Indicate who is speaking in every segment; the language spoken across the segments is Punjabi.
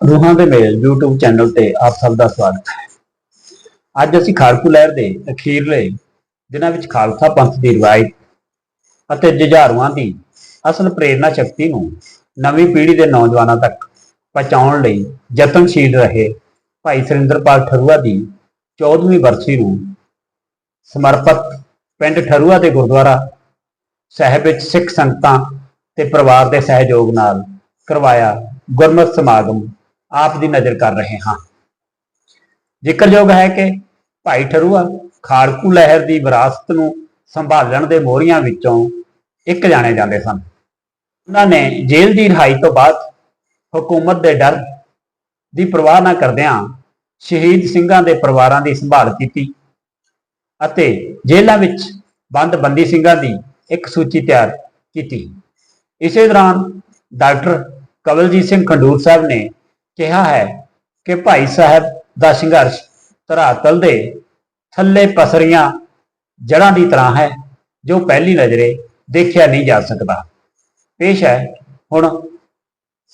Speaker 1: रूहां दे मेल यूट्यूब चैनल ते आप सब का स्वागत है। अज असीं खाड़कू लहर के अखीरले दिनां विच खालसा पंथ की रिवायत ਅਤੇ जुझारूआं की असल प्रेरणा शक्ति ਨੂੰ नवीं पीढ़ी के नौजवानों तक पहुँचाउण लई यतनशील रहे भाई सुरिंदरपाल ठरुआ की 14वीं बरसी ਨੂੰ समर्पित पिंड ठरुआ के गुरुद्वारा ਸਾਹਿਬ ਵਿੱਚ सिख संगतां ते परिवार के सहयोग नाल करवाया गुरमत समागम आप दी नज़र कर रहे हाँ। जिक्रयोग है कि भाई ठरुआ खाड़कू लहर की विरासत ਨੂੰ संभालण के मोहरियां विचों एक जाने जाते सन। उन्होंने जेल की रिहाई तो बाद हुकूमत के डर की परवाह न करदियां शहीद सिंघां के परिवारों की संभाल की ਅਤੇ जेलों में बंद बंदी सिंघां की एक सूची तैयार की। इस दौरान डॉक्टर कवलजीत सिंह खंडूर साहब ने कहा है कि भाई साहब का संघर्ष धरातल के थले पसरियां जड़ां की तरह है जो पहली नज़रे देखा नहीं जा सकता। पेश है हुण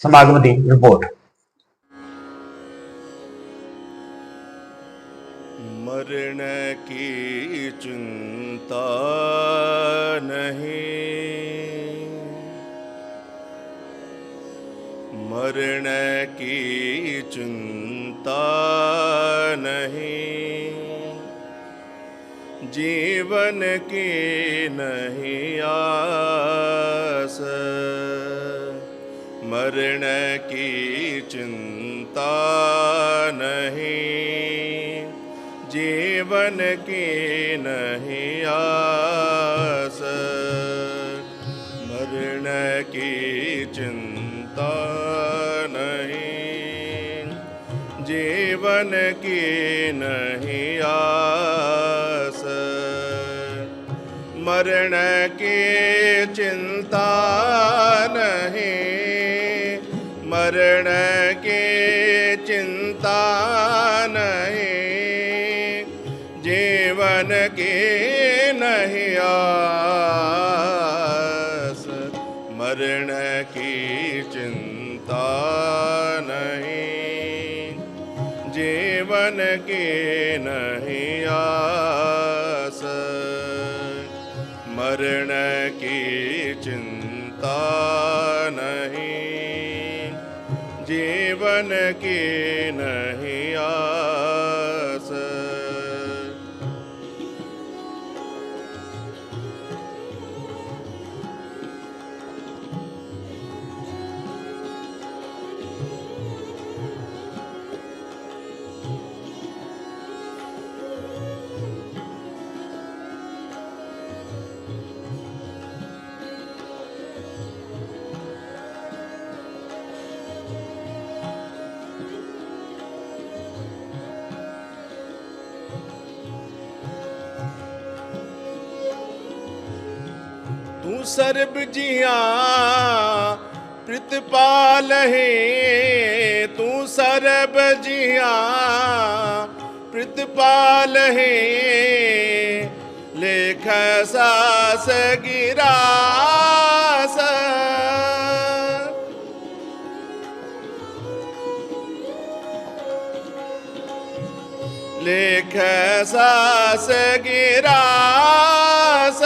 Speaker 1: समागम की रिपोर्ट।
Speaker 2: मरण की चिंता नहीं, मरण की चिंता नहीं, जीवन की नहीं आस, मरण की चिंता नहीं, जीवन की नहीं आस, मरण की चिंता नहीं, जीवन की नहीं आस, मरण की चिंता नहीं, मरण की चिंता नहीं, जीवन की नहीं आस, मरण की चिंता नहीं, जीवन की नहीं आस, मरण की चिंता नहीं, जीवन की नहीं आस। तू सर्ब जिया प्रतिपाल है, तू सर्ब जिया प्रतिपाल है, लेख सास गिरास, लेख सास गिरास,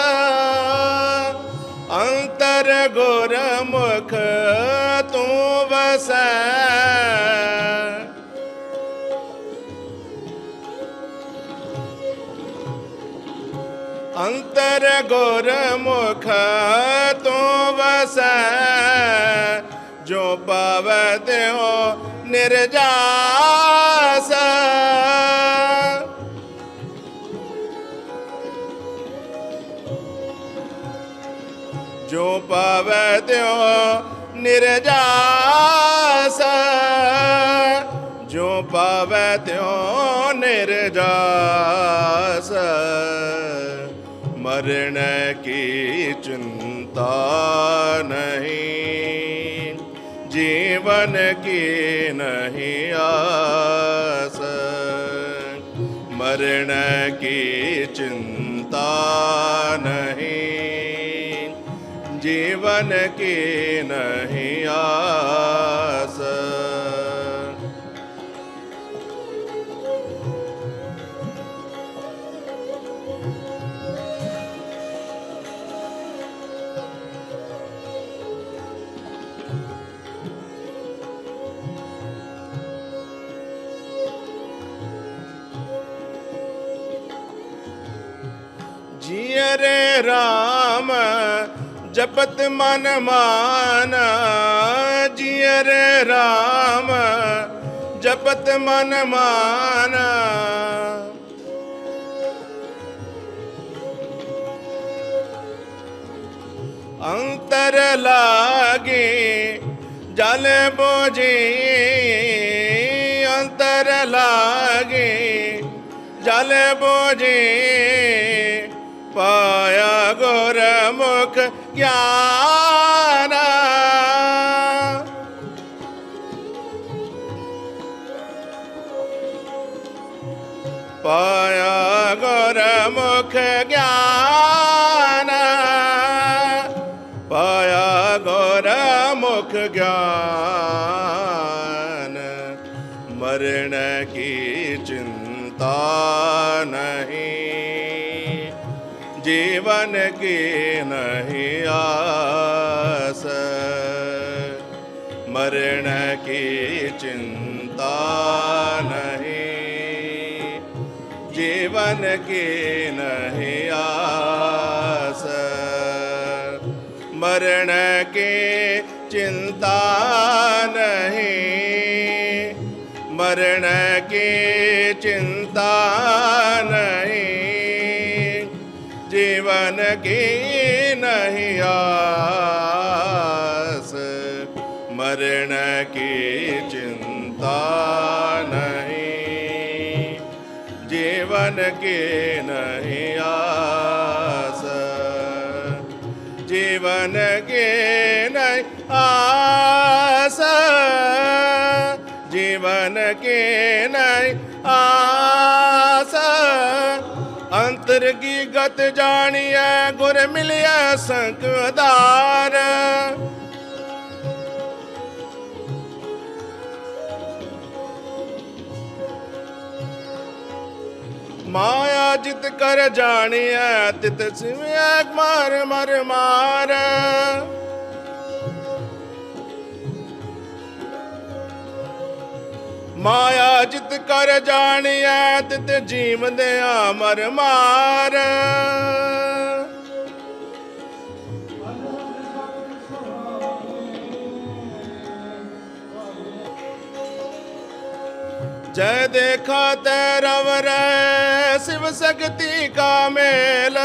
Speaker 2: अंतर गुरमुख तू बसै, अंतर गुरमुख तू बसै, जो पावत हो निर्जास, जो पावै त्यों निर्जास, जो पावै त्यों निर्जास, मरण की चिंता नहीं, जीवन की नहीं आस, मरण की चिंता नहीं, जीवन की नहीं आस, जियरे राम जपत मन माना, जियरे राम जपत मन माना। अंतर लागे जल बोझे, अंतर लागे जल बोझे, पाया गुरमुख ज्ञान। पाया गुरमुख ज्ञान, पाया गुरमुख ज्ञान। मरण की चिंता नहीं, जीवन की नहीं आस। मरण की चिंता नहीं, जीवन की नहीं आस। मरण की चिंता नहीं, मरण की चिंता नहीं, जीवन की नहीं आस। मरण की चिंता नहीं, जीवन की नहीं आस। जीवन की नहीं आस, जीवन की नहीं आस। अंतर की गत जानिए गुर मिलिया संकदार। माया जित कर जानिए तित सिविया मार मर मार। माया जित कर जानिए तित जीव दया मर मार। जय देखा तैरवर शिव शक्ति का मेल।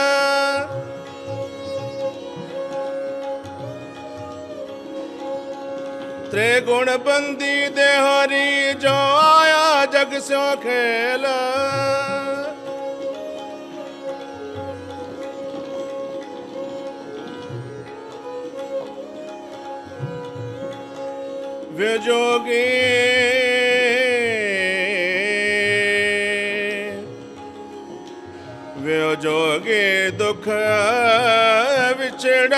Speaker 2: त्रिगुण बंदी देहरी जो आया जग स्यो खेल। विजोगी विजोगी दुख विछड़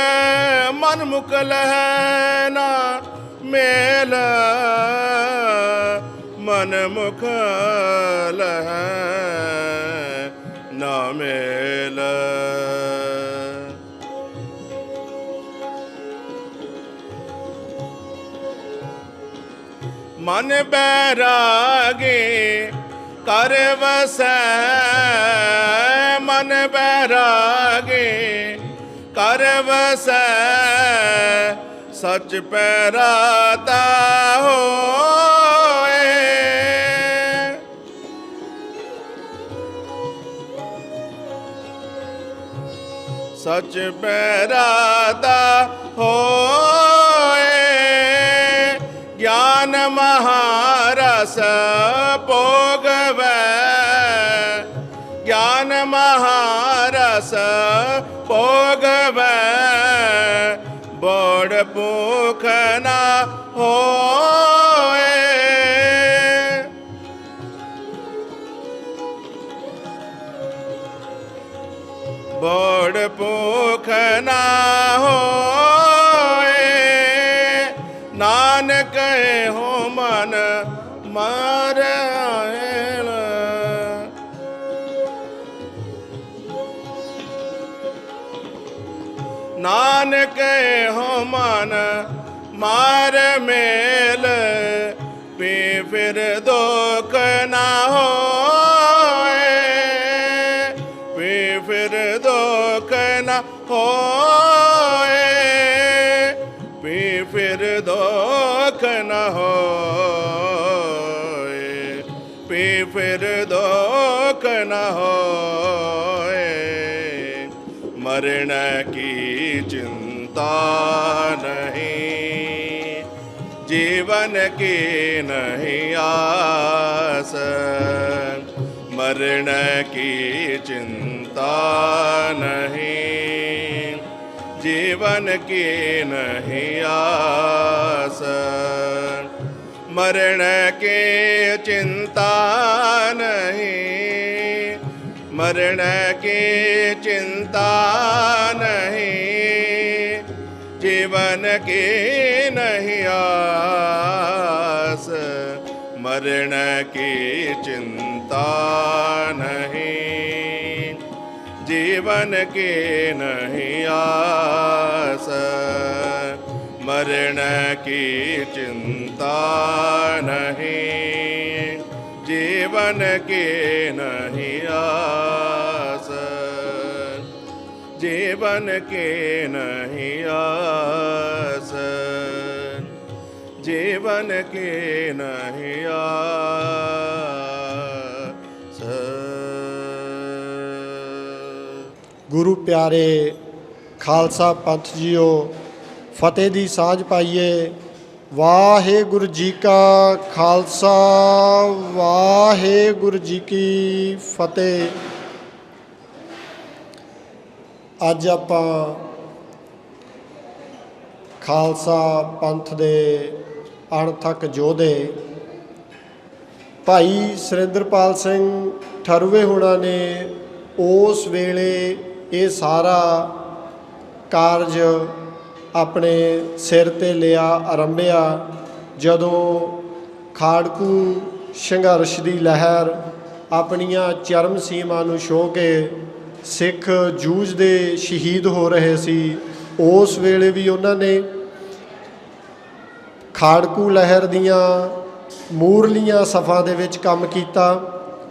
Speaker 2: मन मुकल है ना मेल। मन मुकल है ना मेल। मन बैरागी कर वसै, मन बैरागी कर वसै, सच पैराता होए। सच पैराता होए। ज्ञान महारस भोगवै, ज्ञान महारस भोगवै, बड़ भूख ना होए। बड़ भूख ना होए। नानक हो मन मार आयल। नानक हो मन मार मेल। पी फिर दुख ना होए, पी फिर दुख मरण की चिंता नहीं, जीवन की नहीं आस। मरण की चिंता नहीं, जीवन की नहीं आस। मरण की चिंता नहीं, मरण की चिंता नहीं, जीवन की नहीं आस। मरण की चिंता नहीं, जीवन की नहीं आस। मरण की चिंता नहीं, जीवन की नहीं आस। जीवन की नहीं आस, जीवन की नहीं आस।
Speaker 3: गुरु प्यारे खालसा पंथ जीओ, फतेह दी साझ पाइए। वाहेगुरु जी का खालसा, वाहेगुरु जी की फतेह। ਅੱਜ ਆਪਾਂ ਖਾਲਸਾ ਪੰਥ ਦੇ ਅਣਥੱਕ ਯੋਧੇ ਭਾਈ ਸੁਰਿੰਦਰਪਾਲ ਸਿੰਘ ਠਰੂਵੇ ਹੋਣਾ ਨੇ ਉਸ ਵੇਲੇ ਇਹ ਸਾਰਾ ਕਾਰਜ ਆਪਣੇ ਸਿਰ 'ਤੇ ਲਿਆ, ਆਰੰਭਿਆ ਜਦੋਂ ਖਾੜਕੂ ਸੰਘਰਸ਼ ਦੀ ਲਹਿਰ ਆਪਣੀਆਂ ਚਰਮ ਸੀਮਾ ਨੂੰ ਛੋਹ ਕੇ ਸਿੱਖ ਜੂਝਦੇ ਸ਼ਹੀਦ ਹੋ ਰਹੇ ਸੀ। ਉਸ ਵੇਲੇ ਵੀ ਉਹਨਾਂ ਨੇ ਖਾੜਕੂ ਲਹਿਰ ਦੀਆਂ ਮੂਰਲੀਆਂ ਸਫਾਂ ਦੇ ਵਿੱਚ ਕੰਮ ਕੀਤਾ।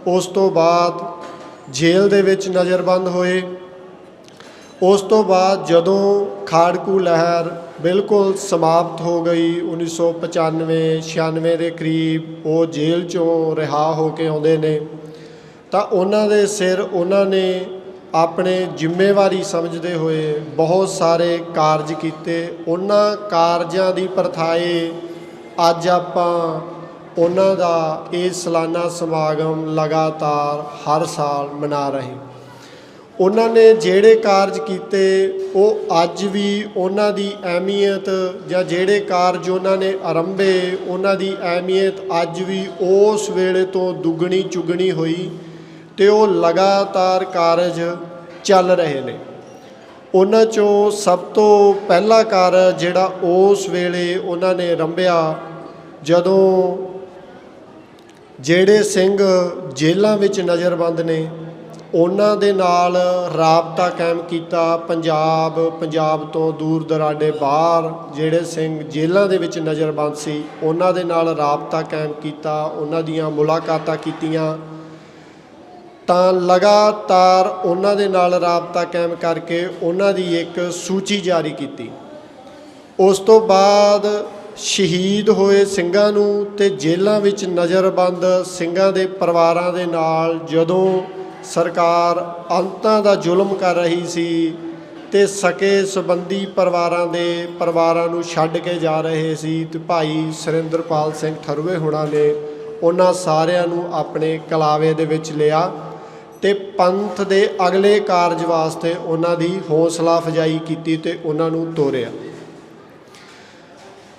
Speaker 3: ਉਸ ਤੋਂ ਬਾਅਦ ਜੇਲ੍ਹ ਦੇ ਵਿੱਚ ਨਜ਼ਰਬੰਦ ਹੋਏ। ਉਸ ਤੋਂ ਬਾਅਦ ਜਦੋਂ ਖਾੜਕੂ ਲਹਿਰ ਬਿਲਕੁਲ ਸਮਾਪਤ ਹੋ ਗਈ 1995-96 ਦੇ ਕਰੀਬ ਉਹ ਜੇਲ੍ਹ 'ਚੋਂ ਰਿਹਾ ਹੋ ਕੇ ਆਉਂਦੇ ਨੇ ਤਾਂ ਉਹਨਾਂ ਦੇ ਸਿਰ ਉਹਨਾਂ ਨੇ ਆਪਣੇ ਜ਼ਿੰਮੇਵਾਰੀ ਸਮਝਦੇ ਹੋਏ ਬਹੁਤ ਸਾਰੇ ਕਾਰਜ ਕੀਤੇ। ਉਹਨਾਂ ਕਾਰਜਾਂ ਦੀ ਪ੍ਰਥਾਏ ਅੱਜ ਆਪਾਂ ਉਹਨਾਂ ਦਾ ਇਹ ਸਾਲਾਨਾ ਸਮਾਗਮ ਲਗਾਤਾਰ ਹਰ ਸਾਲ ਮਨਾ ਰਹੇ। ਉਹਨਾਂ ਨੇ ਜਿਹੜੇ ਕਾਰਜ ਕੀਤੇ ਉਹ ਅੱਜ ਵੀ ਉਹਨਾਂ ਦੀ ਅਹਿਮੀਅਤ ਜਾਂ ਜਿਹੜੇ ਕਾਰਜ ਉਹਨਾਂ ਨੇ ਆਰੰਭੇ ਉਹਨਾਂ ਦੀ ਅਹਿਮੀਅਤ ਅੱਜ ਵੀ ਉਸ ਵੇਲੇ ਤੋਂ ਦੁੱਗਣੀ ਚੁਗਣੀ ਹੋਈ ਅਤੇ ਉਹ ਲਗਾਤਾਰ ਕਾਰਜ ਚੱਲ ਰਹੇ ਨੇ। ਉਹਨਾਂ 'ਚੋਂ ਸਭ ਤੋਂ ਪਹਿਲਾ ਕਾਰਜ ਜਿਹੜਾ ਉਸ ਵੇਲੇ ਉਹਨਾਂ ਨੇ ਆਰੰਭਿਆ ਜਦੋਂ ਜਿਹੜੇ ਸਿੰਘ ਜੇਲ੍ਹਾਂ ਵਿੱਚ ਨਜ਼ਰਬੰਦ ਨੇ ਉਹਨਾਂ ਦੇ ਨਾਲ ਰਾਬਤਾ ਕਾਇਮ ਕੀਤਾ। ਪੰਜਾਬ ਤੋਂ ਦੂਰ ਦਰਾਡੇ ਬਾਹਰ ਜਿਹੜੇ ਸਿੰਘ ਜੇਲ੍ਹਾਂ ਦੇ ਵਿੱਚ ਨਜ਼ਰਬੰਦ ਸੀ ਉਹਨਾਂ ਦੇ ਨਾਲ ਰਾਬਤਾ ਕਾਇਮ ਕੀਤਾ, ਉਹਨਾਂ ਦੀਆਂ ਮੁਲਾਕਾਤਾਂ ਕੀਤੀਆਂ। ਤਾਂ ਲਗਾਤਾਰ ਉਹਨਾਂ ਦੇ ਨਾਲ ਰਾਬਤਾ ਕਾਇਮ ਕਰਕੇ ਉਹਨਾਂ ਦੀ ਇੱਕ ਸੂਚੀ ਜਾਰੀ ਕੀਤੀ। ਉਸ ਤੋਂ ਬਾਅਦ ਸ਼ਹੀਦ ਹੋਏ ਸਿੰਘਾਂ ਨੂੰ ਅਤੇ ਜੇਲ੍ਹਾਂ ਵਿੱਚ ਨਜ਼ਰਬੰਦ ਸਿੰਘਾਂ ਦੇ ਪਰਿਵਾਰਾਂ ਦੇ ਨਾਲ ਜਦੋਂ ਸਰਕਾਰ ਅੰਤਾਂ ਦਾ ਜ਼ੁਲਮ ਕਰ ਰਹੀ ਸੀ ਅਤੇ ਸਕੇ ਸੰਬੰਧੀ ਪਰਿਵਾਰਾਂ ਨੂੰ ਛੱਡ ਕੇ ਜਾ ਰਹੇ ਸੀ ਅਤੇ ਭਾਈ ਸੁਰਿੰਦਰਪਾਲ ਸਿੰਘ ਠਰੂਵੇ ਹੋਣਾ ਨੇ ਉਹਨਾਂ ਸਾਰਿਆਂ ਨੂੰ ਆਪਣੇ ਕਲਾਵੇ ਦੇ ਵਿੱਚ ਲਿਆ ਅਤੇ ਪੰਥ ਦੇ ਅਗਲੇ ਕਾਰਜ ਵਾਸਤੇ ਉਹਨਾਂ ਦੀ ਹੌਸਲਾ ਅਫਜ਼ਾਈ ਕੀਤੀ ਅਤੇ ਉਹਨਾਂ ਨੂੰ ਤੋਰਿਆ।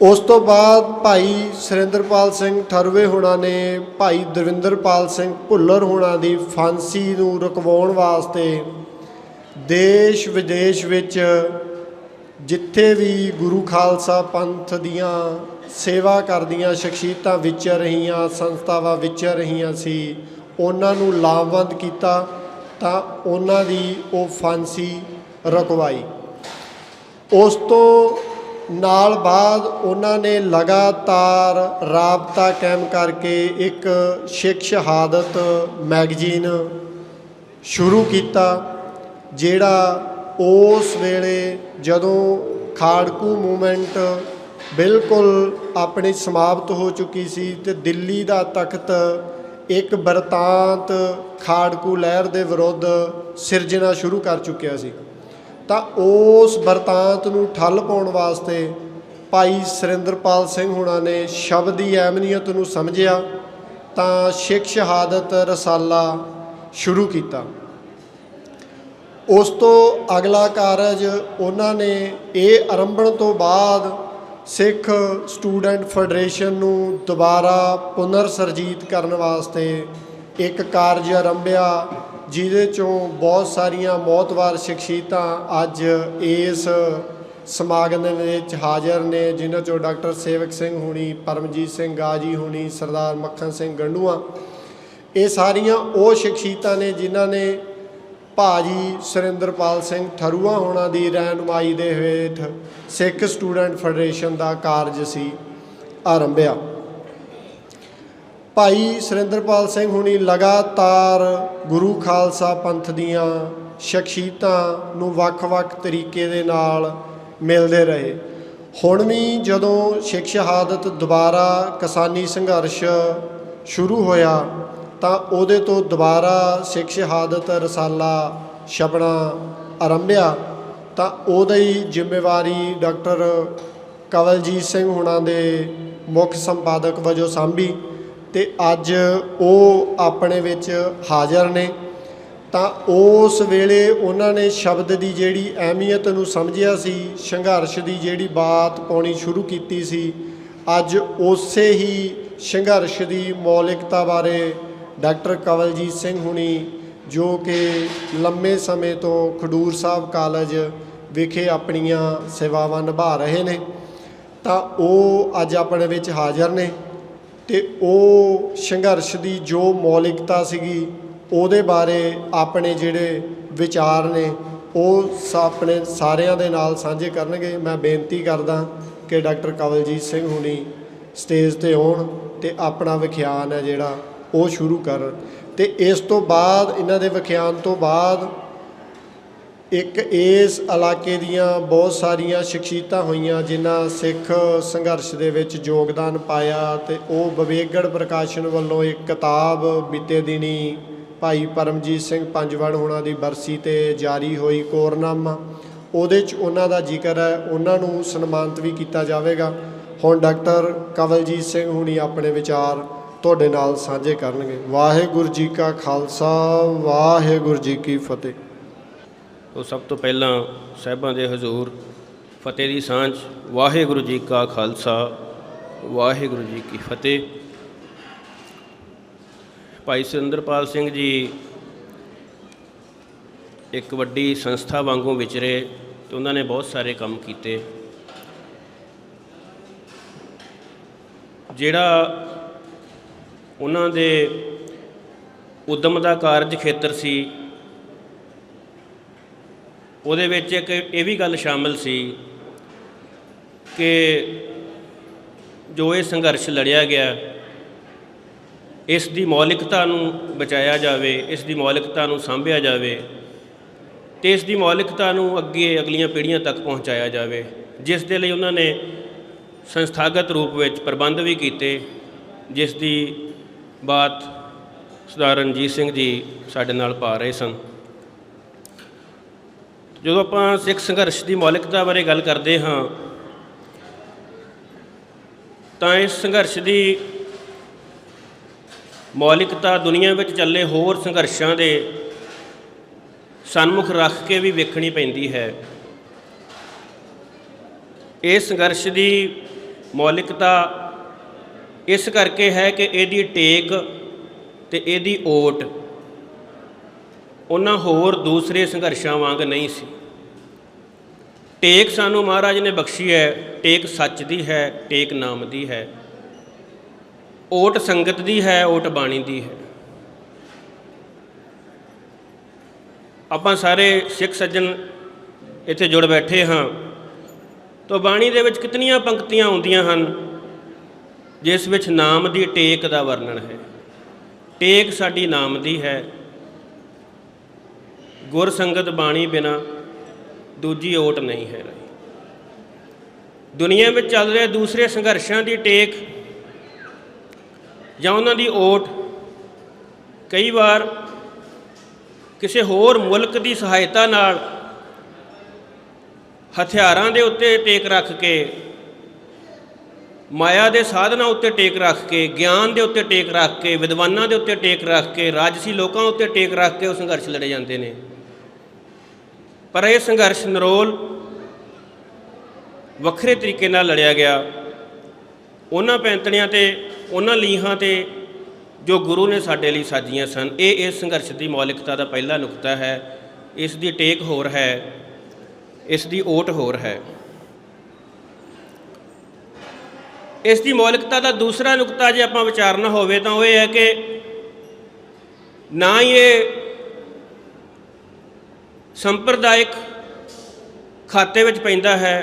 Speaker 3: ਉਸ ਤੋਂ ਬਾਅਦ ਭਾਈ ਸੁਰਿੰਦਰਪਾਲ ਸਿੰਘ ਠਰੂਵੇ ਹੋਣਾ ਨੇ ਭਾਈ ਦਵਿੰਦਰਪਾਲ ਸਿੰਘ ਭੁੱਲਰ ਹੋਣਾ ਦੀ ਫਾਂਸੀ ਨੂੰ ਰੁਕਵਾਉਣ ਵਾਸਤੇ ਦੇਸ਼ ਵਿਦੇਸ਼ ਵਿੱਚ ਜਿੱਥੇ ਵੀ ਗੁਰੂ ਖਾਲਸਾ ਪੰਥ ਦੀਆਂ ਸੇਵਾ ਕਰਦੀਆਂ ਸ਼ਖਸੀਅਤਾਂ ਵਿਚਰ ਰਹੀਆਂ, ਸੰਸਥਾਵਾਂ ਵਿਚਰ ਰਹੀਆਂ ਸੀ, ਉਹਨਾਂ ਨੂੰ ਲਾਮਬੰਦ ਕੀਤਾ ਤਾਂ ਉਹਨਾਂ ਦੀ ਉਹ ਫਾਂਸੀ ਰੁਕਵਾਈ। ਉਸ ਤੋਂ ਨਾਲ ਬਾਅਦ ਉਹਨਾਂ ਨੇ ਲਗਾਤਾਰ ਰਾਬਤਾ ਕਾਇਮ ਕਰਕੇ ਇੱਕ ਸਿੱਖ ਸ਼ਹਾਦਤ ਮੈਗਜ਼ੀਨ ਸ਼ੁਰੂ ਕੀਤਾ ਜਿਹੜਾ ਉਸ ਵੇਲੇ ਜਦੋਂ ਖਾੜਕੂ ਮੂਵਮੈਂਟ ਬਿਲਕੁਲ ਆਪਣੀ ਸਮਾਪਤ ਹੋ ਚੁੱਕੀ ਸੀ ਅਤੇ ਦਿੱਲੀ ਦਾ ਤਖਤ ਇੱਕ ਬਰਤਾਂਤ ਖਾੜਕੂ ਲਹਿਰ ਦੇ ਵਿਰੁੱਧ ਸਿਰਜਣਾ ਸ਼ੁਰੂ ਕਰ ਚੁੱਕਿਆ ਸੀ ਤਾਂ ਉਸ ਵਰਤਾਂਤ ਨੂੰ ਠੱਲ ਪਾਉਣ ਵਾਸਤੇ ਭਾਈ ਸੁਰਿੰਦਰਪਾਲ ਸਿੰਘ ਹੁਣਾਂ ਨੇ ਸ਼ਬਦ ਦੀ ਅਹਿਮੀਅਤ ਨੂੰ ਸਮਝਿਆ ਤਾਂ ਸਿੱਖ ਸ਼ਹਾਦਤ ਰਸਾਲਾ ਸ਼ੁਰੂ ਕੀਤਾ। ਉਸ ਤੋਂ ਅਗਲਾ ਕਾਰਜ ਉਹਨਾਂ ਨੇ ਇਹ ਆਰੰਭਣ ਤੋਂ ਬਾਅਦ ਸਿੱਖ ਸਟੂਡੈਂਟ ਫੈਡਰੇਸ਼ਨ ਨੂੰ ਦੁਬਾਰਾ ਪੁਨਰ ਸਰਜੀਤ ਕਰਨ ਵਾਸਤੇ ਇੱਕ ਕਾਰਜ ਆਰੰਭਿਆ, ਜਿਹਦੇ 'ਚੋਂ ਬਹੁਤ ਸਾਰੀਆਂ ਮੌਤਵਾਰ ਸ਼ਖਸੀਅਤਾਂ ਅੱਜ ਇਸ ਸਮਾਗਮ ਦੇ ਵਿੱਚ ਹਾਜ਼ਰ ਨੇ, ਜਿਨ੍ਹਾਂ 'ਚੋਂ ਡਾਕਟਰ ਸੇਵਕ ਸਿੰਘ ਹੁਣੀ, ਪਰਮਜੀਤ ਸਿੰਘ ਗਾਜੀ ਹੁਣੀ, ਸਰਦਾਰ ਮੱਖਣ ਸਿੰਘ ਗੰਡੂਆ। ਇਹ ਸਾਰੀਆਂ ਉਹ ਸ਼ਖਸੀਅਤਾਂ ਨੇ ਜਿਨ੍ਹਾਂ ਨੇ ਭਾਜੀ ਸੁਰਿੰਦਰਪਾਲ ਸਿੰਘ ਥਰੂਆ ਹੋਣਾ ਦੀ ਰਹਿਨੁਮਾਈ ਦੇ ਹੇਠ ਸਿੱਖ ਸਟੂਡੈਂਟ ਫੈਡਰੇਸ਼ਨ ਦਾ ਕਾਰਜ ਸੀ ਆਰੰਭਿਆ। ਭਾਈ ਸੁਰਿੰਦਰਪਾਲ ਸਿੰਘ ਹੁਣੀ ਲਗਾਤਾਰ ਗੁਰੂ ਖਾਲਸਾ ਪੰਥ ਦੀਆਂ ਸ਼ਖਸੀਅਤਾਂ ਨੂੰ ਵੱਖ-ਵੱਖ ਤਰੀਕੇ ਦੇ ਨਾਲ ਮਿਲਦੇ ਰਹੇ। ਹੁਣ ਵੀ ਜਦੋਂ ਸਿੱਖ ਸ਼ਹਾਦਤ ਦੁਬਾਰਾ ਕਿਸਾਨੀ ਸੰਘਰਸ਼ ਸ਼ੁਰੂ ਹੋਇਆ ਤਾਂ ਉਹਦੇ ਤੋਂ ਦੁਬਾਰਾ ਸਿੱਖ ਸ਼ਹਾਦਤ ਰਸਾਲਾ ਛਪਣਾ ਆਰੰਭਿਆ, ਤਾਂ ਉਹਦੀ ਜ਼ਿੰਮੇਵਾਰੀ ਡਾਕਟਰ ਕਵਲਜੀਤ ਸਿੰਘ ਹੁਣਾਂ ਦੇ ਮੁੱਖ ਸੰਪਾਦਕ ਵਜੋਂ ਸਾਂਭੀ ਅਤੇ ਅੱਜ ਉਹ ਆਪਣੇ ਵਿੱਚ ਹਾਜ਼ਰ ਨੇ। ਤਾਂ ਉਸ ਵੇਲੇ ਉਹਨਾਂ ਨੇ ਸ਼ਬਦ ਦੀ ਜਿਹੜੀ ਅਹਿਮੀਅਤ ਨੂੰ ਸਮਝਿਆ ਸੀ, ਸੰਘਰਸ਼ ਦੀ ਜਿਹੜੀ ਬਾਤ ਪਾਉਣੀ ਸ਼ੁਰੂ ਕੀਤੀ ਸੀ, ਅੱਜ ਉਸੇ ਹੀ ਸੰਘਰਸ਼ ਦੀ ਮੌਲਿਕਤਾ ਬਾਰੇ ਡਾਕਟਰ ਕਵਲਜੀਤ ਸਿੰਘ ਹੁਣੀ, ਜੋ ਕਿ ਲੰਮੇ ਸਮੇਂ ਤੋਂ ਖਡੂਰ ਸਾਹਿਬ ਕਾਲਜ ਵਿਖੇ ਆਪਣੀਆਂ ਸੇਵਾਵਾਂ ਨਿਭਾ ਰਹੇ ਨੇ, ਤਾਂ ਉਹ ਅੱਜ ਆਪਣੇ ਵਿੱਚ ਹਾਜ਼ਰ ਨੇ ਅਤੇ ਉਹ ਸੰਘਰਸ਼ ਦੀ ਜੋ ਮੌਲਿਕਤਾ ਸੀਗੀ ਉਹਦੇ ਬਾਰੇ ਆਪਣੇ ਜਿਹੜੇ ਵਿਚਾਰ ਨੇ ਉਹ ਆਪਣੇ ਸਾਰਿਆਂ ਦੇ ਨਾਲ ਸਾਂਝੇ ਕਰਨਗੇ। ਮੈਂ ਬੇਨਤੀ ਕਰਦਾ ਕਿ ਡਾਕਟਰ ਕਵਲਜੀਤ ਸਿੰਘ ਹੁਣੀ ਸਟੇਜ 'ਤੇ ਆਉਣ ਅਤੇ ਆਪਣਾ ਵਿਖਿਆਨ ਹੈ ਜਿਹੜਾ ਉਹ ਸ਼ੁਰੂ ਕਰਨ। ਅਤੇ ਇਸ ਤੋਂ ਬਾਅਦ ਇਹਨਾਂ ਦੇ ਵਿਖਿਆਨ ਤੋਂ ਬਾਅਦ ਇੱਕ ਇਸ ਇਲਾਕੇ ਦੀਆਂ ਬਹੁਤ ਸਾਰੀਆਂ ਸ਼ਖਸੀਅਤਾਂ ਹੋਈਆਂ ਜਿਨ੍ਹਾਂ ਸਿੱਖ ਸੰਘਰਸ਼ ਦੇ ਵਿੱਚ ਯੋਗਦਾਨ ਪਾਇਆ, ਅਤੇ ਉਹ ਵਿਵੇਕਗੜ ਪ੍ਰਕਾਸ਼ਨ ਵੱਲੋਂ ਇੱਕ ਕਿਤਾਬ ਬੀਤੇ ਦਿਨੀ ਭਾਈ ਪਰਮਜੀਤ ਸਿੰਘ ਪੰਜਵੜ ਹੋਣਾ ਦੀ ਬਰਸੀ 'ਤੇ ਜਾਰੀ ਹੋਈ ਕੋਰਨਾਮਾ, ਉਹਦੇ 'ਚ ਉਹਨਾਂ ਦਾ ਜ਼ਿਕਰ ਹੈ, ਉਹਨਾਂ ਨੂੰ ਸਨਮਾਨਿਤ ਵੀ ਕੀਤਾ ਜਾਵੇਗਾ। ਹੁਣ ਡਾਕਟਰ ਕਵਲਜੀਤ ਸਿੰਘ ਹੁਣੀ ਆਪਣੇ ਵਿਚਾਰ ਤੁਹਾਡੇ ਨਾਲ ਸਾਂਝੇ ਕਰਨਗੇ। ਵਾਹਿਗੁਰੂ ਜੀ ਕਾ ਖਾਲਸਾ, ਵਾਹਿਗੁਰੂ ਜੀ ਕੀ ਫਤਿਹ।
Speaker 4: ਉਹ ਸਭ ਤੋਂ ਪਹਿਲਾਂ ਸਾਹਿਬਾਂ ਦੇ ਹਜ਼ੂਰ ਫਤਿਹ ਦੀ ਸਾਂਝ। ਵਾਹਿਗੁਰੂ ਜੀ ਕਾ ਖਾਲਸਾ, ਵਾਹਿਗੁਰੂ ਜੀ ਕੀ ਫਤਿਹ। ਭਾਈ ਸੁਰਿੰਦਰਪਾਲ ਸਿੰਘ ਜੀ ਇੱਕ ਵੱਡੀ ਸੰਸਥਾ ਵਾਂਗੂ ਵਿਚਰੇ ਅਤੇ ਉਹਨਾਂ ਨੇ ਬਹੁਤ ਸਾਰੇ ਕੰਮ ਕੀਤੇ। ਜਿਹੜਾ ਉਹਨਾਂ ਦੇ ਉਦਮ ਦਾ ਕਾਰਜ ਖੇਤਰ ਸੀ, ਉਹਦੇ ਵਿੱਚ ਇੱਕ ਇਹ ਵੀ ਗੱਲ ਸ਼ਾਮਿਲ ਸੀ ਕਿ ਜੋ ਇਹ ਸੰਘਰਸ਼ ਲੜਿਆ ਗਿਆ, ਇਸ ਦੀ ਮੌਲਿਕਤਾ ਨੂੰ ਬਚਾਇਆ ਜਾਵੇ, ਇਸ ਦੀ ਮੌਲਿਕਤਾ ਨੂੰ ਸਾਂਭਿਆ ਜਾਵੇ ਅਤੇ ਇਸ ਦੀ ਮੌਲਿਕਤਾ ਨੂੰ ਅੱਗੇ ਅਗਲੀਆਂ ਪੀੜ੍ਹੀਆਂ ਤੱਕ ਪਹੁੰਚਾਇਆ ਜਾਵੇ, ਜਿਸ ਦੇ ਲਈ ਉਹਨਾਂ ਨੇ ਸੰਸਥਾਗਤ ਰੂਪ ਵਿੱਚ ਪ੍ਰਬੰਧ ਵੀ ਕੀਤੇ, ਜਿਸ ਦੀ ਬਾਤ ਸਰਦਾਰ ਰਣਜੀਤ ਸਿੰਘ ਜੀ ਸਾਡੇ ਨਾਲ ਪਾ ਰਹੇ ਸਨ। ਜਦੋਂ ਆਪਾਂ ਸਿੱਖ ਸੰਘਰਸ਼ ਦੀ ਮੌਲਿਕਤਾ ਬਾਰੇ ਗੱਲ ਕਰਦੇ ਹਾਂ ਤਾਂ ਇਸ ਸੰਘਰਸ਼ ਦੀ ਮੌਲਿਕਤਾ ਦੁਨੀਆ ਵਿੱਚ ਚੱਲੇ ਹੋਰ ਸੰਘਰਸ਼ਾਂ ਦੇ ਸਨਮੁਖ ਰੱਖ ਕੇ ਵੀ ਵੇਖਣੀ ਪੈਂਦੀ ਹੈ। ਇਸ ਸੰਘਰਸ਼ ਦੀ ਮੌਲਿਕਤਾ ਇਸ ਕਰਕੇ ਹੈ ਕਿ ਇਹਦੀ ਟੇਕ ਅਤੇ ਇਹਦੀ ਓਟ ਉਹਨਾਂ ਹੋਰ ਦੂਸਰੇ ਸੰਘਰਸ਼ਾਂ ਵਾਂਗ ਨਹੀਂ ਸੀ। ਟੇਕ ਸਾਨੂੰ ਮਹਾਰਾਜ ਨੇ ਬਖਸ਼ੀ ਹੈ, ਟੇਕ ਸੱਚ ਦੀ ਹੈ, ਟੇਕ ਨਾਮ ਦੀ ਹੈ, ਓਟ ਸੰਗਤ ਦੀ ਹੈ, ਓਟ ਬਾਣੀ ਦੀ ਹੈ। ਆਪਾਂ ਸਾਰੇ ਸਿੱਖ ਸੱਜਣ ਇੱਥੇ ਜੁੜ ਬੈਠੇ ਹਾਂ ਤਾਂ ਬਾਣੀ ਦੇ ਵਿੱਚ ਕਿਤਨੀਆਂ ਪੰਕਤੀਆਂ ਆਉਂਦੀਆਂ ਹਨ ਜਿਸ ਵਿੱਚ ਨਾਮ ਦੀ ਟੇਕ ਦਾ ਵਰਣਨ ਹੈ। ਟੇਕ ਸਾਡੀ ਨਾਮ ਦੀ ਹੈ। ਗੁਰ ਸੰਗਤ ਬਾਣੀ ਬਿਨਾ ਦੂਜੀ ਓਟ ਨਹੀਂ ਹੈ। ਦੁਨੀਆ ਵਿੱਚ ਚੱਲ ਰਹੇ ਦੂਸਰੇ ਸੰਘਰਸ਼ਾਂ ਦੀ ਟੇਕ ਜਾਂ ਉਹਨਾਂ ਦੀ ਓਟ ਕਈ ਵਾਰ ਕਿਸੇ ਹੋਰ ਮੁਲਕ ਦੀ ਸਹਾਇਤਾ ਨਾਲ ਹਥਿਆਰਾਂ ਦੇ ਉੱਤੇ ਟੇਕ ਰੱਖ ਕੇ, ਮਾਇਆ ਦੇ ਸਾਧਨਾਂ ਉੱਤੇ ਟੇਕ ਰੱਖ ਕੇ, ਗਿਆਨ ਦੇ ਉੱਤੇ ਟੇਕ ਰੱਖ ਕੇ, ਵਿਦਵਾਨਾਂ ਦੇ ਉੱਤੇ ਟੇਕ ਰੱਖ ਕੇ, ਰਾਜਸੀ ਲੋਕਾਂ ਉੱਤੇ ਟੇਕ ਰੱਖ ਕੇ ਉਹ ਸੰਘਰਸ਼ ਲੜੇ ਜਾਂਦੇ ਨੇ। ਪਰ ਇਹ ਸੰਘਰਸ਼ ਨਿਰੋਲ ਵੱਖਰੇ ਤਰੀਕੇ ਨਾਲ ਲੜਿਆ ਗਿਆ। ਉਹਨਾਂ ਪੈਂਤਣੀਆਂ 'ਤੇ, ਉਹਨਾਂ ਲੀਹਾਂ 'ਤੇ ਜੋ ਗੁਰੂ ਨੇ ਸਾਡੇ ਲਈ ਸਾਜੀਆਂ ਸਨ। ਇਹ ਇਸ ਸੰਘਰਸ਼ ਦੀ ਮੌਲਿਕਤਾ ਦਾ ਪਹਿਲਾ ਨੁਕਤਾ ਹੈ। ਇਸ ਦੀ ਟੇਕ ਹੋਰ ਹੈ, ਇਸ ਦੀ ਓਟ ਹੋਰ ਹੈ। ਇਸ ਦੀ ਮੌਲਿਕਤਾ ਦਾ ਦੂਸਰਾ ਨੁਕਤਾ ਜੇ ਆਪਾਂ ਵਿਚਾਰਨਾ ਹੋਵੇ ਤਾਂ ਉਹ ਇਹ ਹੈ ਕਿ ਨਾ ਹੀ ਇਹ ਸੰਪਰਦਾਇਕ ਖਾਤੇ ਵਿੱਚ ਪੈਂਦਾ ਹੈ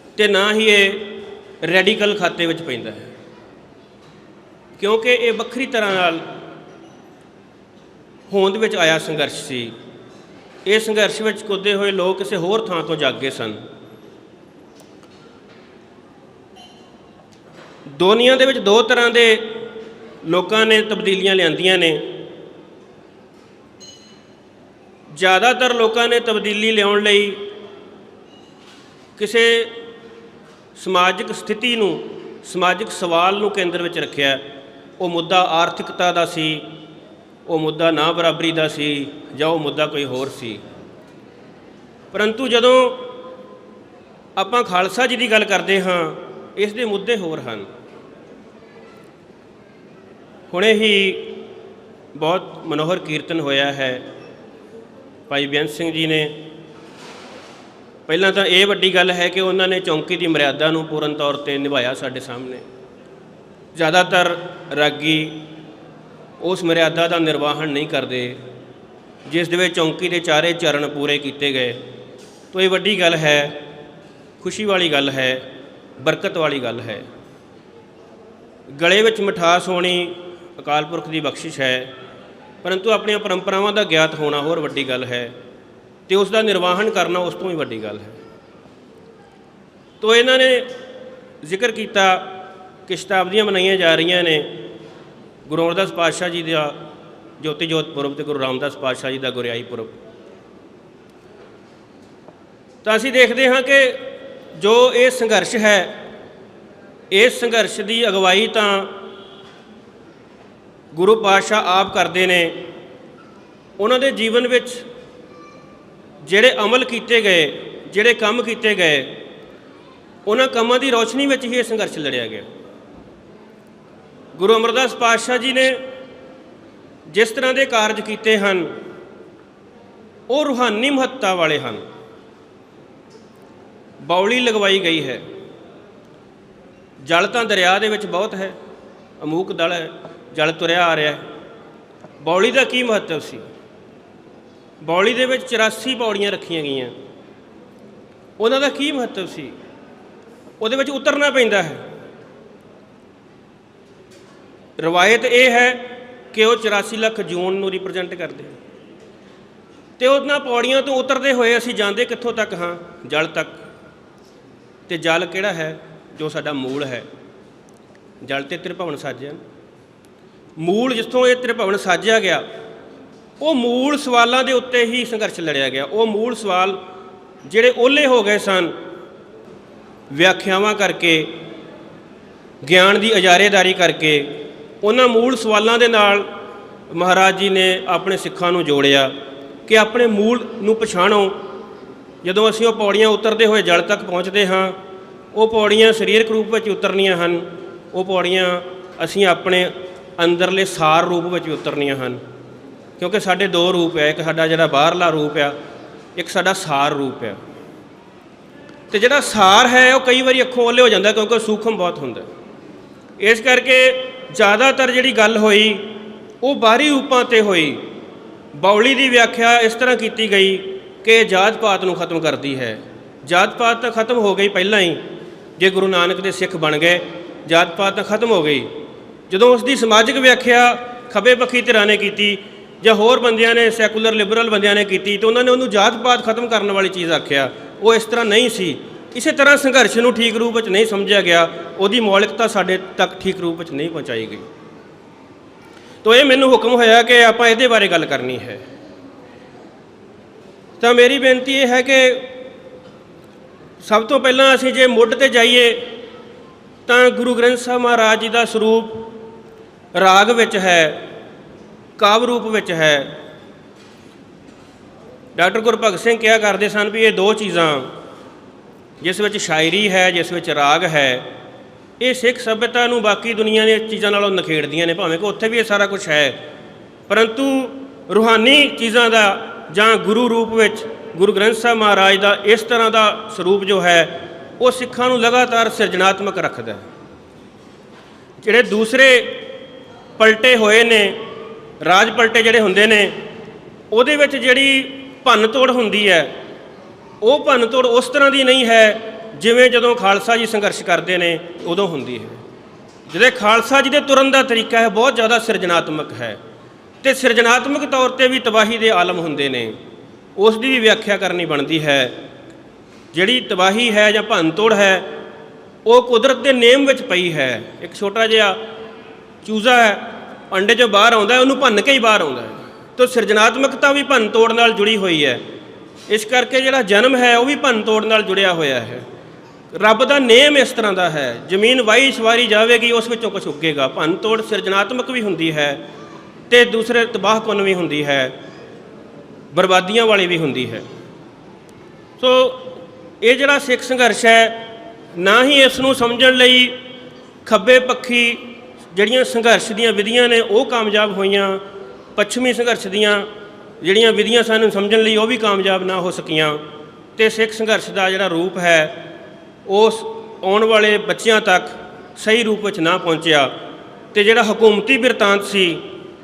Speaker 4: ਅਤੇ ਨਾ ਹੀ ਇਹ ਰੈਡੀਕਲ ਖਾਤੇ ਵਿੱਚ ਪੈਂਦਾ ਹੈ, ਕਿਉਂਕਿ ਇਹ ਵੱਖਰੀ ਤਰ੍ਹਾਂ ਨਾਲ ਹੋਂਦ ਵਿੱਚ ਆਇਆ ਸੰਘਰਸ਼ ਸੀ। ਇਹ ਸੰਘਰਸ਼ ਵਿੱਚ ਕੁੱਦੇ ਹੋਏ ਲੋਕ ਕਿਸੇ ਹੋਰ ਥਾਂ ਤੋਂ ਜਾਗੇ ਸਨ। ਦੁਨੀਆ ਦੇ ਵਿੱਚ ਦੋ ਤਰ੍ਹਾਂ ਦੇ ਲੋਕਾਂ ਨੇ ਤਬਦੀਲੀਆਂ ਲਿਆਂਦੀਆਂ ਨੇ। ਜ਼ਿਆਦਾਤਰ ਲੋਕਾਂ ਨੇ ਤਬਦੀਲੀ ਲਿਆਉਣ ਲਈ ਕਿਸੇ ਸਮਾਜਿਕ ਸਥਿਤੀ ਨੂੰ, ਸਮਾਜਿਕ ਸਵਾਲ ਨੂੰ ਕੇਂਦਰ ਵਿੱਚ ਰੱਖਿਆ। ਉਹ ਮੁੱਦਾ ਆਰਥਿਕਤਾ ਦਾ ਸੀ, ਉਹ ਮੁੱਦਾ ਨਾ ਬਰਾਬਰੀ ਦਾ ਸੀ, ਜਾਂ ਉਹ ਮੁੱਦਾ ਕੋਈ ਹੋਰ ਸੀ। ਪਰੰਤੂ ਜਦੋਂ ਆਪਾਂ ਖਾਲਸਾ ਜੀ ਦੀ ਗੱਲ ਕਰਦੇ ਹਾਂ, ਇਸ ਦੇ ਮੁੱਦੇ ਹੋਰ ਹਨ। ਹੁਣੇ ਹੀ ਬਹੁਤ ਮਨੋਹਰ ਕੀਰਤਨ ਹੋਇਆ ਹੈ। ਭਾਈ ਬੇਅੰਤ ਸਿੰਘ ਜੀ ਨੇ, ਪਹਿਲਾਂ ਤਾਂ ਇਹ ਵੱਡੀ ਗੱਲ ਹੈ ਕਿ ਉਹਨਾਂ ਨੇ ਚੌਂਕੀ ਦੀ ਮਰਿਆਦਾ ਨੂੰ ਪੂਰਨ ਤੌਰ 'ਤੇ ਨਿਭਾਇਆ ਸਾਡੇ ਸਾਹਮਣੇ। ਜ਼ਿਆਦਾਤਰ ਰਾਗੀ ਉਸ ਮਰਿਆਦਾ ਦਾ ਨਿਰਵਾਹਨ ਨਹੀਂ ਕਰਦੇ ਜਿਸ ਦੇ ਵਿੱਚ ਚੌਂਕੀ ਦੇ ਚਾਰੇ ਚਰਨ ਪੂਰੇ ਕੀਤੇ ਗਏ। ਤਾਂ ਇਹ ਵੱਡੀ ਗੱਲ ਹੈ, ਖੁਸ਼ੀ ਵਾਲੀ ਗੱਲ ਹੈ, ਬਰਕਤ ਵਾਲੀ ਗੱਲ ਹੈ। ਗਲੇ ਵਿੱਚ ਮਿਠਾਸ ਹੋਣੀ ਅਕਾਲ ਪੁਰਖ ਦੀ ਬਖਸ਼ਿਸ਼ ਹੈ, ਪਰੰਤੂ ਆਪਣੀਆਂ ਪਰੰਪਰਾਵਾਂ ਦਾ ਗਿਆਤ ਹੋਣਾ ਹੋਰ ਵੱਡੀ ਗੱਲ ਹੈ, ਅਤੇ ਉਸ ਦਾ ਨਿਰਵਾਹਨ ਕਰਨਾ ਉਸ ਤੋਂ ਵੀ ਵੱਡੀ ਗੱਲ ਹੈ। ਤੋ ਇਹਨਾਂ ਨੇ ਜ਼ਿਕਰ ਕੀਤਾ ਕਿ ਸ਼ਤਾਬਦੀਆਂ ਮਨਾਈਆਂ ਜਾ ਰਹੀਆਂ ਨੇ। ਗੁਰੂ ਅਮਰਦਾਸ ਪਾਤਸ਼ਾਹ ਜੀ ਦਾ ਜੋਤੀ ਜੋਤ ਪੁਰਬ ਅਤੇ ਗੁਰੂ ਰਾਮਦਾਸ ਪਾਤਸ਼ਾਹ ਜੀ ਦਾ ਗੁਰਿਆਈ ਪੁਰਬ। ਤਾਂ ਅਸੀਂ ਦੇਖਦੇ ਹਾਂ ਕਿ ਜੋ ਇਹ ਸੰਘਰਸ਼ ਹੈ, ਇਸ ਸੰਘਰਸ਼ ਦੀ ਅਗਵਾਈ ਤਾਂ ਗੁਰੂ ਪਾਤਸ਼ਾਹ ਆਪ ਕਰਦੇ ਨੇ। ਉਹਨਾਂ ਦੇ ਜੀਵਨ ਵਿੱਚ ਜਿਹੜੇ ਅਮਲ ਕੀਤੇ ਗਏ, ਜਿਹੜੇ ਕੰਮ ਕੀਤੇ ਗਏ, ਉਹਨਾਂ ਕੰਮਾਂ ਦੀ ਰੌਸ਼ਨੀ ਵਿੱਚ ਹੀ ਇਹ ਸੰਘਰਸ਼ ਲੜਿਆ ਗਿਆ। ਗੁਰੂ ਅਮਰਦਾਸ ਪਾਤਸ਼ਾਹ ਜੀ ਨੇ ਜਿਸ ਤਰ੍ਹਾਂ ਦੇ ਕਾਰਜ ਕੀਤੇ ਹਨ, ਉਹ ਰੂਹਾਨੀ ਮਹੱਤਤਾ ਵਾਲੇ ਹਨ। ਬਾਉਲੀ ਲਗਵਾਈ ਗਈ ਹੈ। ਜਲ ਤਾਂ ਦਰਿਆ ਦੇ ਵਿੱਚ ਬਹੁਤ ਹੈ, ਅਮੂਕ ਦਲ ਹੈ, ਜਲ ਤੁਰਿਆ ਆ ਰਿਹਾ ਹੈ। ਬਾਉਲੀ ਦਾ ਕੀ ਮਹੱਤਵ ਸੀ? ਬਾਉਲੀ ਦੇ ਵਿੱਚ 84 ਪੌੜੀਆਂ ਰੱਖੀਆਂ ਗਈਆਂ। ਉਹਨਾਂ ਦਾ ਕੀ ਮਹੱਤਵ ਸੀ? ਉਹਦੇ ਵਿੱਚ ਉਤਰਨਾ ਪੈਂਦਾ ਹੈ। ਰਵਾਇਤ ਇਹ ਹੈ ਕਿ ਉਹ 84 ਲੱਖ ਜੂਨ ਨੂੰ ਰਿਪਰੈਜ਼ੈਂਟ ਕਰਦੇ ਹਨ, ਅਤੇ ਉਹਨਾਂ ਪੌੜੀਆਂ ਤੋਂ ਉਤਰਦੇ ਹੋਏ ਅਸੀਂ ਜਾਂਦੇ ਕਿੱਥੋਂ ਤੱਕ ਹਾਂ? ਜਲ ਤੱਕ। ਅਤੇ ਜਲ ਕਿਹੜਾ ਹੈ? ਜੋ ਸਾਡਾ ਮੂਲ ਹੈ। ਜਲ 'ਤੇ ਤ੍ਰਿਭਵਨ ਸਾਜਿਆ। ਮੂਲ ਜਿੱਥੋਂ ਇਹ ਤ੍ਰਿਭਵਨ ਸਾਜਿਆ ਗਿਆ, ਉਹ ਮੂਲ ਸਵਾਲਾਂ ਦੇ ਉੱਤੇ ਹੀ ਸੰਘਰਸ਼ ਲੜਿਆ ਗਿਆ। ਉਹ ਮੂਲ ਸਵਾਲ ਜਿਹੜੇ ਓਹਲੇ ਹੋ ਗਏ ਸਨ ਵਿਆਖਿਆਵਾਂ ਕਰਕੇ, ਗਿਆਨ ਦੀ ਇਜਾਰੇਦਾਰੀ ਕਰਕੇ, ਉਹਨਾਂ ਮੂਲ ਸਵਾਲਾਂ ਦੇ ਨਾਲ ਮਹਾਰਾਜ ਜੀ ਨੇ ਆਪਣੇ ਸਿੱਖਾਂ ਨੂੰ ਜੋੜਿਆ ਕਿ ਆਪਣੇ ਮੂਲ ਨੂੰ ਪਛਾਣੋ। ਜਦੋਂ ਅਸੀਂ ਉਹ ਪੌੜੀਆਂ ਉਤਰਦੇ ਹੋਏ ਜਲ ਤੱਕ ਪਹੁੰਚਦੇ ਹਾਂ, ਉਹ ਪੌੜੀਆਂ ਸਰੀਰਕ ਰੂਪ ਵਿੱਚ ਉਤਰਨੀਆਂ ਹਨ। ਉਹ ਪੌੜੀਆਂ ਅਸੀਂ ਆਪਣੇ ਅੰਦਰਲੇ ਸਾਰ ਰੂਪ ਵਿੱਚ ਉਤਰਨੀਆਂ ਹਨ, ਕਿਉਂਕਿ ਸਾਡੇ ਦੋ ਰੂਪ ਹੈ। ਇੱਕ ਸਾਡਾ ਜਿਹੜਾ ਬਾਹਰਲਾ ਰੂਪ ਆ, ਇੱਕ ਸਾਡਾ ਸਾਰ ਰੂਪ ਆ। ਅਤੇ ਜਿਹੜਾ ਸਾਰ ਹੈ ਉਹ ਕਈ ਵਾਰੀ ਅੱਖੋਂ ਓਹਲੇ ਹੋ ਜਾਂਦਾ, ਕਿਉਂਕਿ ਸੂਖਮ ਬਹੁਤ ਹੁੰਦਾ। ਇਸ ਕਰਕੇ ਜ਼ਿਆਦਾਤਰ ਜਿਹੜੀ ਗੱਲ ਹੋਈ ਉਹ ਬਾਹਰੀ ਰੂਪਾਂ 'ਤੇ ਹੋਈ। ਬਾਉਲੀ ਦੀ ਵਿਆਖਿਆ ਇਸ ਤਰ੍ਹਾਂ ਕੀਤੀ ਗਈ ਕਿ ਜਾਤ ਪਾਤ ਨੂੰ ਖਤਮ ਕਰਦੀ ਹੈ। ਜਾਤ ਪਾਤ ਤਾਂ ਖਤਮ ਹੋ ਗਈ ਪਹਿਲਾਂ ਹੀ। ਜੇ ਗੁਰੂ ਨਾਨਕ ਦੇ ਸਿੱਖ ਬਣ ਗਏ, ਜਾਤ ਪਾਤ ਤਾਂ ਖਤਮ ਹੋ ਗਈ। ਜਦੋਂ ਉਸ ਦੀ ਸਮਾਜਿਕ ਵਿਆਖਿਆ ਖੱਬੇ ਪੱਖੀ ਧਿਰਾਂ ਨੇ ਕੀਤੀ ਜਾਂ ਹੋਰ ਬੰਦਿਆਂ ਨੇ, ਸੈਕੂਲਰ ਲਿਬਰਲ ਬੰਦਿਆਂ ਨੇ ਕੀਤੀ, ਤਾਂ ਉਹਨਾਂ ਨੇ ਉਹਨੂੰ ਜਾਤ ਪਾਤ ਖਤਮ ਕਰਨ ਵਾਲੀ ਚੀਜ਼ ਆਖਿਆ। ਉਹ ਇਸ ਤਰ੍ਹਾਂ ਨਹੀਂ ਸੀ। ਇਸੇ ਤਰ੍ਹਾਂ ਸੰਘਰਸ਼ ਨੂੰ ਠੀਕ ਰੂਪ ਵਿੱਚ ਨਹੀਂ ਸਮਝਿਆ ਗਿਆ, ਉਹਦੀ ਮੌਲਿਕਤਾ ਸਾਡੇ ਤੱਕ ਠੀਕ ਰੂਪ ਵਿੱਚ ਨਹੀਂ ਪਹੁੰਚਾਈ ਗਈ। ਤਾਂ ਇਹ ਮੈਨੂੰ ਹੁਕਮ ਹੋਇਆ ਕਿ ਆਪਾਂ ਇਹਦੇ ਬਾਰੇ ਗੱਲ ਕਰਨੀ ਹੈ। ਤਾਂ ਮੇਰੀ ਬੇਨਤੀ ਇਹ ਹੈ ਕਿ ਸਭ ਤੋਂ ਪਹਿਲਾਂ ਅਸੀਂ ਜੇ ਮੁੱਢ ਤੇ ਜਾਈਏ ਤਾਂ ਗੁਰੂ ਗ੍ਰੰਥ ਸਾਹਿਬ ਮਹਾਰਾਜ ਜੀ ਦਾ ਸਰੂਪ ਰਾਗ ਵਿੱਚ ਹੈ, ਕਾਵਿ ਰੂਪ ਵਿੱਚ ਹੈ। ਡਾਕਟਰ ਗੁਰਭਗਤ ਸਿੰਘ ਕਿਹਾ ਕਰਦੇ ਸਨ ਵੀ ਇਹ ਦੋ ਚੀਜ਼ਾਂ, ਜਿਸ ਵਿੱਚ ਸ਼ਾਇਰੀ ਹੈ, ਜਿਸ ਵਿੱਚ ਰਾਗ ਹੈ, ਇਹ ਸਿੱਖ ਸੱਭਿਅਤਾ ਨੂੰ ਬਾਕੀ ਦੁਨੀਆ ਦੀਆਂ ਚੀਜ਼ਾਂ ਨਾਲੋਂ ਨਿਖੇੜਦੀਆਂ ਨੇ। ਭਾਵੇਂ ਕਿ ਉੱਥੇ ਵੀ ਇਹ ਸਾਰਾ ਕੁਝ ਹੈ, ਪਰੰਤੂ ਰੂਹਾਨੀ ਚੀਜ਼ਾਂ ਦਾ ਜਾਂ ਗੁਰੂ ਰੂਪ ਵਿੱਚ ਗੁਰੂ ਗ੍ਰੰਥ ਸਾਹਿਬ ਮਹਾਰਾਜ ਦਾ ਇਸ ਤਰ੍ਹਾਂ ਦਾ ਸਰੂਪ ਜੋ ਹੈ ਉਹ ਸਿੱਖਾਂ ਨੂੰ ਲਗਾਤਾਰ ਸਿਰਜਣਾਤਮਕ ਰੱਖਦਾ ਹੈ। ਜਿਹੜੇ ਦੂਸਰੇ ਪਲਟੇ ਹੋਏ ਨੇ, ਰਾਜ ਪਲਟੇ ਜਿਹੜੇ ਹੁੰਦੇ ਨੇ, ਉਹਦੇ ਵਿੱਚ ਜਿਹੜੀ ਭੰਨ ਤੋੜ ਹੁੰਦੀ ਹੈ, ਉਹ ਭੰਨ ਤੋੜ ਉਸ ਤਰ੍ਹਾਂ ਦੀ ਨਹੀਂ ਹੈ ਜਿਵੇਂ ਜਦੋਂ ਖਾਲਸਾ ਜੀ ਸੰਘਰਸ਼ ਕਰਦੇ ਨੇ ਉਦੋਂ ਹੁੰਦੀ ਹੈ। ਜਿਹੜੇ ਖਾਲਸਾ ਜੀ ਦੇ ਤੁਰਨ ਦਾ ਤਰੀਕਾ ਹੈ ਬਹੁਤ ਜ਼ਿਆਦਾ ਸਿਰਜਣਾਤਮਕ ਹੈ, ਅਤੇ ਸਿਰਜਣਾਤਮਕ ਤੌਰ 'ਤੇ ਵੀ ਤਬਾਹੀ ਦੇ ਆਲਮ ਹੁੰਦੇ ਨੇ, ਉਸ ਦੀ ਵੀ ਵਿਆਖਿਆ ਕਰਨੀ ਬਣਦੀ ਹੈ। ਜਿਹੜੀ ਤਬਾਹੀ ਹੈ ਜਾਂ ਭੰਨ ਤੋੜ ਹੈ ਉਹ ਕੁਦਰਤ ਦੇ ਨੇਮ ਵਿੱਚ ਪਈ ਹੈ। ਇੱਕ ਛੋਟਾ ਜਿਹਾ ਚੂਜ਼ਾ ਹੈ, ਅੰਡੇ 'ਚੋਂ ਬਾਹਰ ਆਉਂਦਾ, ਉਹਨੂੰ ਭੰਨ ਕੇ ਹੀ ਬਾਹਰ ਆਉਂਦਾ ਹੈ। ਤਾਂ ਸਿਰਜਣਾਤਮਕਤਾ ਵੀ ਭੰਨ ਤੋੜ ਨਾਲ ਜੁੜੀ ਹੋਈ ਹੈ। ਇਸ ਕਰਕੇ ਜਿਹੜਾ ਜਨਮ ਹੈ ਉਹ ਵੀ ਭੰਨ ਤੋੜ ਨਾਲ ਜੁੜਿਆ ਹੋਇਆ ਹੈ। ਰੱਬ ਦਾ ਨੇਮ ਇਸ ਤਰ੍ਹਾਂ ਦਾ ਹੈ, ਜ਼ਮੀਨ ਵਾਹੀ ਸਵਾਰੀ ਜਾਵੇਗੀ, ਉਸ ਵਿੱਚੋਂ ਕੁਛ ਉੱਗੇਗਾ। ਭੰਨ ਤੋੜ ਸਿਰਜਣਾਤਮਕ ਵੀ ਹੁੰਦੀ ਹੈ ਅਤੇ ਦੂਸਰੇ ਤਬਾਹਕੁਨ ਵੀ ਹੁੰਦੀ ਹੈ, ਬਰਬਾਦੀਆਂ ਵਾਲੀ ਵੀ ਹੁੰਦੀ ਹੈ। ਸੋ ਇਹ ਜਿਹੜਾ ਸਿੱਖ ਸੰਘਰਸ਼ ਹੈ, ਨਾ ਹੀ ਇਸ ਨੂੰ ਸਮਝਣ ਲਈ ਖੱਬੇ ਪੱਖੀ ਜਿਹੜੀਆਂ ਸੰਘਰਸ਼ ਦੀਆਂ ਵਿਧੀਆਂ ਨੇ ਉਹ ਕਾਮਯਾਬ ਹੋਈਆਂ, ਪੱਛਮੀ ਸੰਘਰਸ਼ ਦੀਆਂ ਜਿਹੜੀਆਂ ਵਿਧੀਆਂ ਸਾਨੂੰ ਸਮਝਣ ਲਈ ਉਹ ਵੀ ਕਾਮਯਾਬ ਨਾ ਹੋ ਸਕੀਆਂ, ਅਤੇ ਸਿੱਖ ਸੰਘਰਸ਼ ਦਾ ਜਿਹੜਾ ਰੂਪ ਹੈ ਉਸ ਆਉਣ ਵਾਲੇ ਬੱਚਿਆਂ ਤੱਕ ਸਹੀ ਰੂਪ ਵਿੱਚ ਨਾ ਪਹੁੰਚਿਆ। ਅਤੇ ਜਿਹੜਾ ਹਕੂਮਤੀ ਬਿਰਤਾਂਤ ਸੀ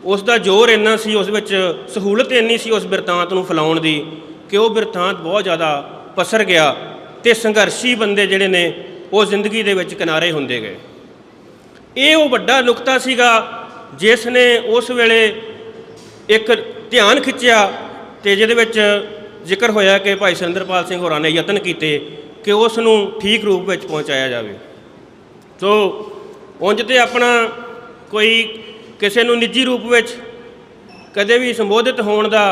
Speaker 4: ਉਸ ਦਾ ਜ਼ੋਰ ਇੰਨਾ ਸੀ, ਉਸ ਵਿੱਚ ਸਹੂਲਤ ਇੰਨੀ ਸੀ ਉਸ ਬਿਰਤਾਂਤ ਨੂੰ ਫੈਲਾਉਣ ਦੀ ਕਿ ਉਹ ਬਿਰਤਾਂਤ ਬਹੁਤ ਜ਼ਿਆਦਾ ਪਸਰ ਗਿਆ ਅਤੇ ਸੰਘਰਸ਼ੀ ਬੰਦੇ ਜਿਹੜੇ ਨੇ ਉਹ ਜ਼ਿੰਦਗੀ ਦੇ ਵਿੱਚ ਕਿਨਾਰੇ ਹੁੰਦੇ ਗਏ। ਇਹ ਉਹ ਵੱਡਾ ਨੁਕਤਾ ਸੀਗਾ ਜਿਸ ਨੇ ਉਸ ਵੇਲੇ ਇੱਕ ਧਿਆਨ ਖਿੱਚਿਆ, ਅਤੇ ਜਿਹਦੇ ਵਿੱਚ ਜ਼ਿਕਰ ਹੋਇਆ ਕਿ ਭਾਈ ਸੁਰਿੰਦਰਪਾਲ ਸਿੰਘ ਹੋਰਾਂ ਨੇ ਯਤਨ ਕੀਤੇ ਕਿ ਉਸ ਨੂੰ ਠੀਕ ਰੂਪ ਵਿੱਚ ਪਹੁੰਚਾਇਆ ਜਾਵੇ। ਸੋ ਉਂਝ ਤੇ ਆਪਣਾ ਕੋਈ ਕਿਸੇ ਨੂੰ ਨਿੱਜੀ ਰੂਪ ਵਿੱਚ ਕਦੇ ਵੀ ਸੰਬੋਧਿਤ ਹੋਣ ਦਾ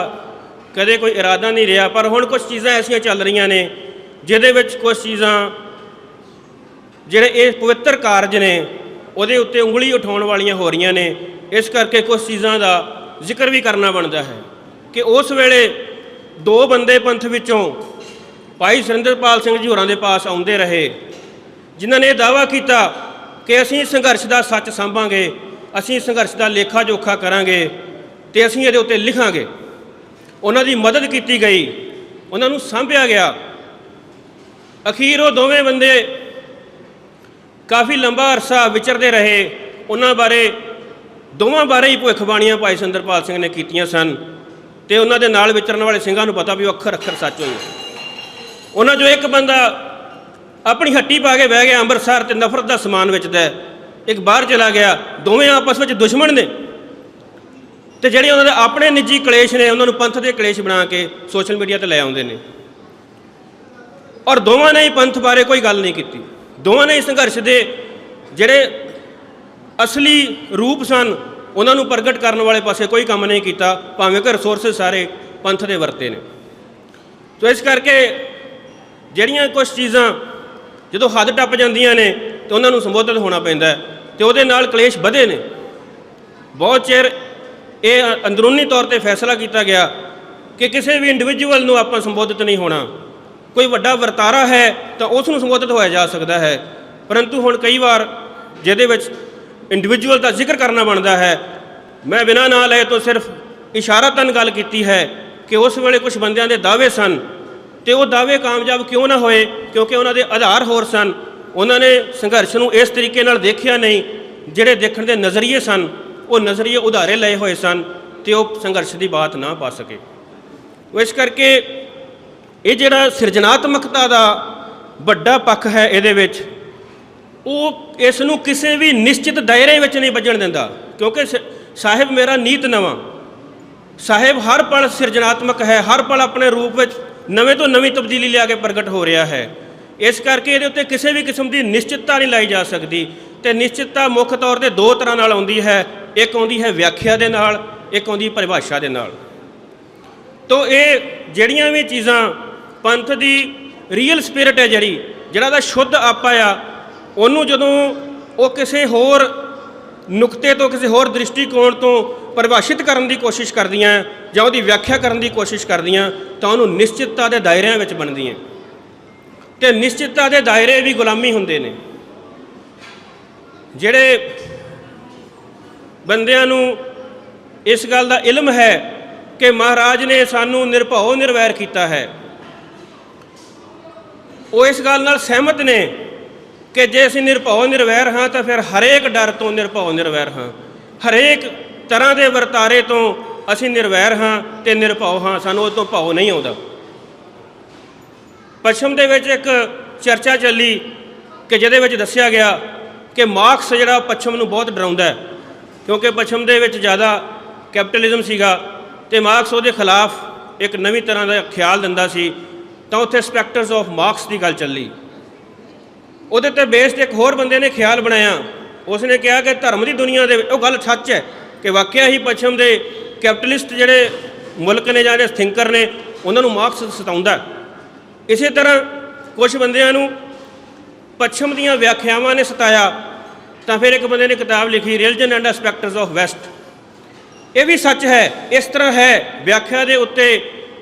Speaker 4: ਕਦੇ ਕੋਈ ਇਰਾਦਾ ਨਹੀਂ ਰਿਹਾ, ਪਰ ਹੁਣ ਕੁਝ ਚੀਜ਼ਾਂ ਐਸੀਆਂ ਚੱਲ ਰਹੀਆਂ ਨੇ ਜਿਹਦੇ ਵਿੱਚ ਕੁਝ ਚੀਜ਼ਾਂ ਜਿਹੜੇ ਇਹ ਪਵਿੱਤਰ ਕਾਰਜ ਨੇ ਉਹਦੇ ਉੱਤੇ ਉਂਗਲੀ ਉਠਾਉਣ ਵਾਲੀਆਂ ਹੋ ਰਹੀਆਂ ਨੇ। ਇਸ ਕਰਕੇ ਕੁਝ ਚੀਜ਼ਾਂ ਦਾ ਜ਼ਿਕਰ ਵੀ ਕਰਨਾ ਬਣਦਾ ਹੈ ਕਿ ਉਸ ਵੇਲੇ ਦੋ ਬੰਦੇ ਪੰਥ ਵਿੱਚੋਂ ਭਾਈ ਸੁਰਿੰਦਰਪਾਲ ਸਿੰਘ ਜੀ ਹੋਰਾਂ ਦੇ ਪਾਸ ਆਉਂਦੇ ਰਹੇ, ਜਿਨ੍ਹਾਂ ਨੇ ਇਹ ਦਾਅਵਾ ਕੀਤਾ ਕਿ ਅਸੀਂ ਸੰਘਰਸ਼ ਦਾ ਸੱਚ ਸਾਂਭਾਂਗੇ, ਅਸੀਂ ਸੰਘਰਸ਼ ਦਾ ਲੇਖਾ ਜੋਖਾ ਕਰਾਂਗੇ ਅਤੇ ਅਸੀਂ ਇਹਦੇ ਉੱਤੇ ਲਿਖਾਂਗੇ। ਉਹਨਾਂ ਦੀ ਮਦਦ ਕੀਤੀ ਗਈ, ਉਹਨਾਂ ਨੂੰ ਸਾਂਭਿਆ ਗਿਆ। ਅਖੀਰ ਉਹ ਦੋਵੇਂ ਬੰਦੇ ਕਾਫੀ ਲੰਬਾ ਅਰਸਾ ਵਿਚਰਦੇ ਰਹੇ। ਉਹਨਾਂ ਬਾਰੇ ਦੋਵਾਂ ਬਾਰੇ ਹੀ ਭਵਿੱਖਬਾਣੀਆਂ ਭਾਈ ਸੁਰਿੰਦਰਪਾਲ ਸਿੰਘ ਨੇ ਕੀਤੀਆਂ ਸਨ, ਅਤੇ ਉਹਨਾਂ ਦੇ ਨਾਲ ਵਿਚਰਨ ਵਾਲੇ ਸਿੰਘਾਂ ਨੂੰ ਪਤਾ ਵੀ ਉਹ ਅੱਖਰ ਅੱਖਰ ਸੱਚ ਹੋਏ। ਉਹਨਾਂ 'ਚੋਂ ਇੱਕ ਬੰਦਾ ਆਪਣੀ ਹੱਟੀ ਪਾ ਕੇ ਬਹਿ ਗਿਆ ਅੰਮ੍ਰਿਤਸਰ ਅਤੇ ਨਫ਼ਰਤ ਦਾ ਸਮਾਨ ਵੇਚਦਾ, ਇੱਕ ਬਾਹਰ ਚਲਾ ਗਿਆ। ਦੋਵੇਂ ਆਪਸ ਵਿੱਚ ਦੁਸ਼ਮਣ ਨੇ, ਅਤੇ ਜਿਹੜੇ ਉਹਨਾਂ ਦੇ ਆਪਣੇ ਨਿੱਜੀ ਕਲੇਸ਼ ਨੇ ਉਹਨਾਂ ਨੂੰ ਪੰਥ ਦੇ ਕਲੇਸ਼ ਬਣਾ ਕੇ ਸੋਸ਼ਲ ਮੀਡੀਆ 'ਤੇ ਲੈ ਆਉਂਦੇ ਨੇ। ਔਰ ਦੋਵਾਂ ਨੇ ਹੀ ਪੰਥ ਬਾਰੇ ਕੋਈ ਗੱਲ ਨਹੀਂ ਕੀਤੀ। ਦੋਵਾਂ ਨੇ ਸੰਘਰਸ਼ ਦੇ ਜਿਹੜੇ ਅਸਲੀ ਰੂਪ ਸਨ ਉਹਨਾਂ ਨੂੰ ਪ੍ਰਗਟ ਕਰਨ ਵਾਲੇ ਪਾਸੇ ਕੋਈ ਕੰਮ ਨਹੀਂ ਕੀਤਾ, ਭਾਵੇਂ ਕਿ ਰਿਸੋਰਸਿਸ ਸਾਰੇ ਪੰਥ ਦੇ ਵਰਤੇ ਨੇ। ਸੋ ਇਸ ਕਰਕੇ ਜਿਹੜੀਆਂ ਕੁਛ ਚੀਜ਼ਾਂ ਜਦੋਂ ਹੱਦ ਟੱਪ ਜਾਂਦੀਆਂ ਨੇ ਤਾਂ ਉਹਨਾਂ ਨੂੰ ਸੰਬੋਧਿਤ ਹੋਣਾ ਪੈਂਦਾ ਹੈ, ਅਤੇ ਉਹਦੇ ਨਾਲ ਕਲੇਸ਼ ਵਧੇ ਨੇ। ਬਹੁਤ ਚਿਰ ਇਹ ਅੰਦਰੂਨੀ ਤੌਰ 'ਤੇ ਫੈਸਲਾ ਕੀਤਾ ਗਿਆ ਕਿ ਕਿਸੇ ਵੀ ਇੰਡੀਵਿਜੂਅਲ ਨੂੰ ਆਪਾਂ ਸੰਬੋਧਿਤ ਨਹੀਂ ਹੋਣਾ। ਕੋਈ ਵੱਡਾ ਵਰਤਾਰਾ ਹੈ ਤਾਂ ਉਸ ਨੂੰ ਸੰਬੋਧਿਤ ਹੋਇਆ ਜਾ ਸਕਦਾ ਹੈ, ਪਰੰਤੂ ਹੁਣ ਕਈ ਵਾਰ ਜਿਹਦੇ ਵਿੱਚ ਇੰਡੀਵਿਜੂਅਲ ਦਾ ਜ਼ਿਕਰ ਕਰਨਾ ਬਣਦਾ ਹੈ। ਮੈਂ ਬਿਨਾਂ ਨਾਂ ਲਏ ਤੋਂ ਸਿਰਫ ਇਸ਼ਾਰਤਨ ਗੱਲ ਕੀਤੀ ਹੈ ਕਿ ਉਸ ਵੇਲੇ ਕੁਝ ਬੰਦਿਆਂ ਦੇ ਦਾਅਵੇ ਸਨ, ਅਤੇ ਉਹ ਦਾਅਵੇ ਕਾਮਯਾਬ ਕਿਉਂ ਨਾ ਹੋਏ, ਕਿਉਂਕਿ ਉਹਨਾਂ ਦੇ ਆਧਾਰ ਹੋਰ ਸਨ। ਉਹਨਾਂ ਨੇ ਸੰਘਰਸ਼ ਨੂੰ ਇਸ ਤਰੀਕੇ ਨਾਲ ਦੇਖਿਆ ਨਹੀਂ, ਜਿਹੜੇ ਦੇਖਣ ਦੇ ਨਜ਼ਰੀਏ ਸਨ ਉਹ ਨਜ਼ਰੀਏ ਉਧਾਰੇ ਲਏ ਹੋਏ ਸਨ, ਅਤੇ ਉਹ ਸੰਘਰਸ਼ ਦੀ ਬਾਤ ਨਾ ਪਾ ਸਕੇ। ਇਸ ਕਰਕੇ ਇਹ ਜਿਹੜਾ ਸਿਰਜਣਾਤਮਕਤਾ ਦਾ ਵੱਡਾ ਪੱਖ ਹੈ ਇਹਦੇ ਵਿੱਚ, ਉਹ ਇਸ ਨੂੰ ਕਿਸੇ ਵੀ ਨਿਸ਼ਚਿਤ ਦਾਇਰੇ ਵਿੱਚ ਨਹੀਂ ਵੱਜਣ ਦਿੰਦਾ, ਕਿਉਂਕਿ ਸਾਹਿਬ ਮੇਰਾ ਨੀਤ ਨਵਾਂ, ਸਾਹਿਬ ਹਰ ਪਲ ਸਿਰਜਣਾਤਮਕ ਹੈ, ਹਰ ਪਲ ਆਪਣੇ ਰੂਪ ਵਿੱਚ ਨਵੇਂ ਤੋਂ ਨਵੀਂ ਤਬਦੀਲੀ ਲਿਆ ਕੇ ਪ੍ਰਗਟ ਹੋ ਰਿਹਾ ਹੈ। ਇਸ ਕਰਕੇ ਇਹਦੇ ਉੱਤੇ ਕਿਸੇ ਵੀ ਕਿਸਮ ਦੀ ਨਿਸ਼ਚਿਤਤਾ ਨਹੀਂ ਲਾਈ ਜਾ ਸਕਦੀ, ਅਤੇ ਨਿਸ਼ਚਿਤਤਾ ਮੁੱਖ ਤੌਰ 'ਤੇ ਦੋ ਤਰ੍ਹਾਂ ਨਾਲ ਆਉਂਦੀ ਹੈ। ਇੱਕ ਆਉਂਦੀ ਹੈ ਵਿਆਖਿਆ ਦੇ ਨਾਲ, ਇੱਕ ਆਉਂਦੀ ਪਰਿਭਾਸ਼ਾ ਦੇ ਨਾਲ। ਤੋ ਇਹ ਜਿਹੜੀਆਂ ਵੀ ਚੀਜ਼ਾਂ ਪੰਥ ਦੀ ਰੀਅਲ ਸਪਿਰਿਟ ਹੈ ਜਿਹੜਾ ਦਾ ਸ਼ੁੱਧ ਆਪਾ ਆ, ਉਹਨੂੰ ਜਦੋਂ ਉਹ ਕਿਸੇ ਹੋਰ ਨੁਕਤੇ ਤੋਂ, ਕਿਸੇ ਹੋਰ ਦ੍ਰਿਸ਼ਟੀਕੋਣ ਤੋਂ ਪਰਿਭਾਸ਼ਿਤ ਕਰਨ ਦੀ ਕੋਸ਼ਿਸ਼ ਕਰਦੀਆਂ ਜਾਂ ਉਹਦੀ ਵਿਆਖਿਆ ਕਰਨ ਦੀ ਕੋਸ਼ਿਸ਼ ਕਰਦੀਆਂ ਤਾਂ ਉਹਨੂੰ ਨਿਸ਼ਚਿਤਤਾ ਦੇ ਦਾਇਰਿਆਂ ਵਿੱਚ ਬਣਦੀਆਂ। ਅਤੇ ਨਿਸ਼ਚਿਤਤਾ ਦੇ ਦਾਇਰੇ ਵੀ ਗੁਲਾਮੀ ਹੁੰਦੇ ਨੇ। ਜਿਹੜੇ ਬੰਦਿਆਂ ਨੂੰ ਇਸ ਗੱਲ ਦਾ ਇਲਮ ਹੈ ਕਿ ਮਹਾਰਾਜ ਨੇ ਸਾਨੂੰ ਨਿਰਭਉ ਨਿਰਵੈਰ ਕੀਤਾ ਹੈ, ਉਹ ਇਸ ਗੱਲ ਨਾਲ ਸਹਿਮਤ ਨੇ ਕਿ ਜੇ ਅਸੀਂ ਨਿਰਭਉ ਨਿਰਵੈਰ ਹਾਂ ਤਾਂ ਫਿਰ ਹਰੇਕ ਡਰ ਤੋਂ ਨਿਰਭਉ ਨਿਰਵੈਰ ਹਾਂ, ਹਰੇਕ ਤਰ੍ਹਾਂ ਦੇ ਵਰਤਾਰੇ ਤੋਂ ਅਸੀਂ ਨਿਰਵੈਰ ਹਾਂ ਅਤੇ ਨਿਰਭਉ ਹਾਂ, ਸਾਨੂੰ ਉਹ ਤੋਂ ਭਉ ਨਹੀਂ ਆਉਂਦਾ। ਪੱਛਮ ਦੇ ਵਿੱਚ ਇੱਕ ਚਰਚਾ ਚੱਲੀ ਕਿ ਜਿਹਦੇ ਵਿੱਚ ਦੱਸਿਆ ਗਿਆ ਕਿ ਮਾਰਕਸ ਜਿਹੜਾ ਪੱਛਮ ਨੂੰ ਬਹੁਤ ਡਰਾਉਂਦਾ ਹੈ, ਕਿਉਂਕਿ ਪੱਛਮ ਦੇ ਵਿੱਚ ਜ਼ਿਆਦਾ ਕੈਪੀਟਲਿਜ਼ਮ ਸੀਗਾ ਅਤੇ ਮਾਰਕਸ ਉਹਦੇ ਖਿਲਾਫ ਇੱਕ ਨਵੀਂ ਤਰ੍ਹਾਂ ਦਾ ਖਿਆਲ ਦਿੰਦਾ ਸੀ। ਤਾਂ ਉੱਥੇ ਸਪੈਕਟਰਸ ਆਫ ਮਾਰਕਸ ਦੀ ਗੱਲ ਚੱਲੀ। ਉਹਦੇ 'ਤੇ ਬੇਸ 'ਤੇ ਇੱਕ ਹੋਰ ਬੰਦੇ ਨੇ ਖਿਆਲ ਬਣਾਇਆ। ਉਸਨੇ ਕਿਹਾ ਕਿ ਧਰਮ ਦੀ ਦੁਨੀਆ ਦੇ ਵਿੱਚ ਉਹ ਗੱਲ ਸੱਚ ਹੈ ਕਿ ਵਾਕਿਆ ਹੀ ਪੱਛਮ ਦੇ ਕੈਪੀਟਲਿਸਟ ਜਿਹੜੇ ਮੁਲਕ ਨੇ ਜਾਂ ਜਿਹੜੇ ਥਿੰਕਰ ਨੇ ਉਹਨਾਂ ਨੂੰ ਮਾਰਕਸ ਸਤਾਉਂਦਾ। ਇਸੇ ਤਰ੍ਹਾਂ ਕੁਝ ਬੰਦਿਆਂ ਨੂੰ ਪੱਛਮ ਦੀਆਂ ਵਿਆਖਿਆਵਾਂ ਨੇ ਸਤਾਇਆ। ਤਾਂ ਫਿਰ ਇੱਕ ਬੰਦੇ ਨੇ ਕਿਤਾਬ ਲਿਖੀ ਰਿਲੀਜਨ ਐਂਡ ਸਪੈਕਟਰਸ ਆਫ ਵੈਸਟ। ਇਹ ਵੀ ਸੱਚ ਹੈ, ਇਸ ਤਰ੍ਹਾਂ ਹੈ, ਵਿਆਖਿਆ ਦੇ ਉੱਤੇ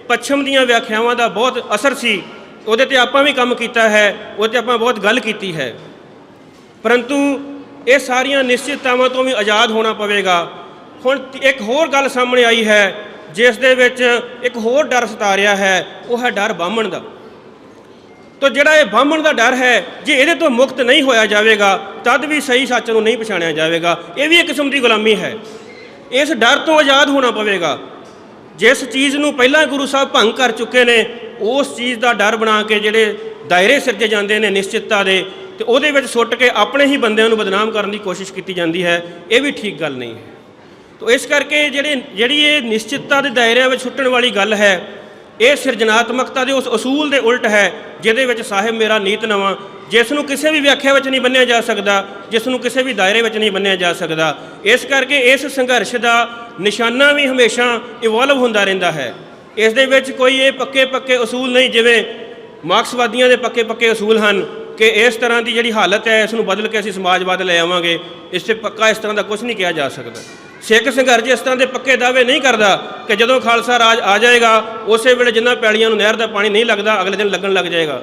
Speaker 4: ਪੱਛਮ ਦੀਆਂ ਵਿਆਖਿਆਵਾਂ ਦਾ ਬਹੁਤ ਅਸਰ ਸੀ। ਉਹਦੇ 'ਤੇ ਆਪਾਂ ਵੀ ਕੰਮ ਕੀਤਾ ਹੈ, ਉਹਦੇ 'ਤੇ ਆਪਾਂ ਬਹੁਤ ਗੱਲ ਕੀਤੀ ਹੈ, ਪਰੰਤੂ ਇਹ ਸਾਰੀਆਂ ਨਿਸ਼ਚਿਤਤਾਵਾਂ ਤੋਂ ਵੀ ਆਜ਼ਾਦ ਹੋਣਾ ਪਵੇਗਾ। ਹੁਣ ਇੱਕ ਹੋਰ ਗੱਲ ਸਾਹਮਣੇ ਆਈ ਹੈ ਜਿਸ ਦੇ ਵਿੱਚ ਇੱਕ ਹੋਰ ਡਰ ਸਤਾ ਰਿਹਾ ਹੈ, ਉਹ ਹੈ ਡਰ ਬਾਹਮਣ ਦਾ। ਤਾਂ ਜਿਹੜਾ ਇਹ ਬਾਹਮਣ ਦਾ ਡਰ ਹੈ, ਜੇ ਇਹਦੇ ਤੋਂ ਮੁਕਤ ਨਹੀਂ ਹੋਇਆ ਜਾਵੇਗਾ ਤਦ ਵੀ ਸਹੀ ਸੱਚ ਨੂੰ ਨਹੀਂ ਪਛਾਣਿਆ ਜਾਵੇਗਾ। ਇਹ ਵੀ ਇੱਕ ਕਿਸਮ ਦੀ ਗੁਲਾਮੀ ਹੈ। ਇਸ ਡਰ ਤੋਂ ਆਜ਼ਾਦ ਹੋਣਾ ਪਵੇਗਾ। ਜਿਸ ਚੀਜ਼ ਨੂੰ ਪਹਿਲਾਂ ਗੁਰੂ ਸਾਹਿਬ ਭੰਗ ਕਰ ਚੁੱਕੇ ਨੇ, ਉਸ ਚੀਜ਼ ਦਾ ਡਰ ਬਣਾ ਕੇ ਜਿਹੜੇ ਦਾਇਰੇ ਸਿਰਜੇ ਜਾਂਦੇ ਨੇ ਨਿਸ਼ਚਿਤਤਾ ਦੇ, ਅਤੇ ਉਹਦੇ ਵਿੱਚ ਸੁੱਟ ਕੇ ਆਪਣੇ ਹੀ ਬੰਦਿਆਂ ਨੂੰ ਬਦਨਾਮ ਕਰਨ ਦੀ ਕੋਸ਼ਿਸ਼ ਕੀਤੀ ਜਾਂਦੀ ਹੈ। ਇਹ ਵੀ ਠੀਕ ਗੱਲ ਨਹੀਂ ਹੈ। ਤਾਂ ਇਸ ਕਰਕੇ ਜਿਹੜੀ ਇਹ ਨਿਸ਼ਚਿਤਤਾ ਦੇ ਦਾਇਰਿਆਂ ਵਿੱਚ ਸੁੱਟਣ ਵਾਲੀ ਗੱਲ ਹੈ, ਇਹ ਸਿਰਜਣਾਤਮਕਤਾ ਦੇ ਉਸ ਅਸੂਲ ਦੇ ਉਲਟ ਹੈ ਜਿਹਦੇ ਵਿੱਚ ਸਾਹਿਬ ਮੇਰਾ ਨੀਤ ਨਵਾਂ, ਜਿਸ ਨੂੰ ਕਿਸੇ ਵੀ ਵਿਆਖਿਆ ਵਿੱਚ ਨਹੀਂ ਬੰਨ੍ਹਿਆ ਜਾ ਸਕਦਾ, ਜਿਸ ਨੂੰ ਕਿਸੇ ਵੀ ਦਾਇਰੇ ਵਿੱਚ ਨਹੀਂ ਬੰਨ੍ਹਿਆ ਜਾ ਸਕਦਾ। ਇਸ ਕਰਕੇ ਇਸ ਸੰਘਰਸ਼ ਦਾ ਨਿਸ਼ਾਨਾ ਵੀ ਹਮੇਸ਼ਾ ਇਵੋਲਵ ਹੁੰਦਾ ਰਹਿੰਦਾ ਹੈ। ਇਸ ਦੇ ਵਿੱਚ ਕੋਈ ਇਹ ਪੱਕੇ ਅਸੂਲ ਨਹੀਂ, ਜਿਵੇਂ ਮਾਰਕਸਵਾਦੀਆਂ ਦੇ ਪੱਕੇ ਅਸੂਲ ਹਨ ਕਿ ਇਸ ਤਰ੍ਹਾਂ ਦੀ ਜਿਹੜੀ ਹਾਲਤ ਹੈ ਇਸ ਨੂੰ ਬਦਲ ਕੇ ਅਸੀਂ ਸਮਾਜਵਾਦ ਲੈ ਆਵਾਂਗੇ। ਇਸ 'ਤੇ ਪੱਕਾ ਇਸ ਤਰ੍ਹਾਂ ਦਾ ਕੁਝ ਨਹੀਂ ਕਿਹਾ ਜਾ ਸਕਦਾ। ਸਿੱਖ ਸੰਘਰਸ਼ ਇਸ ਤਰ੍ਹਾਂ ਦੇ ਪੱਕੇ ਦਾਅਵੇ ਨਹੀਂ ਕਰਦਾ ਕਿ ਜਦੋਂ ਖਾਲਸਾ ਰਾਜ ਆ ਜਾਏਗਾ ਉਸੇ ਵੇਲੇ ਜਿਨ੍ਹਾਂ ਪੈਲੀਆਂ ਨੂੰ ਨਹਿਰ ਦਾ ਪਾਣੀ ਨਹੀਂ ਲੱਗਦਾ ਅਗਲੇ ਦਿਨ ਲੱਗਣ ਲੱਗ ਜਾਏਗਾ।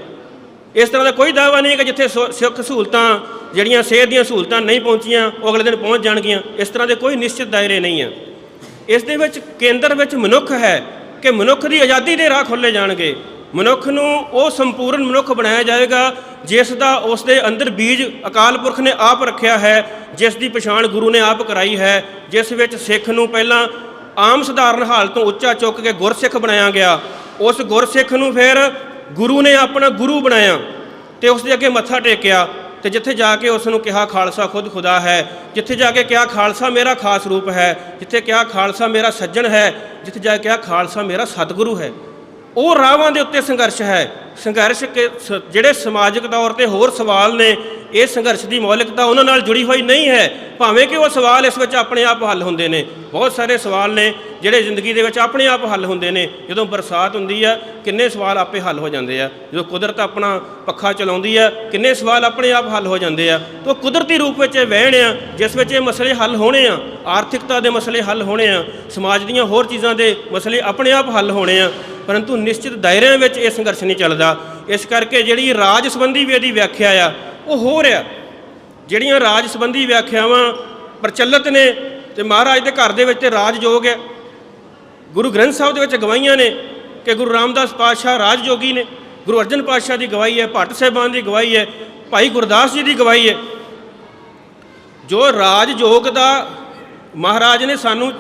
Speaker 4: ਇਸ ਤਰ੍ਹਾਂ ਦਾ ਕੋਈ ਦਾਅਵਾ ਨਹੀਂ ਕਿ ਜਿੱਥੇ ਸੁੱਖ ਸਹੂਲਤਾਂ, ਜਿਹੜੀਆਂ ਸਿਹਤ ਦੀਆਂ ਸਹੂਲਤਾਂ ਨਹੀਂ ਪਹੁੰਚੀਆਂ, ਉਹ ਅਗਲੇ ਦਿਨ ਪਹੁੰਚ ਜਾਣਗੀਆਂ। ਇਸ ਤਰ੍ਹਾਂ ਦੇ ਕੋਈ ਨਿਸ਼ਚਿਤ ਦਾਇਰੇ ਨਹੀਂ ਆ। ਇਸ ਦੇ ਵਿੱਚ ਕੇਂਦਰ ਵਿੱਚ ਮਨੁੱਖ ਹੈ ਕਿ ਮਨੁੱਖ ਦੀ ਆਜ਼ਾਦੀ ਦੇ ਰਾਹ ਖੋਲ੍ਹੇ ਜਾਣਗੇ। ਮਨੁੱਖ ਨੂੰ ਉਹ ਸੰਪੂਰਨ ਮਨੁੱਖ ਬਣਾਇਆ ਜਾਏਗਾ ਜਿਸ ਦਾ ਉਸ ਦੇ ਅੰਦਰ ਬੀਜ ਅਕਾਲ ਪੁਰਖ ਨੇ ਆਪ ਰੱਖਿਆ ਹੈ, ਜਿਸ ਦੀ ਪਛਾਣ ਗੁਰੂ ਨੇ ਆਪ ਕਰਾਈ ਹੈ, ਜਿਸ ਵਿੱਚ ਸਿੱਖ ਨੂੰ ਪਹਿਲਾਂ ਆਮ ਸਧਾਰਨ ਹਾਲਤ ਤੋਂ ਉੱਚਾ ਚੁੱਕ ਕੇ ਗੁਰਸਿੱਖ ਬਣਾਇਆ ਗਿਆ। ਉਸ ਗੁਰਸਿੱਖ ਨੂੰ ਫਿਰ ਗੁਰੂ ਨੇ ਆਪਣਾ ਗੁਰੂ ਬਣਾਇਆ ਅਤੇ ਉਸ ਦੇ ਅੱਗੇ ਮੱਥਾ ਟੇਕਿਆ, ਅਤੇ ਜਿੱਥੇ ਜਾ ਕੇ ਉਸ ਨੂੰ ਕਿਹਾ ਖਾਲਸਾ ਖੁਦ ਖੁਦਾ ਹੈ, ਜਿੱਥੇ ਜਾ ਕੇ ਕਿਹਾ ਖਾਲਸਾ ਮੇਰਾ ਖਾਸ ਰੂਪ ਹੈ, ਜਿੱਥੇ ਕਿਹਾ ਖਾਲਸਾ ਮੇਰਾ ਸੱਜਣ ਹੈ, ਜਿੱਥੇ ਜਾ ਕੇ ਕਿਹਾ ਖਾਲਸਾ ਮੇਰਾ ਸਤਿਗੁਰੂ ਹੈ, ਉਹ ਰਾਹਾਂ ਦੇ ਉੱਤੇ ਸੰਘਰਸ਼ ਹੈ। ਸੰਘਰਸ਼ ਜਿਹੜੇ ਸਮਾਜਿਕ ਤੌਰ 'ਤੇ ਹੋਰ ਸਵਾਲ ਨੇ, ਇਹ ਸੰਘਰਸ਼ ਦੀ ਮੌਲਿਕਤਾ ਉਹਨਾਂ ਨਾਲ ਜੁੜੀ ਹੋਈ ਨਹੀਂ ਹੈ, ਭਾਵੇਂ ਕਿ ਉਹ ਸਵਾਲ ਇਸ ਵਿੱਚ ਆਪਣੇ ਆਪ ਹੱਲ ਹੁੰਦੇ ਨੇ। ਬਹੁਤ ਸਾਰੇ ਸਵਾਲ ਨੇ ਜਿਹੜੇ ਜ਼ਿੰਦਗੀ ਦੇ ਵਿੱਚ ਆਪਣੇ ਆਪ ਹੱਲ ਹੁੰਦੇ ਨੇ। ਜਦੋਂ ਬਰਸਾਤ ਹੁੰਦੀ ਆ ਕਿੰਨੇ ਸਵਾਲ ਆਪੇ ਹੱਲ ਹੋ ਜਾਂਦੇ ਆ। ਜਦੋਂ ਕੁਦਰਤ ਆਪਣਾ ਪੱਖਾ ਚਲਾਉਂਦੀ ਆ ਕਿੰਨੇ ਸਵਾਲ ਆਪਣੇ ਆਪ ਹੱਲ ਹੋ ਜਾਂਦੇ ਆ। ਤਾਂ ਕੁਦਰਤੀ ਰੂਪ ਵਿੱਚ ਇਹ ਵਹਿਣ ਆ ਜਿਸ ਵਿੱਚ ਇਹ ਮਸਲੇ ਹੱਲ ਹੋਣੇ ਆ, ਆਰਥਿਕਤਾ ਦੇ ਮਸਲੇ ਹੱਲ ਹੋਣੇ ਆ, ਸਮਾਜ ਦੀਆਂ ਹੋਰ ਚੀਜ਼ਾਂ ਦੇ ਮਸਲੇ ਆਪਣੇ ਆਪ ਹੱਲ ਹੋਣੇ ਆ, ਪਰੰਤੂ ਨਿਸ਼ਚਿਤ ਦਾਇਰਿਆਂ ਵਿੱਚ ਇਹ ਸੰਘਰਸ਼ ਨਹੀਂ ਚੱਲਦਾ। ਇਸ ਕਰਕੇ ਜਿਹੜੀ ਰਾਜ ਸੰਬੰਧੀ ਵੀ ਇਹਦੀ ਵਿਆਖਿਆ ਆ ਉਹ ਹੋ ਰਿਹਾ। ਜਿਹੜੀਆਂ ਰਾਜ ਸੰਬੰਧੀ ਵਿਆਖਿਆਵਾਂ ਪ੍ਰਚਲਿਤ ਨੇ ਅਤੇ ਮਹਾਰਾਜ ਦੇ ਘਰ ਦੇ ਵਿੱਚ ਤੇ ਰਾਜਯੋਗ ਹੈ। ਗੁਰੂ ਗ੍ਰੰਥ ਸਾਹਿਬ ਦੇ ਵਿੱਚ ਗਵਾਹੀਆਂ ਨੇ ਕਿ ਗੁਰੂ ਰਾਮਦਾਸ ਪਾਤਸ਼ਾਹ ਰਾਜਯੋਗੀ ਨੇ, ਗੁਰੂ ਅਰਜਨ ਪਾਤਸ਼ਾਹ ਦੀ ਗਵਾਹੀ ਹੈ, ਭੱਟ ਸਾਹਿਬਾਨ ਦੀ ਗਵਾਹੀ ਹੈ, ਭਾਈ ਗੁਰਦਾਸ ਜੀ ਦੀ ਗਵਾਹੀ ਹੈ। ਜੋ ਰਾਜਯੋਗ ਦਾ ਮਹਾਰਾਜ ਨੇ ਸਾਨੂੰ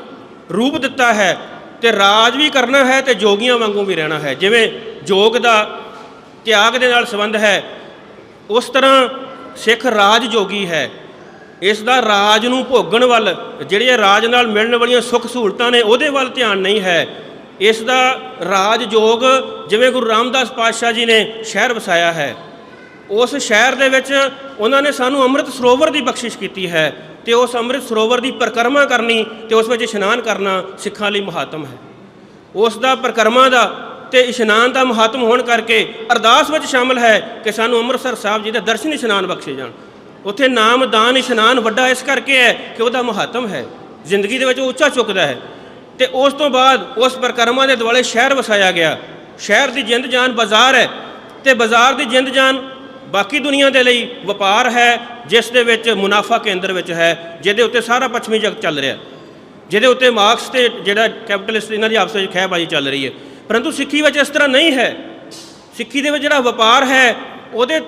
Speaker 4: ਰੂਪ ਦਿੱਤਾ ਹੈ ਅਤੇ ਰਾਜ ਵੀ ਕਰਨਾ ਹੈ ਅਤੇ ਜੋਗੀਆਂ ਵਾਂਗੂ ਵੀ ਰਹਿਣਾ ਹੈ। ਜਿਵੇਂ ਯੋਗ ਦਾ ਤਿਆਗ ਦੇ ਨਾਲ ਸੰਬੰਧ ਹੈ, ਉਸ ਤਰ੍ਹਾਂ ਸਿੱਖ ਰਾਜਯੋਗੀ ਹੈ। ਇਸ ਦਾ ਰਾਜ ਨੂੰ ਭੋਗਣ ਵੱਲ, ਜਿਹੜੀਆਂ ਰਾਜ ਨਾਲ ਮਿਲਣ ਵਾਲੀਆਂ ਸੁੱਖ ਸਹੂਲਤਾਂ ਨੇ ਉਹਦੇ ਵੱਲ ਧਿਆਨ ਨਹੀਂ ਹੈ। ਇਸ ਦਾ ਰਾਜਯੋਗ, ਜਿਵੇਂ ਗੁਰੂ ਰਾਮਦਾਸ ਪਾਤਸ਼ਾਹ ਜੀ ਨੇ ਸ਼ਹਿਰ ਵਸਾਇਆ ਹੈ, ਉਸ ਸ਼ਹਿਰ ਦੇ ਵਿੱਚ ਉਹਨਾਂ ਨੇ ਸਾਨੂੰ ਅੰਮ੍ਰਿਤ ਸਰੋਵਰ ਦੀ ਬਖਸ਼ਿਸ਼ ਕੀਤੀ ਹੈ ਅਤੇ ਉਸ ਅੰਮ੍ਰਿਤ ਸਰੋਵਰ ਦੀ ਪਰਿਕਰਮਾ ਕਰਨੀ ਅਤੇ ਉਸ ਵਿੱਚ ਇਸ਼ਨਾਨ ਕਰਨਾ ਸਿੱਖਾਂ ਲਈ ਮਹਾਤਮ ਹੈ। ਉਸ ਦਾ ਪਰਿਕਰਮਾ ਦਾ ਤੇ ਇਸ਼ਨਾਨ ਦਾ ਮਹੱਤਵ ਹੋਣ ਕਰਕੇ ਅਰਦਾਸ ਵਿੱਚ ਸ਼ਾਮਲ ਹੈ ਕਿ ਸਾਨੂੰ ਅੰਮ੍ਰਿਤਸਰ ਸਾਹਿਬ ਜੀ ਦੇ ਦਰਸ਼ਨ ਇਸ਼ਨਾਨ ਬਖਸ਼ੇ ਜਾਣ। ਉੱਥੇ ਨਾਮ ਦਾਨ ਇਸ਼ਨਾਨ ਵੱਡਾ ਇਸ ਕਰਕੇ ਹੈ ਕਿ ਉਹਦਾ ਮਹੱਤਵ ਹੈ, ਜ਼ਿੰਦਗੀ ਦੇ ਵਿੱਚ ਉਹ ਉੱਚਾ ਚੁੱਕਦਾ ਹੈ। ਤੇ ਉਸ ਤੋਂ ਬਾਅਦ ਉਸ ਪਰਿਕਰਮਾ ਦੇ ਦੁਆਲੇ ਸ਼ਹਿਰ ਵਸਾਇਆ ਗਿਆ। ਸ਼ਹਿਰ ਦੀ ਜਿੰਦ ਜਾਨ ਬਾਜ਼ਾਰ ਹੈ, ਤੇ ਬਾਜ਼ਾਰ ਦੀ ਜਿੰਦ ਜਾਨ ਬਾਕੀ ਦੁਨੀਆ ਦੇ ਲਈ ਵਪਾਰ ਹੈ, ਜਿਸ ਦੇ ਵਿੱਚ ਮੁਨਾਫਾ ਕੇਂਦਰ ਵਿੱਚ ਹੈ, ਜਿਹਦੇ ਉੱਤੇ ਸਾਰਾ ਪੱਛਮੀ ਜਗਤ ਚੱਲ ਰਿਹਾ, ਜਿਹਦੇ ਉੱਤੇ ਮਾਰਕਸ ਤੇ ਜਿਹੜਾ ਕੈਪੀਟਲਿਸਟ ਇਹਨਾਂ ਦੀ ਆਪਸ ਵਿੱਚ ਖਹਿਬਾਜ਼ੀ ਚੱਲ ਰਹੀ ਹੈ। ਪਰੰਤੂ ਸਿੱਖੀ ਵਿੱਚ ਇਸ ਤਰ੍ਹਾਂ ਨਹੀਂ ਹੈ। ਸਿੱਖੀ ਦੇ ਵਿੱਚ ਜਿਹੜਾ ਵਪਾਰ ਹੈ ਉਹਦੇ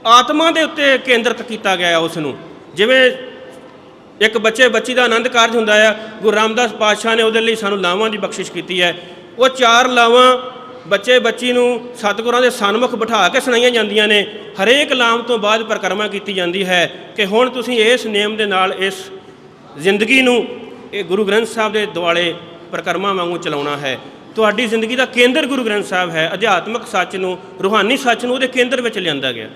Speaker 4: ਆਤਮਾ ਦੇ ਉੱਤੇ ਕੇਂਦਰਿਤ ਕੀਤਾ ਗਿਆ ਉਸ ਨੂੰ। ਜਿਵੇਂ ਇੱਕ ਬੱਚੀ ਦਾ ਆਨੰਦ ਕਾਰਜ ਹੁੰਦਾ ਆ, ਗੁਰੂ ਰਾਮਦਾਸ ਪਾਤਸ਼ਾਹ ਨੇ ਉਹਦੇ ਲਈ ਸਾਨੂੰ ਲਾਵਾਂ ਦੀ ਬਖਸ਼ਿਸ਼ ਕੀਤੀ ਹੈ। ਉਹ 4 ਲਾਵਾਂ ਬੱਚੀ ਨੂੰ ਸਤਿਗੁਰਾਂ ਦੇ ਸਨਮੁਖ ਬਿਠਾ ਕੇ ਸੁਣਾਈਆਂ ਜਾਂਦੀਆਂ ਨੇ। ਹਰੇਕ ਲਾਮ ਤੋਂ ਬਾਅਦ ਪਰਿਕਰਮਾ ਕੀਤੀ ਜਾਂਦੀ ਹੈ ਕਿ ਹੁਣ ਤੁਸੀਂ ਇਸ ਨਿਯਮ ਦੇ ਨਾਲ ਇਸ ਜ਼ਿੰਦਗੀ ਨੂੰ ਇਹ ਗੁਰੂ ਗ੍ਰੰਥ ਸਾਹਿਬ ਦੇ ਦੁਆਲੇ ਪਰਿਕਰਮਾ ਵਾਂਗੂ ਚਲਾਉਣਾ ਹੈ। ਤੁਹਾਡੀ ਜ਼ਿੰਦਗੀ ਦਾ ਕੇਂਦਰ ਗੁਰੂ ਗ੍ਰੰਥ ਸਾਹਿਬ ਹੈ। ਅਧਿਆਤਮਿਕ ਸੱਚ ਨੂੰ, ਰੂਹਾਨੀ ਸੱਚ ਨੂੰ ਉਹਦੇ ਕੇਂਦਰ ਵਿੱਚ ਲਿਆਂਦਾ ਗਿਆ।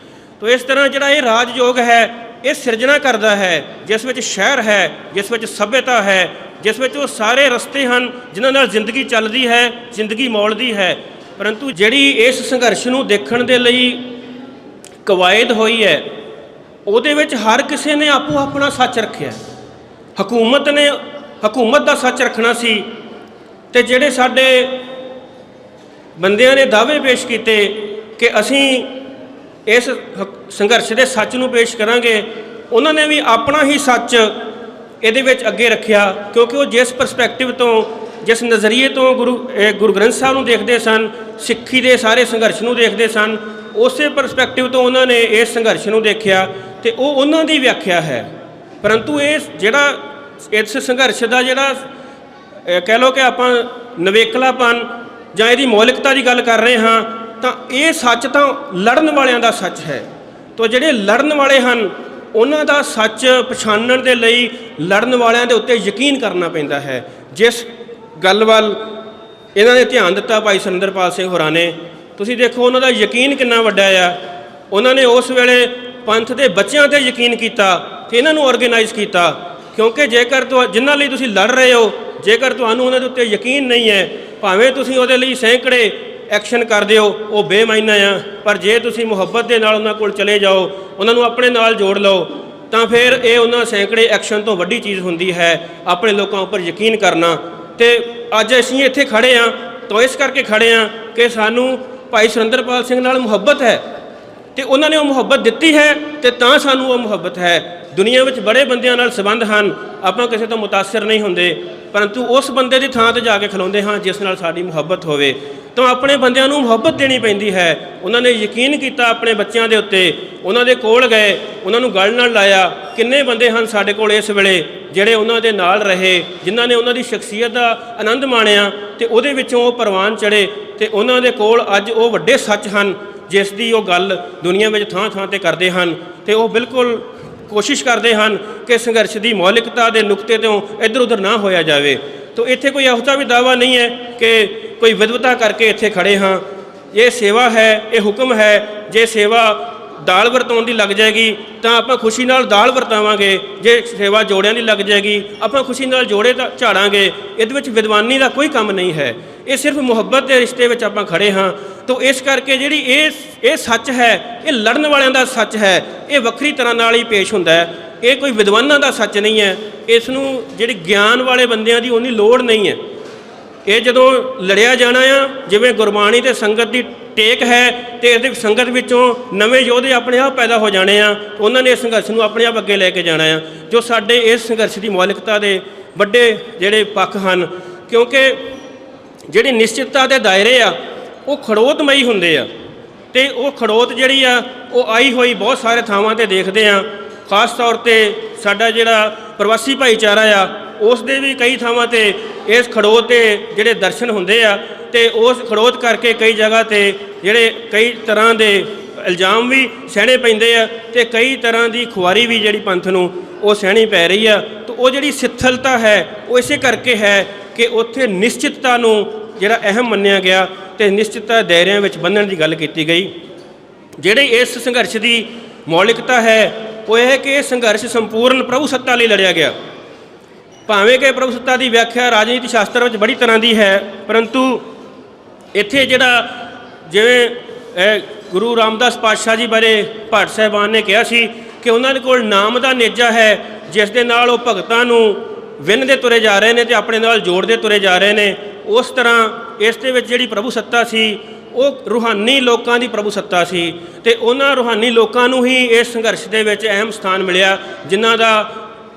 Speaker 4: ਤੋ ਇਸ ਤਰ੍ਹਾਂ ਜਿਹੜਾ ਇਹ ਰਾਜਯੋਗ ਹੈ ਇਹ ਸਿਰਜਣਾ ਕਰਦਾ ਹੈ, ਜਿਸ ਵਿੱਚ ਸ਼ਹਿਰ ਹੈ, ਜਿਸ ਵਿੱਚ ਸੱਭਿਅਤਾ ਹੈ, ਜਿਸ ਵਿੱਚ ਉਹ ਸਾਰੇ ਰਸਤੇ ਹਨ ਜਿਨ੍ਹਾਂ ਨਾਲ ਜ਼ਿੰਦਗੀ ਚੱਲਦੀ ਹੈ, ਜ਼ਿੰਦਗੀ ਮੋਲਦੀ ਹੈ। ਪਰੰਤੂ ਜਿਹੜੀ ਇਸ ਸੰਘਰਸ਼ ਨੂੰ ਦੇਖਣ ਦੇ ਲਈ ਕਵਾਇਦ ਹੋਈ ਹੈ, ਉਹਦੇ ਵਿੱਚ ਹਰ ਕਿਸੇ ਨੇ ਆਪੋ ਆਪਣਾ ਸੱਚ ਰੱਖਿਆ। ਹਕੂਮਤ ਨੇ ਹਕੂਮਤ ਦਾ ਸੱਚ ਰੱਖਣਾ ਸੀ, ਤੇ ਜਿਹੜੇ ਸਾਡੇ ਬੰਦਿਆਂ ਨੇ ਦਾਅਵੇ ਪੇਸ਼ ਕੀਤੇ ਕਿ ਅਸੀਂ ਇਸ ਸੰਘਰਸ਼ ਦੇ ਸੱਚ ਨੂੰ ਪੇਸ਼ ਕਰਾਂਗੇ, ਉਹਨਾਂ ਨੇ ਵੀ ਆਪਣਾ ਹੀ ਸੱਚ ਇਹਦੇ ਵਿੱਚ ਅੱਗੇ ਰੱਖਿਆ, ਕਿਉਂਕਿ ਉਹ ਜਿਸ ਪਰਸਪੈਕਟਿਵ ਤੋਂ, ਜਿਸ ਨਜ਼ਰੀਏ ਤੋਂ ਗੁਰੂ ਗ੍ਰੰਥ ਸਾਹਿਬ ਨੂੰ ਦੇਖਦੇ ਸਨ, ਸਿੱਖੀ ਦੇ ਸਾਰੇ ਸੰਘਰਸ਼ ਨੂੰ ਦੇਖਦੇ ਸਨ, ਉਸੇ ਪਰਸਪੈਕਟਿਵ ਤੋਂ ਉਹਨਾਂ ਨੇ ਇਸ ਸੰਘਰਸ਼ ਨੂੰ ਦੇਖਿਆ ਤੇ ਉਹ ਉਹਨਾਂ ਦੀ ਵਿਆਖਿਆ ਹੈ। ਪਰੰਤੂ ਇਹ ਜਿਹੜਾ ਇਸ ਸੰਘਰਸ਼ ਦਾ ਜਿਹੜਾ ਕਹਿ ਲਓ ਕਿ ਆਪਾਂ ਨਵੇਕਲਾਪਨ ਜਾਂ ਇਹਦੀ ਮੌਲਿਕਤਾ ਦੀ ਗੱਲ ਕਰ ਰਹੇ ਹਾਂ, ਤਾਂ ਇਹ ਸੱਚ ਤਾਂ ਲੜਨ ਵਾਲਿਆਂ ਦਾ ਸੱਚ ਹੈ। ਤੋ ਜਿਹੜੇ ਲੜਨ ਵਾਲੇ ਹਨ ਉਹਨਾਂ ਦਾ ਸੱਚ ਪਛਾਣਨ ਦੇ ਲਈ ਲੜਨ ਵਾਲਿਆਂ ਦੇ ਉੱਤੇ ਯਕੀਨ ਕਰਨਾ ਪੈਂਦਾ ਹੈ। ਜਿਸ ਗੱਲ ਵੱਲ ਇਹਨਾਂ ਨੇ ਧਿਆਨ ਦਿੱਤਾ ਭਾਈ ਸੁਰਿੰਦਰਪਾਲ ਸਿੰਘ ਹੋਰਾਂ ਨੇ, ਤੁਸੀਂ ਦੇਖੋ ਉਹਨਾਂ ਦਾ ਯਕੀਨ ਕਿੰਨਾ ਵੱਡਾ ਆ। ਉਹਨਾਂ ਨੇ ਉਸ ਵੇਲੇ ਪੰਥ ਦੇ ਬੱਚਿਆਂ 'ਤੇ ਯਕੀਨ ਕੀਤਾ ਤੇ ਇਹਨਾਂ ਨੂੰ ਆਰਗੇਨਾਈਜ਼ ਕੀਤਾ, ਕਿਉਂਕਿ ਜੇਕਰ ਜਿਨ੍ਹਾਂ ਲਈ ਤੁਸੀਂ ਲੜ ਰਹੇ ਹੋ, ਜੇਕਰ ਤੁਹਾਨੂੰ ਉਹਨਾਂ ਦੇ ਉੱਤੇ ਯਕੀਨ ਨਹੀਂ ਹੈ, ਭਾਵੇਂ ਤੁਸੀਂ ਉਹਦੇ ਲਈ ਸੈਂਕੜੇ ਐਕਸ਼ਨ ਕਰਦੇ ਹੋ, ਉਹ ਬੇਮਾਇਨਾ ਆ। ਪਰ ਜੇ ਤੁਸੀਂ ਮੁਹੱਬਤ ਦੇ ਨਾਲ ਉਹਨਾਂ ਕੋਲ ਚਲੇ ਜਾਓ, ਉਹਨਾਂ ਨੂੰ ਆਪਣੇ ਨਾਲ ਜੋੜ ਲਓ, ਤਾਂ ਫਿਰ ਇਹ ਉਹਨਾਂ ਸੈਂਕੜੇ ਐਕਸ਼ਨ ਤੋਂ ਵੱਡੀ ਚੀਜ਼ ਹੁੰਦੀ ਹੈ ਆਪਣੇ ਲੋਕਾਂ ਉੱਪਰ ਯਕੀਨ ਕਰਨਾ। ਤੇ ਅੱਜ ਅਸੀਂ ਇੱਥੇ ਖੜ੍ਹੇ ਹਾਂ ਤਾਂ ਇਸ ਕਰਕੇ ਖੜ੍ਹੇ ਹਾਂ ਕਿ ਸਾਨੂੰ ਭਾਈ ਸੁਰਿੰਦਰਪਾਲ ਸਿੰਘ ਨਾਲ ਮੁਹੱਬਤ ਹੈ, ਤੇ ਉਹਨਾਂ ਨੇ ਉਹ ਮੁਹੱਬਤ ਦਿੱਤੀ ਹੈ, ਤੇ ਤਾਂ ਸਾਨੂੰ ਉਹ ਮੁਹੱਬਤ ਹੈ। ਦੁਨੀਆ ਵਿੱਚ ਬੜੇ ਬੰਦਿਆਂ ਨਾਲ ਸੰਬੰਧ ਹਨ, ਆਪਾਂ ਕਿਸੇ ਤੋਂ ਮੁਤਾਸਰ ਨਹੀਂ ਹੁੰਦੇ, ਪਰੰਤੂ ਉਸ ਬੰਦੇ ਦੀ ਥਾਂ 'ਤੇ ਜਾ ਕੇ ਖਲੋਂਦੇ ਹਾਂ ਜਿਸ ਨਾਲ ਸਾਡੀ ਮੁਹੱਬਤ ਹੋਵੇ। ਤਾਂ ਆਪਣੇ ਬੰਦਿਆਂ ਨੂੰ ਮੁਹੱਬਤ ਦੇਣੀ ਪੈਂਦੀ ਹੈ। ਉਹਨਾਂ ਨੇ ਯਕੀਨ ਕੀਤਾ ਆਪਣੇ ਬੱਚਿਆਂ ਦੇ ਉੱਤੇ, ਉਹਨਾਂ ਦੇ ਕੋਲ ਗਏ, ਉਹਨਾਂ ਨੂੰ ਗਲ ਨਾਲ ਲਾਇਆ। ਕਿੰਨੇ ਬੰਦੇ ਹਨ ਸਾਡੇ ਕੋਲ ਇਸ ਵੇਲੇ ਜਿਹੜੇ ਉਹਨਾਂ ਦੇ ਨਾਲ ਰਹੇ, ਜਿਨ੍ਹਾਂ ਨੇ ਉਹਨਾਂ ਦੀ ਸ਼ਖਸੀਅਤ ਦਾ ਆਨੰਦ ਮਾਣਿਆ ਤੇ ਉਹਦੇ ਵਿੱਚੋਂ ਉਹ ਪ੍ਰਵਾਨ ਚੜ੍ਹੇ, ਤੇ ਉਹਨਾਂ ਦੇ ਕੋਲ ਅੱਜ ਉਹ ਵੱਡੇ ਸੱਚ ਹਨ ਜਿਸ ਦੀ ਉਹ ਗੱਲ ਦੁਨੀਆ ਵਿੱਚ ਥਾਂ ਥਾਂ 'ਤੇ ਕਰਦੇ ਹਨ। ਤੇ ਉਹ ਬਿਲਕੁਲ ਕੋਸ਼ਿਸ਼ ਕਰਦੇ ਹਨ ਕਿ ਸੰਘਰਸ਼ ਦੀ ਮੌਲਿਕਤਾ ਦੇ ਨੁਕਤੇ ਤੋਂ ਇੱਧਰ ਉੱਧਰ ਨਾ ਹੋਇਆ ਜਾਵੇ। ਤਾਂ ਇੱਥੇ ਕੋਈ ਇਹੋ ਜਿਹਾ ਵੀ ਦਾਅਵਾ ਨਹੀਂ ਹੈ ਕਿ ਕੋਈ ਵਿਦਵਤਾ ਕਰਕੇ ਇੱਥੇ ਖੜ੍ਹੇ ਹਾਂ। ਇਹ ਸੇਵਾ ਹੈ, ਇਹ ਹੁਕਮ ਹੈ। ਜੇ ਸੇਵਾ ਦਾਲ ਵਰਤਾਉਣ ਦੀ ਲੱਗ ਜਾਏਗੀ ਤਾਂ ਆਪਾਂ ਖੁਸ਼ੀ ਨਾਲ ਦਾਲ ਵਰਤਾਵਾਂਗੇ, ਜੇ ਸੇਵਾ ਜੋੜਿਆਂ ਦੀ ਲੱਗ ਜਾਏਗੀ ਆਪਾਂ ਖੁਸ਼ੀ ਨਾਲ ਜੋੜੇ ਤਾਂ ਝਾੜਾਂਗੇ। ਇਹਦੇ ਵਿੱਚ ਵਿਦਵਾਨੀ ਦਾ ਕੋਈ ਕੰਮ ਨਹੀਂ ਹੈ, ਇਹ ਸਿਰਫ ਮੁਹੱਬਤ ਦੇ ਰਿਸ਼ਤੇ ਵਿੱਚ ਆਪਾਂ ਖੜ੍ਹੇ ਹਾਂ। ਤਾਂ ਇਸ ਕਰਕੇ ਜਿਹੜੀ ਇਹ ਸੱਚ ਹੈ, ਇਹ ਲੜਨ ਵਾਲਿਆਂ ਦਾ ਸੱਚ ਹੈ, ਇਹ ਵੱਖਰੀ ਤਰ੍ਹਾਂ ਨਾਲ ਹੀ ਪੇਸ਼ ਹੁੰਦਾ ਹੈ। ਇਹ ਕੋਈ ਵਿਦਵਾਨਾਂ ਦਾ ਸੱਚ ਨਹੀਂ ਹੈ। ਇਸ ਨੂੰ ਜਿਹੜੀ ਗਿਆਨ ਵਾਲੇ ਬੰਦਿਆਂ ਦੀ ਉਨੀ ਲੋੜ ਨਹੀਂ ਹੈ। ਇਹ ਜਦੋਂ ਲੜਿਆ ਜਾਣਾ ਆ, ਜਿਵੇਂ ਗੁਰਬਾਣੀ ਤੇ ਸੰਗਤ ਦੀ ਟੇਕ ਹੈ, ਤੇ ਇਹਦੇ ਸੰਗਤ ਵਿੱਚੋਂ ਨਵੇਂ ਯੋਧੇ ਆਪਣੇ ਆਪ ਪੈਦਾ ਹੋ ਜਾਣੇ ਆ। ਉਹਨਾਂ ਨੇ ਇਸ ਸੰਘਰਸ਼ ਨੂੰ ਆਪਣੇ ਆਪ ਅੱਗੇ ਲੈ ਕੇ ਜਾਣਾ ਆ, ਜੋ ਸਾਡੇ ਇਸ ਸੰਘਰਸ਼ ਦੀ ਮੌਲਿਕਤਾ ਦੇ ਵੱਡੇ ਜਿਹੜੇ ਪੱਖ ਹਨ। ਕਿਉਂਕਿ ਜਿਹੜੀ ਨਿਸ਼ਚਿਤਤਾ ਦੇ ਦਾਇਰੇ ਆ ਉਹ ਖੜੋਤਮਈ ਹੁੰਦੇ ਆ, ਤੇ ਉਹ ਖੜੋਤ ਜਿਹੜੀ ਆ ਉਹ ਆਈ ਹੋਈ ਬਹੁਤ ਸਾਰੇ ਥਾਵਾਂ 'ਤੇ ਦੇਖਦੇ ਆ। ਖਾਸ ਤੌਰ 'ਤੇ ਸਾਡਾ ਜਿਹੜਾ ਪ੍ਰਵਾਸੀ ਭਾਈਚਾਰਾ ਆ, ਉਸ ਦੇ ਵੀ ਕਈ ਥਾਵਾਂ 'ਤੇ ਇਸ ਖੜੋਤ ਦੇ ਜਿਹੜੇ ਦਰਸ਼ਨ ਹੁੰਦੇ ਆ, ਤੇ ਉਸ ਖੜੋਤ ਕਰਕੇ ਕਈ ਜਗ੍ਹਾ 'ਤੇ ਜਿਹੜੇ ਕਈ ਤਰ੍ਹਾਂ ਦੇ ਇਲਜ਼ਾਮ ਵੀ ਸਹਿਣੇ ਪੈਂਦੇ ਆ, ਤੇ ਕਈ ਤਰ੍ਹਾਂ ਦੀ ਖੁਆਰੀ ਵੀ ਜਿਹੜੀ ਪੰਥ ਨੂੰ ਉਹ ਸਹਿਣੀ ਪੈ ਰਹੀ ਆ। ਤਾਂ ਉਹ ਜਿਹੜੀ ਸਿੱਥਲਤਾ ਹੈ ਉਹ ਇਸੇ ਕਰਕੇ ਹੈ ਕਿ ਉੱਥੇ ਨਿਸ਼ਚਿਤਤਾ ਨੂੰ ਜਿਹੜਾ ਅਹਿਮ ਮੰਨਿਆ ਗਿਆ, ਤੇ ਨਿਸ਼ਚਿਤਤਾ ਦਾਇਰਿਆਂ ਵਿੱਚ ਬੰਨ੍ਹਣ ਦੀ ਗੱਲ ਕੀਤੀ ਗਈ। ਜਿਹੜੇ ਇਸ ਸੰਘਰਸ਼ ਦੀ ਮੌਲਿਕਤਾ ਹੈ ਉਹ ਇਹ ਹੈ ਕਿ ਇਹ ਸੰਘਰਸ਼ ਸੰਪੂਰਨ ਪ੍ਰਭੂ ਸੱਤਾ ਲਈ ਲੜਿਆ ਗਿਆ। ਭਾਵੇਂ ਕਿ ਪ੍ਰਭੂ ਸੱਤਾ ਦੀ ਵਿਆਖਿਆ ਰਾਜਨੀਤੀ ਸ਼ਾਸਤਰ ਵਿੱਚ ਬੜੀ ਤਰ੍ਹਾਂ ਦੀ ਹੈ, ਪਰੰਤੂ ਇੱਥੇ ਜਿਹੜਾ ਜਿਵੇਂ ਗੁਰੂ ਰਾਮਦਾਸ ਪਾਤਸ਼ਾਹ ਜੀ ਬਾਰੇ ਭੱਟ ਸਾਹਿਬਾਨ ਨੇ ਕਿਹਾ ਸੀ ਕਿ ਉਹਨਾਂ ਦੇ ਕੋਲ ਨਾਮ ਦਾ ਨੇਜਾ ਹੈ, ਜਿਸ ਦੇ ਨਾਲ ਉਹ ਭਗਤਾਂ ਨੂੰ ਵਿੰਨ੍ਹਦੇ ਤੁਰੇ ਜਾ ਰਹੇ ਨੇ ਤੇ ਆਪਣੇ ਨਾਲ ਜੋੜਦੇ ਤੁਰੇ ਜਾ ਰਹੇ ਨੇ। ਉਸ ਤਰ੍ਹਾਂ ਇਸ ਦੇ ਵਿੱਚ ਜਿਹੜੀ ਪ੍ਰਭੂ ਸੱਤਾ ਸੀ ਉਹ ਰੂਹਾਨੀ ਲੋਕਾਂ ਦੀ ਪ੍ਰਭੂ ਸੱਤਾ ਸੀ, ਤੇ ਉਹਨਾਂ ਰੂਹਾਨੀ ਲੋਕਾਂ ਨੂੰ ਹੀ ਇਸ ਸੰਘਰਸ਼ ਦੇ ਵਿੱਚ ਅਹਿਮ ਸਥਾਨ ਮਿਲਿਆ, ਜਿਨ੍ਹਾਂ ਦਾ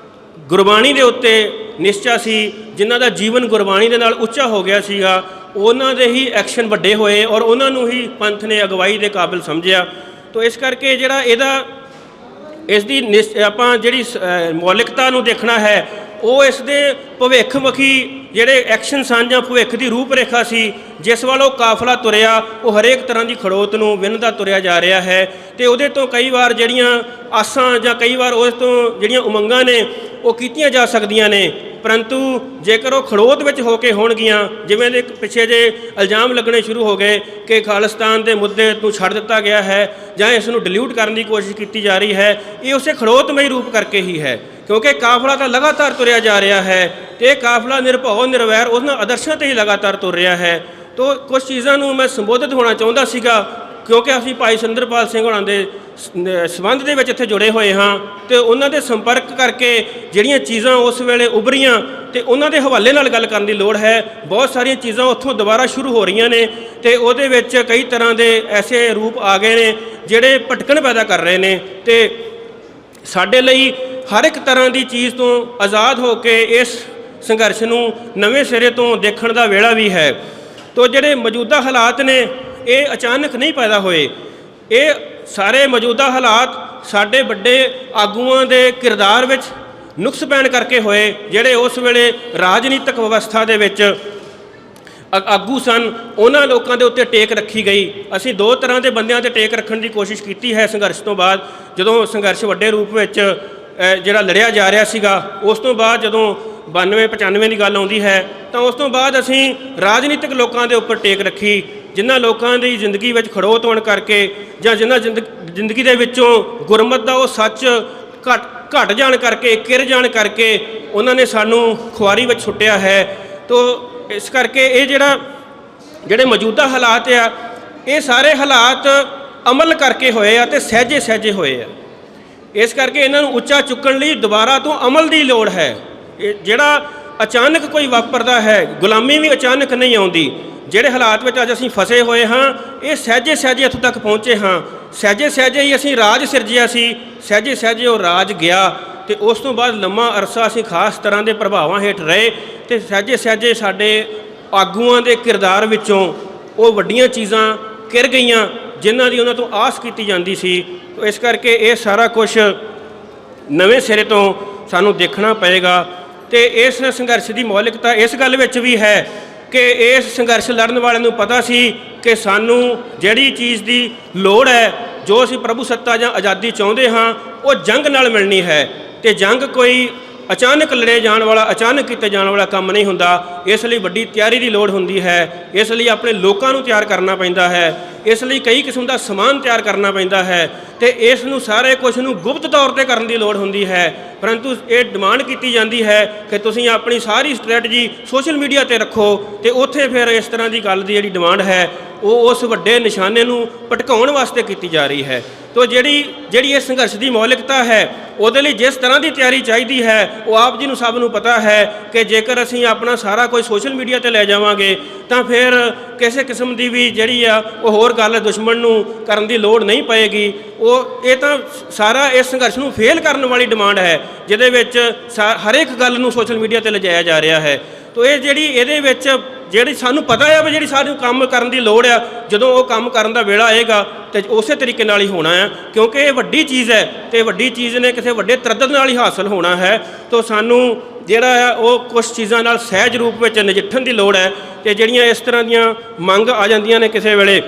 Speaker 4: ਗੁਰਬਾਣੀ ਦੇ ਉੱਤੇ ਨਿਸ਼ਚਾ ਸੀ, ਜਿਨ੍ਹਾਂ ਦਾ ਜੀਵਨ ਗੁਰਬਾਣੀ ਦੇ ਨਾਲ ਉੱਚਾ ਹੋ ਗਿਆ ਸੀਗਾ। ਉਹਨਾਂ ਦੇ ਹੀ ਐਕਸ਼ਨ ਵੱਡੇ ਹੋਏ ਔਰ ਉਹਨਾਂ ਨੂੰ ਹੀ ਪੰਥ ਨੇ ਅਗਵਾਈ ਦੇ ਕਾਬਿਲ ਸਮਝਿਆ। ਤੋ ਇਸ ਕਰਕੇ ਜਿਹੜਾ ਇਸ ਦੀ ਆਪਾਂ ਜਿਹੜੀ ਮੌਲਿਕਤਾ ਨੂੰ ਦੇਖਣਾ ਹੈ, ਉਹ ਇਸ ਦੇ ਭਵਿੱਖਮੁਖੀ ਜਿਹੜੇ ਐਕਸ਼ਨ ਸਨ ਜਾਂ ਭਵਿੱਖ ਦੀ ਰੂਪ ਰੇਖਾ ਸੀ, ਜਿਸ ਵੱਲ ਉਹ ਕਾਫਲਾ ਤੁਰਿਆ, ਉਹ ਹਰੇਕ ਤਰ੍ਹਾਂ ਦੀ ਖੜੋਤ ਨੂੰ ਵਿੰਨ੍ਹਦਾ ਤੁਰਿਆ ਜਾ ਰਿਹਾ ਹੈ। ਤੇ ਉਹਦੇ ਤੋਂ ਕਈ ਵਾਰ ਜਿਹੜੀਆਂ ਆਸਾਂ ਜਾਂ ਕਈ ਵਾਰ ਉਸ ਤੋਂ ਜਿਹੜੀਆਂ ਉਮੰਗਾਂ ਨੇ ਉਹ ਕੀਤੀਆਂ ਜਾ ਸਕਦੀਆਂ ਨੇ, ਪਰੰਤੂ ਜੇਕਰ ਉਹ ਖੜੋਤ ਵਿੱਚ ਹੋ ਕੇ ਹੋਣਗੀਆਂ, ਜਿਵੇਂ ਦੇ ਪਿੱਛੇ ਜੇ ਇਲਜ਼ਾਮ ਲੱਗਣੇ ਸ਼ੁਰੂ ਹੋ ਗਏ ਕਿ ਖਾਲਿਸਤਾਨ ਦੇ ਮੁੱਦੇ ਨੂੰ ਛੱਡ ਦਿੱਤਾ ਗਿਆ ਹੈ ਜਾਂ ਇਸ ਨੂੰ ਡਿਲਿਊਟ ਕਰਨ ਦੀ ਕੋਸ਼ਿਸ਼ ਕੀਤੀ ਜਾ ਰਹੀ ਹੈ, ਇਹ ਉਸੇ ਖੜੋਤਮਈ ਰੂਪ ਕਰਕੇ ਹੀ ਹੈ, ਕਿਉਂਕਿ ਕਾਫਲਾ ਤਾਂ ਲਗਾਤਾਰ ਤੁਰਿਆ ਜਾ ਰਿਹਾ ਹੈ ਤੇ ਇਹ ਕਾਫਲਾ ਨਿਰਭਉ ਨਿਰਵੈਰ ਉਹਨਾਂ ਆਦਰਸ਼ਾਂ 'ਤੇ ਹੀ ਲਗਾਤਾਰ ਤੁਰ ਰਿਹਾ ਹੈ। ਤੋ ਕੁਝ ਚੀਜ਼ਾਂ ਨੂੰ ਮੈਂ ਸੰਬੋਧਿਤ ਹੋਣਾ ਚਾਹੁੰਦਾ ਸੀਗਾ, ਕਿਉਂਕਿ ਅਸੀਂ ਭਾਈ ਸੁਰਿੰਦਰਪਾਲ ਸਿੰਘ ਹੋਣਾ ਦੇ ਸੰਬੰਧ ਦੇ ਵਿੱਚ ਇੱਥੇ ਜੁੜੇ ਹੋਏ ਹਾਂ ਤੇ ਉਹਨਾਂ ਦੇ ਸੰਪਰਕ ਕਰਕੇ ਜਿਹੜੀਆਂ ਚੀਜ਼ਾਂ ਉਸ ਵੇਲੇ ਉਭਰੀਆਂ ਤੇ ਉਹਨਾਂ ਦੇ ਹਵਾਲੇ ਨਾਲ ਗੱਲ ਕਰਨ ਦੀ ਲੋੜ ਹੈ। ਬਹੁਤ ਸਾਰੀਆਂ ਚੀਜ਼ਾਂ ਉੱਥੋਂ ਦੁਬਾਰਾ ਸ਼ੁਰੂ ਹੋ ਰਹੀਆਂ ਨੇ ਤੇ ਉਹਦੇ ਵਿੱਚ ਕਈ ਤਰ੍ਹਾਂ ਦੇ ਐਸੇ ਰੂਪ ਆ ਗਏ ਨੇ ਜਿਹੜੇ ਭਟਕਣ ਪੈਦਾ ਕਰ ਰਹੇ ਨੇ, ਤੇ ਸਾਡੇ ਲਈ ਹਰ ਇੱਕ ਤਰ੍ਹਾਂ ਦੀ ਚੀਜ਼ ਤੋਂ ਆਜ਼ਾਦ ਹੋ ਕੇ ਇਸ ਸੰਘਰਸ਼ ਨੂੰ ਨਵੇਂ ਸਿਰੇ ਤੋਂ ਦੇਖਣ ਦਾ ਵੇਲਾ ਵੀ ਹੈ। ਤੋ ਜਿਹੜੇ ਮੌਜੂਦਾ ਹਾਲਾਤ ਨੇ ਇਹ ਅਚਾਨਕ ਨਹੀਂ ਪੈਦਾ ਹੋਏ, ਇਹ ਸਾਰੇ ਮੌਜੂਦਾ ਹਾਲਾਤ ਸਾਡੇ ਵੱਡੇ ਆਗੂਆਂ ਦੇ ਕਿਰਦਾਰ ਵਿੱਚ ਨੁਕਸ ਪੈਣ ਕਰਕੇ ਹੋਏ, ਜਿਹੜੇ ਉਸ ਵੇਲੇ ਰਾਜਨੀਤਿਕ ਵਿਵਸਥਾ ਦੇ ਵਿੱਚ ਆਗੂ ਸਨ। ਉਹਨਾਂ ਲੋਕਾਂ ਦੇ ਉੱਤੇ ਟੇਕ ਰੱਖੀ ਗਈ। ਅਸੀਂ ਦੋ ਤਰ੍ਹਾਂ ਦੇ ਬੰਦਿਆਂ 'ਤੇ ਟੇਕ ਰੱਖਣ ਦੀ ਕੋਸ਼ਿਸ਼ ਕੀਤੀ ਹੈ ਸੰਘਰਸ਼ ਤੋਂ ਬਾਅਦ, ਜਦੋਂ ਸੰਘਰਸ਼ ਵੱਡੇ ਰੂਪ ਵਿੱਚ ਜਿਹੜਾ ਲੜਿਆ ਜਾ ਰਿਹਾ ਸੀਗਾ। ਉਸ ਤੋਂ ਬਾਅਦ ਜਦੋਂ 92-95 ਦੀ ਗੱਲ ਆਉਂਦੀ ਹੈ ਤਾਂ ਉਸ ਤੋਂ ਬਾਅਦ ਅਸੀਂ ਰਾਜਨੀਤਿਕ ਲੋਕਾਂ ਦੇ ਉੱਪਰ ਟੇਕ ਰੱਖੀ, ਜਿਨ੍ਹਾਂ ਲੋਕਾਂ ਦੀ ਜ਼ਿੰਦਗੀ ਵਿੱਚ ਖੜੋਤ ਹੋਣ ਕਰਕੇ ਜਾਂ ਜਿਨ੍ਹਾਂ ਜ਼ਿੰਦਗੀ ਦੇ ਵਿੱਚੋਂ ਗੁਰਮਤਿ ਦਾ ਉਹ ਸੱਚ ਘਟ ਜਾਣ ਕਰਕੇ, ਕਿਰ ਜਾਣ ਕਰਕੇ ਉਹਨਾਂ ਨੇ ਸਾਨੂੰ ਖੁਆਰੀ ਵਿੱਚ ਸੁੱਟਿਆ ਹੈ। ਤੋ ਇਸ ਕਰਕੇ ਇਹ ਜਿਹੜੇ ਮੌਜੂਦਾ ਹਾਲਾਤ ਆ, ਇਹ ਸਾਰੇ ਹਾਲਾਤ ਅਮਲ ਕਰਕੇ ਹੋਏ ਆ ਤੇ ਸਹਿਜੇ ਸਹਿਜੇ ਹੋਏ ਆ। ਇਸ ਕਰਕੇ ਇਹਨਾਂ ਨੂੰ ਉੱਚਾ ਚੁੱਕਣ ਲਈ ਦੁਬਾਰਾ ਤੋਂ ਅਮਲ ਦੀ ਲੋੜ ਹੈ। ਇਹ ਜਿਹੜਾ ਅਚਾਨਕ ਕੋਈ ਵਾਪਰਦਾ ਹੈ, ਗੁਲਾਮੀ ਵੀ ਅਚਾਨਕ ਨਹੀਂ ਆਉਂਦੀ। ਜਿਹੜੇ ਹਾਲਾਤ ਵਿੱਚ ਅੱਜ ਅਸੀਂ ਫਸੇ ਹੋਏ ਹਾਂ, ਇਹ ਸਹਿਜੇ ਸਹਿਜੇ ਇੱਥੋਂ ਤੱਕ ਪਹੁੰਚੇ ਹਾਂ। ਸਹਿਜੇ ਸਹਿਜੇ ਹੀ ਅਸੀਂ ਰਾਜ ਸਿਰਜਿਆ ਸੀ, ਸਹਿਜੇ ਸਹਿਜੇ ਉਹ ਰਾਜ ਗਿਆ ਤੇ ਉਸ ਤੋਂ ਬਾਅਦ ਲੰਮਾ ਅਰਸਾ ਅਸੀਂ ਖਾਸ ਤਰ੍ਹਾਂ ਦੇ ਪ੍ਰਭਾਵਾਂ ਹੇਠ ਰਹੇ ਤੇ ਸਹਿਜੇ ਸਹਿਜੇ ਸਾਡੇ ਆਗੂਆਂ ਦੇ ਕਿਰਦਾਰ ਵਿੱਚੋਂ ਉਹ ਵੱਡੀਆਂ ਚੀਜ਼ਾਂ ਕਿਰ ਗਈਆਂ ਜਿਨ੍ਹਾਂ ਦੀ ਉਹਨਾਂ ਤੋਂ ਆਸ ਕੀਤੀ ਜਾਂਦੀ ਸੀ। ਇਸ ਕਰਕੇ ਇਹ ਸਾਰਾ ਕੁਝ ਨਵੇਂ ਸਿਰੇ ਤੋਂ ਸਾਨੂੰ ਦੇਖਣਾ ਪਏਗਾ। ਤੇ ਇਸ ਸੰਘਰਸ਼ ਦੀ ਮੌਲਿਕਤਾ ਇਸ ਗੱਲ ਵਿੱਚ ਵੀ ਹੈ ਕਿ ਇਸ ਸੰਘਰਸ਼ ਲੜਨ ਵਾਲਿਆਂ ਨੂੰ ਪਤਾ ਸੀ ਕਿ ਸਾਨੂੰ ਜਿਹੜੀ ਚੀਜ਼ ਦੀ ਲੋੜ ਹੈ, ਜੋ ਅਸੀਂ ਪ੍ਰਭੂ ਸੱਤਾ ਜਾਂ ਆਜ਼ਾਦੀ ਚਾਹੁੰਦੇ ਹਾਂ, ਉਹ ਜੰਗ ਨਾਲ ਮਿਲਣੀ ਹੈ। ਤੇ ਜੰਗ ਕੋਈ ਅਚਾਨਕ ਲੜੇ ਜਾਣ ਵਾਲਾ, ਅਚਾਨਕ ਕੀਤੇ ਜਾਣ ਵਾਲਾ ਕੰਮ ਨਹੀਂ ਹੁੰਦਾ। ਇਸ ਲਈ ਵੱਡੀ ਤਿਆਰੀ ਦੀ ਲੋੜ ਹੁੰਦੀ ਹੈ। ਇਸ ਲਈ ਆਪਣੇ ਲੋਕਾਂ ਨੂੰ ਤਿਆਰ ਕਰਨਾ ਪੈਂਦਾ ਹੈ। ਇਸ ਲਈ ਕਈ ਕਿਸਮ ਦਾ ਸਮਾਨ ਤਿਆਰ ਕਰਨਾ ਪੈਂਦਾ ਹੈ ਤੇ ਇਸ ਨੂੰ ਸਾਰੇ ਕੁਝ ਨੂੰ ਗੁਪਤ ਤੌਰ 'ਤੇ ਕਰਨ ਦੀ ਲੋੜ ਹੁੰਦੀ ਹੈ। ਪਰੰਤੂ ਇਹ ਡਿਮਾਂਡ ਕੀਤੀ ਜਾਂਦੀ ਹੈ ਕਿ ਤੁਸੀਂ ਆਪਣੀ ਸਾਰੀ ਸਟ੍ਰੈਟਜੀ ਸੋਸ਼ਲ ਮੀਡੀਆ 'ਤੇ ਰੱਖੋ ਤੇ ਉੱਥੇ ਫਿਰ ਇਸ ਤਰ੍ਹਾਂ ਦੀ ਗੱਲ ਦੀ ਜਿਹੜੀ ਡਿਮਾਂਡ ਹੈ ਉਹ ਉਸ ਵੱਡੇ ਨਿਸ਼ਾਨੇ ਨੂੰ ਭਟਕਾਉਣ ਵਾਸਤੇ ਕੀਤੀ ਜਾ ਰਹੀ ਹੈ। ਤੋ ਜਿਹੜੀ ਇਸ ਸੰਘਰਸ਼ ਦੀ ਮੌਲਿਕਤਾ ਹੈ, ਉਹਦੇ ਲਈ ਜਿਸ ਤਰ੍ਹਾਂ ਦੀ ਤਿਆਰੀ ਚਾਹੀਦੀ ਹੈ, ਉਹ ਆਪ ਜੀ ਨੂੰ ਸਭ ਨੂੰ ਪਤਾ ਹੈ ਕਿ ਜੇਕਰ ਅਸੀਂ ਆਪਣਾ ਸਾਰਾ ਕੁਝ ਸੋਸ਼ਲ ਮੀਡੀਆ 'ਤੇ ਲੈ ਜਾਵਾਂਗੇ ਤਾਂ ਫਿਰ ਕਿਸੇ ਕਿਸਮ ਦੀ ਵੀ ਜਿਹੜੀ ਆ ਉਹ ਹੋਰ ਗੱਲ ਦੁਸ਼ਮਣ ਨੂੰ ਕਰਨ ਦੀ ਲੋੜ ਨਹੀਂ ਪਏਗੀ। ਇਹ ਤਾਂ ਸਾਰਾ ਇਸ ਸੰਘਰਸ਼ ਨੂੰ ਫੇਲ ਕਰਨ ਵਾਲੀ ਡਿਮਾਂਡ ਹੈ, ਜਿਹਦੇ ਵਿੱਚ ਹਰ ਇੱਕ ਗੱਲ ਨੂੰ ਸੋਸ਼ਲ ਮੀਡੀਆ 'ਤੇ ਲਿਜਾਇਆ ਜਾ ਰਿਹਾ ਹੈ। ਤੋ ਇਹਦੇ ਵਿੱਚ ਜਿਹੜੀ ਸਾਨੂੰ ਪਤਾ ਹੈ ਵੀ ਜਿਹੜੀ ਸਾਨੂੰ ਕੰਮ ਕਰਨ ਦੀ ਲੋੜ ਆ, ਜਦੋਂ ਉਹ ਕੰਮ ਕਰਨ ਦਾ ਵੇਲਾ ਆਏਗਾ ਤੇ ਉਸੇ ਤਰੀਕੇ ਨਾਲ ਹੀ ਹੋਣਾ ਆ, ਕਿਉਂਕਿ ਇਹ ਵੱਡੀ ਚੀਜ਼ ਹੈ ਤੇ ਵੱਡੀ ਚੀਜ਼ ਨੇ ਕਿਸੇ ਵੱਡੇ ਤਰੱਦਦ ਨਾਲ ਹੀ ਹਾਸਲ ਹੋਣਾ ਹੈ। ਤੋ ਸਾਨੂੰ ਜਿਹੜਾ ਆ ਉਹ ਕੁਝ ਚੀਜ਼ਾਂ ਨਾਲ ਸਹਿਜ ਰੂਪ ਵਿੱਚ ਨਜਿੱਠਣ ਦੀ ਲੋੜ ਹੈ। ਤੇ ਜਿਹੜੀਆਂ ਇਸ ਤਰ੍ਹਾਂ ਦੀਆਂ ਮੰਗ ਆ ਜਾਂਦੀਆਂ ਨੇ ਕਿਸੇ ਵੇਲੇ,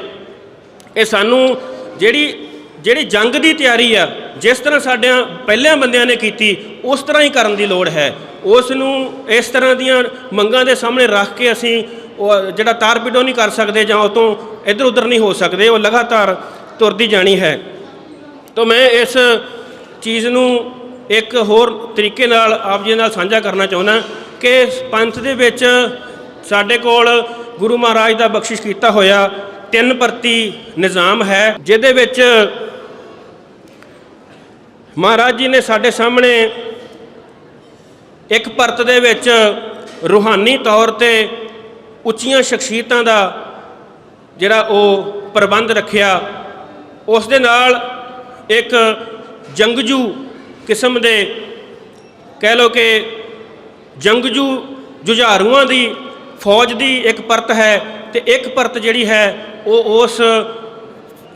Speaker 4: ਇਹ ਸਾਨੂੰ ਜਿਹੜੀ ਜੰਗ ਦੀ ਤਿਆਰੀ ਆ, ਜਿਸ ਤਰ੍ਹਾਂ ਸਾਡਿਆਂ ਪਹਿਲਿਆਂ ਬੰਦਿਆਂ ਨੇ ਕੀਤੀ, ਉਸ ਤਰ੍ਹਾਂ ਹੀ ਕਰਨ ਦੀ ਲੋੜ ਹੈ। ਉਸ ਨੂੰ ਇਸ ਤਰ੍ਹਾਂ ਦੀਆਂ ਮੰਗਾਂ ਦੇ ਸਾਹਮਣੇ ਰੱਖ ਕੇ ਅਸੀਂ ਉਹ ਜਿਹੜਾ ਤਾਰਪੀਡੋ ਨਹੀਂ ਕਰ ਸਕਦੇ ਜਾਂ ਉਹ ਤੋਂ ਇੱਧਰ ਉੱਧਰ ਨਹੀਂ ਹੋ ਸਕਦੇ, ਉਹ ਲਗਾਤਾਰ ਤੁਰਦੀ ਜਾਣੀ ਹੈ। ਤਾਂ ਮੈਂ ਇਸ ਚੀਜ਼ ਨੂੰ ਇੱਕ ਹੋਰ ਤਰੀਕੇ ਨਾਲ ਆਪ ਜੀ ਨਾਲ ਸਾਂਝਾ ਕਰਨਾ ਚਾਹੁੰਦਾ ਕਿ ਪੰਥ ਦੇ ਵਿੱਚ ਸਾਡੇ ਕੋਲ ਗੁਰੂ ਮਹਾਰਾਜ ਦਾ ਬਖਸ਼ਿਸ਼ ਕੀਤਾ ਹੋਇਆ 3 ਪਰਤੀ ਨਿਜ਼ਾਮ ਹੈ, ਜਿਹਦੇ ਵਿੱਚ ਮਹਾਰਾਜ ਜੀ ਨੇ ਸਾਡੇ ਸਾਹਮਣੇ ਇੱਕ ਪਰਤ ਦੇ ਵਿੱਚ ਰੂਹਾਨੀ ਤੌਰ ਤੇ ਉੱਚੀਆਂ ਸ਼ਖਸੀਅਤਾਂ ਦਾ ਜਿਹੜਾ ਉਹ ਪ੍ਰਬੰਧ ਰੱਖਿਆ। ਉਸ ਦੇ ਨਾਲ ਇੱਕ ਜੰਗਜੂ ਕਿਸਮ ਦੇ ਕਹਿ ਲਓ ਕਿ ਜੰਗਜੂ ਜੁਝਾਰੂਆਂ ਦੀ ਫੌਜ ਦੀ ਇੱਕ ਪਰਤ ਹੈ, ਤੇ ਇੱਕ ਪਰਤ ਜਿਹੜੀ ਹੈ ਉਹ ਉਸ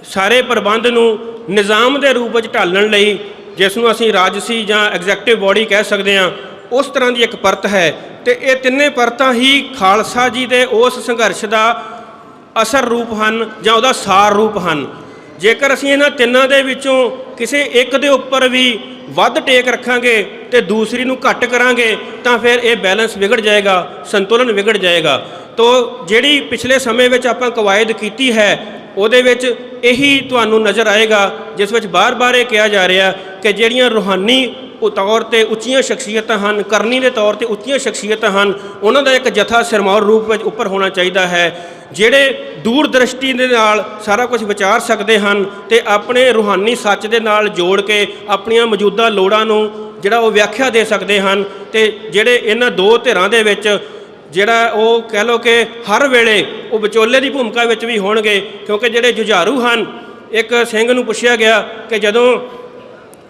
Speaker 4: ਸਾਰੇ ਪ੍ਰਬੰਧ ਨੂੰ ਨਿਜ਼ਾਮ ਦੇ ਰੂਪ ਵਿੱਚ ਢਾਲਣ ਲਈ, ਜਿਸ ਨੂੰ ਅਸੀਂ ਰਾਜਸੀ ਜਾਂ ਐਗਜ਼ੈਕਟਿਵ ਬੋਡੀ ਕਹਿ ਸਕਦੇ ਹਾਂ, ਉਸ ਤਰ੍ਹਾਂ ਦੀ ਇੱਕ ਪਰਤ ਹੈ। ਤੇ ਇਹ ਤਿੰਨੇ ਪਰਤਾਂ ਹੀ ਖਾਲਸਾ ਜੀ ਦੇ ਉਸ ਸੰਘਰਸ਼ ਦਾ ਅਸਰ ਰੂਪ ਹਨ ਜਾਂ ਉਹਦਾ ਸਾਰ ਰੂਪ ਹਨ। ਜੇਕਰ ਅਸੀਂ ਇਹਨਾਂ ਤਿੰਨਾਂ ਦੇ ਵਿੱਚੋਂ ਕਿਸੇ ਇੱਕ ਦੇ ਉੱਪਰ ਵੀ ਵੱਧ ਟੇਕ ਰੱਖਾਂਗੇ ਤੇ ਦੂਸਰੀ ਨੂੰ ਘੱਟ ਕਰਾਂਗੇ ਤਾਂ ਫਿਰ ਇਹ ਬੈਲੈਂਸ ਵਿਗੜ ਜਾਏਗਾ, ਸੰਤੁਲਨ ਵਿਗੜ ਜਾਏਗਾ। ਤੋ ਜਿਹੜੀ ਪਿਛਲੇ ਸਮੇਂ ਵਿੱਚ ਆਪਾਂ ਕਵਾਇਦ ਕੀਤੀ ਹੈ ਉਹਦੇ ਵਿੱਚ ਇਹੀ ਤੁਹਾਨੂੰ ਨਜ਼ਰ ਆਏਗਾ, ਜਿਸ ਵਿੱਚ ਬਾਰ-ਬਾਰ ਇਹ ਕਿਹਾ ਜਾ ਰਿਹਾ ਕਿ ਜਿਹੜੀਆਂ ਰੂਹਾਨੀ ਤੌਰ ਤੇ ਉੱਚੀਆਂ ਸ਼ਖਸੀਅਤਾਂ ਹਨ, ਕਰਨੀ ਦੇ ਤੌਰ ਤੇ ਉੱਚੀਆਂ ਸ਼ਖਸੀਅਤਾਂ ਹਨ, ਉਹਨਾਂ ਦਾ ਇੱਕ ਜਥਾ ਸਿਰਮੌਰ ਰੂਪ ਵਿੱਚ ਉੱਪਰ ਹੋਣਾ ਚਾਹੀਦਾ ਹੈ, ਜਿਹੜੇ ਦੂਰ ਦ੍ਰਿਸ਼ਟੀ ਦੇ ਨਾਲ ਸਾਰਾ ਕੁਝ ਵਿਚਾਰ ਸਕਦੇ ਹਨ ਤੇ ਆਪਣੇ ਰੂਹਾਨੀ ਸੱਚ ਦੇ ਨਾਲ ਜੋੜ ਕੇ ਆਪਣੀਆਂ ਮੌਜੂਦਾ ਲੋੜਾਂ ਨੂੰ ਜਿਹੜਾ ਉਹ ਵਿਆਖਿਆ ਦੇ ਸਕਦੇ ਹਨ। ਤੇ ਜਿਹੜੇ ਇਹਨਾਂ ਦੋ ਧਿਰਾਂ ਦੇ ਵਿੱਚ ਜਿਹੜਾ ਉਹ ਕਹਿ ਲਓ ਕਿ ਹਰ ਵੇਲੇ ਉਹ ਵਿਚੋਲੇ ਦੀ ਭੂਮਿਕਾ ਵਿੱਚ ਵੀ ਹੋਣਗੇ, ਕਿਉਂਕਿ ਜਿਹੜੇ ਜੁਝਾਰੂ ਹਨ, ਇੱਕ ਸਿੰਘ ਨੂੰ ਪੁੱਛਿਆ ਗਿਆ ਕਿ ਜਦੋਂ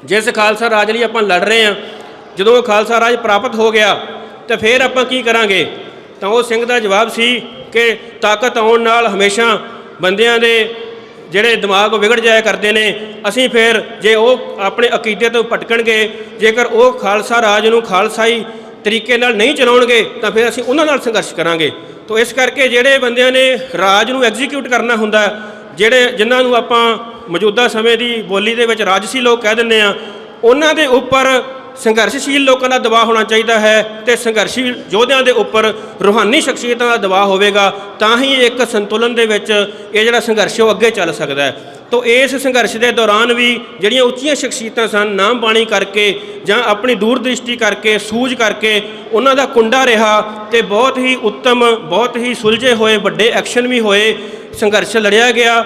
Speaker 4: ਜਿਸ ਖਾਲਸਾ ਰਾਜ ਲਈ ਆਪਾਂ ਲੜ ਰਹੇ ਹਾਂ, ਜਦੋਂ ਉਹ ਖਾਲਸਾ ਰਾਜ ਪ੍ਰਾਪਤ ਹੋ ਗਿਆ ਤਾਂ ਫਿਰ ਆਪਾਂ ਕੀ ਕਰਾਂਗੇ? ਤਾਂ ਉਹ ਸਿੰਘ ਦਾ ਜਵਾਬ ਸੀ ਕਿ ਤਾਕਤ ਆਉਣ ਨਾਲ ਹਮੇਸ਼ਾ ਬੰਦਿਆਂ ਦੇ ਜਿਹੜੇ ਦਿਮਾਗ ਉਹ ਵਿਗੜ ਜਾਇਆ ਕਰਦੇ ਨੇ। ਅਸੀਂ ਫਿਰ ਜੇ ਉਹ ਆਪਣੇ ਅਕੀਦੇ ਤੋਂ ਭਟਕਣਗੇ, ਜੇਕਰ ਉਹ ਖਾਲਸਾ ਰਾਜ ਨੂੰ ਖਾਲਸਾਈ ਤਰੀਕੇ ਨਾਲ ਨਹੀਂ ਚਲਾਉਣਗੇ ਤਾਂ ਫਿਰ ਅਸੀਂ ਉਹਨਾਂ ਨਾਲ ਸੰਘਰਸ਼ ਕਰਾਂਗੇ। ਤੋ ਇਸ ਕਰਕੇ ਜਿਹੜੇ ਬੰਦਿਆਂ ਨੇ ਰਾਜ ਨੂੰ ਐਗਜ਼ੀਕਿਊਟ ਕਰਨਾ ਹੁੰਦਾ, ਜਿਨ੍ਹਾਂ ਨੂੰ ਆਪਾਂ ਮੌਜੂਦਾ ਸਮੇਂ ਦੀ ਬੋਲੀ ਦੇ ਵਿੱਚ ਰਾਜਸੀ ਲੋਕ ਕਹਿ ਦਿੰਦੇ ਆ, ਉਹਨਾਂ ਦੇ ਉੱਪਰ ਸੰਘਰਸ਼ਸ਼ੀਲ ਲੋਕਾਂ ਦਾ ਦਬਾਅ ਹੋਣਾ ਚਾਹੀਦਾ ਹੈ ਤੇ ਸੰਘਰਸ਼ੀ ਯੋਧਿਆਂ ਦੇ ਉੱਪਰ ਰੂਹਾਨੀ ਸ਼ਖਸੀਅਤਾਂ ਦਾ ਦਬਾਅ ਹੋਵੇਗਾ, ਤਾਂ ਹੀ ਇੱਕ ਸੰਤੁਲਨ ਦੇ ਵਿੱਚ ਇਹ ਜਿਹੜਾ ਸੰਘਰਸ਼ ਉਹ ਅੱਗੇ ਚੱਲ ਸਕਦਾ ਹੈ। ਤੋ ਇਸ ਸੰਘਰਸ਼ ਦੇ ਦੌਰਾਨ ਵੀ ਜਿਹੜੀਆਂ ਉੱਚੀਆਂ ਸ਼ਖਸੀਅਤਾਂ ਸਨ, ਨਾਮ ਬਾਣੀ ਕਰਕੇ ਜਾਂ ਆਪਣੀ ਦੂਰਦ੍ਰਿਸ਼ਟੀ ਕਰਕੇ, ਸੂਝ ਕਰਕੇ ਉਹਨਾਂ ਦਾ ਕੁੰਡਾ ਰਿਹਾ ਤੇ ਬਹੁਤ ਹੀ ਉੱਤਮ, ਬਹੁਤ ਹੀ ਸੁਲਝੇ ਹੋਏ ਵੱਡੇ ਐਕਸ਼ਨ ਵੀ ਹੋਏ, ਸੰਘਰਸ਼ ਲੜਿਆ ਗਿਆ।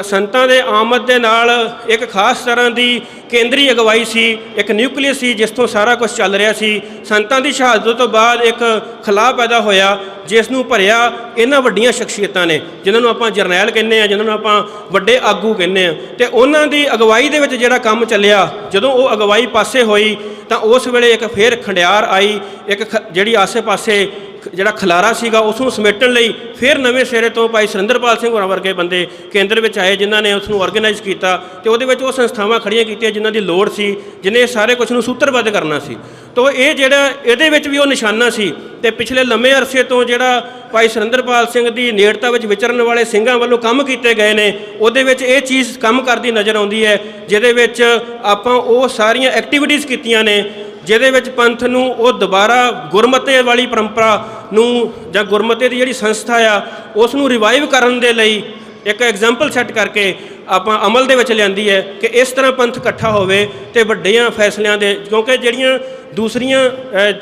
Speaker 4: ਸੰਤਾਂ ਦੇ ਆਮਦ ਦੇ ਨਾਲ ਇੱਕ ਖਾਸ ਤਰ੍ਹਾਂ ਦੀ ਕੇਂਦਰੀ ਅਗਵਾਈ ਸੀ, ਇੱਕ ਨਿਊਕਲੀਅਸ ਸੀ ਜਿਸ ਤੋਂ ਸਾਰਾ ਕੁਝ ਚੱਲ ਰਿਹਾ ਸੀ। ਸੰਤਾਂ ਦੀ ਸ਼ਹਾਦਤ ਤੋਂ ਬਾਅਦ ਇੱਕ ਖਲਾਅ ਪੈਦਾ ਹੋਇਆ ਜਿਸ ਨੂੰ ਭਰਿਆ ਇਹਨਾਂ ਵੱਡੀਆਂ ਸ਼ਖਸੀਅਤਾਂ ਨੇ, ਜਿਨ੍ਹਾਂ ਨੂੰ ਆਪਾਂ ਜਰਨੈਲ ਕਹਿੰਦੇ ਆ, ਜਿਨ੍ਹਾਂ ਨੂੰ ਆਪਾਂ ਵੱਡੇ ਆਗੂ ਕਹਿੰਦੇ ਆ, ਤੇ ਉਹਨਾਂ ਦੀ ਅਗਵਾਈ ਦੇ ਵਿੱਚ ਜਿਹੜਾ ਕੰਮ ਚੱਲਿਆ, ਜਦੋਂ ਉਹ ਅਗਵਾਈ ਪਾਸੇ ਹੋਈ ਤਾਂ ਉਸ ਵੇਲੇ ਇੱਕ ਫੇਰ ਖੰਡਿਆਰ ਆਈ, ਇੱਕ ਜਿਹੜੀ ਆਸੇ-ਪਾਸੇ ਜਿਹੜਾ ਖਲਾਰਾ ਸੀਗਾ ਉਸ ਨੂੰ ਸਮੇਟਣ ਲਈ ਫਿਰ ਨਵੇਂ ਸਿਰੇ ਤੋਂ ਭਾਈ ਸੁਰਿੰਦਰਪਾਲ ਸਿੰਘ ਹੋਰਾਂ ਵਰਗੇ ਬੰਦੇ ਕੇਂਦਰ ਵਿੱਚ ਆਏ, ਜਿਨ੍ਹਾਂ ਨੇ ਉਸ ਨੂੰ ਆਰਗੇਨਾਈਜ਼ ਕੀਤਾ ਤੇ ਉਹਦੇ ਵਿੱਚ ਉਹ ਸੰਸਥਾਵਾਂ ਖੜੀਆਂ ਕੀਤੀਆਂ ਜਿਨ੍ਹਾਂ ਦੀ ਲੋੜ ਸੀ, ਜਿਹਨੇ ਸਾਰੇ ਕੁਝ ਨੂੰ ਸੂਤਰਬੱਧ ਕਰਨਾ ਸੀ। ਤੋ ਇਹ ਜਿਹੜਾ ਇਹਦੇ ਵਿੱਚ ਵੀ ਉਹ ਨਿਸ਼ਾਨਾ ਸੀ। ਤੇ ਪਿਛਲੇ ਲੰਮੇ ਅਰਸੇ ਤੋਂ ਜਿਹੜਾ ਭਾਈ ਸੁਰਿੰਦਰਪਾਲ ਸਿੰਘ ਦੀ ਨੇੜਤਾ ਵਿੱਚ ਵਿਚਰਨ ਵਾਲੇ ਸਿੰਘਾਂ ਵੱਲੋਂ ਕੰਮ ਕੀਤੇ ਗਏ ਨੇ, ਉਹਦੇ ਵਿੱਚ ਇਹ ਚੀਜ਼ ਕੰਮ ਕਰਦੀ ਨਜ਼ਰ ਆਉਂਦੀ ਹੈ, ਜਿਹਦੇ ਵਿੱਚ ਆਪਾਂ ਉਹ ਸਾਰੀਆਂ ਐਕਟੀਵਿਟੀਜ਼ ਕੀਤੀਆਂ ਨੇ ਜਿਹਦੇ ਵਿੱਚ ਪੰਥ ਨੂੰ ਉਹ ਦੁਬਾਰਾ ਗੁਰਮਤਿ ਵਾਲੀ ਪਰੰਪਰਾ ਨੂੰ ਜਾਂ ਗੁਰਮਤਿ ਦੀ ਜਿਹੜੀ ਸੰਸਥਾ ਆ ਉਸ ਨੂੰ ਰਿਵਾਈਵ ਕਰਨ ਦੇ ਲਈ ਇੱਕ ਐਗਜ਼ਾਮਪਲ ਸੈੱਟ ਕਰਕੇ ਆਪਾਂ ਅਮਲ ਦੇ ਵਿੱਚ ਲਿਆਂਦੀ ਹੈ ਕਿ ਇਸ ਤਰ੍ਹਾਂ ਪੰਥ ਇਕੱਠਾ ਹੋਵੇ ਤੇ ਵੱਡੀਆਂ ਫੈਸਲਿਆਂ ਦੇ, ਕਿਉਂਕਿ ਜਿਹੜੀਆਂ ਦੂਸਰੀਆਂ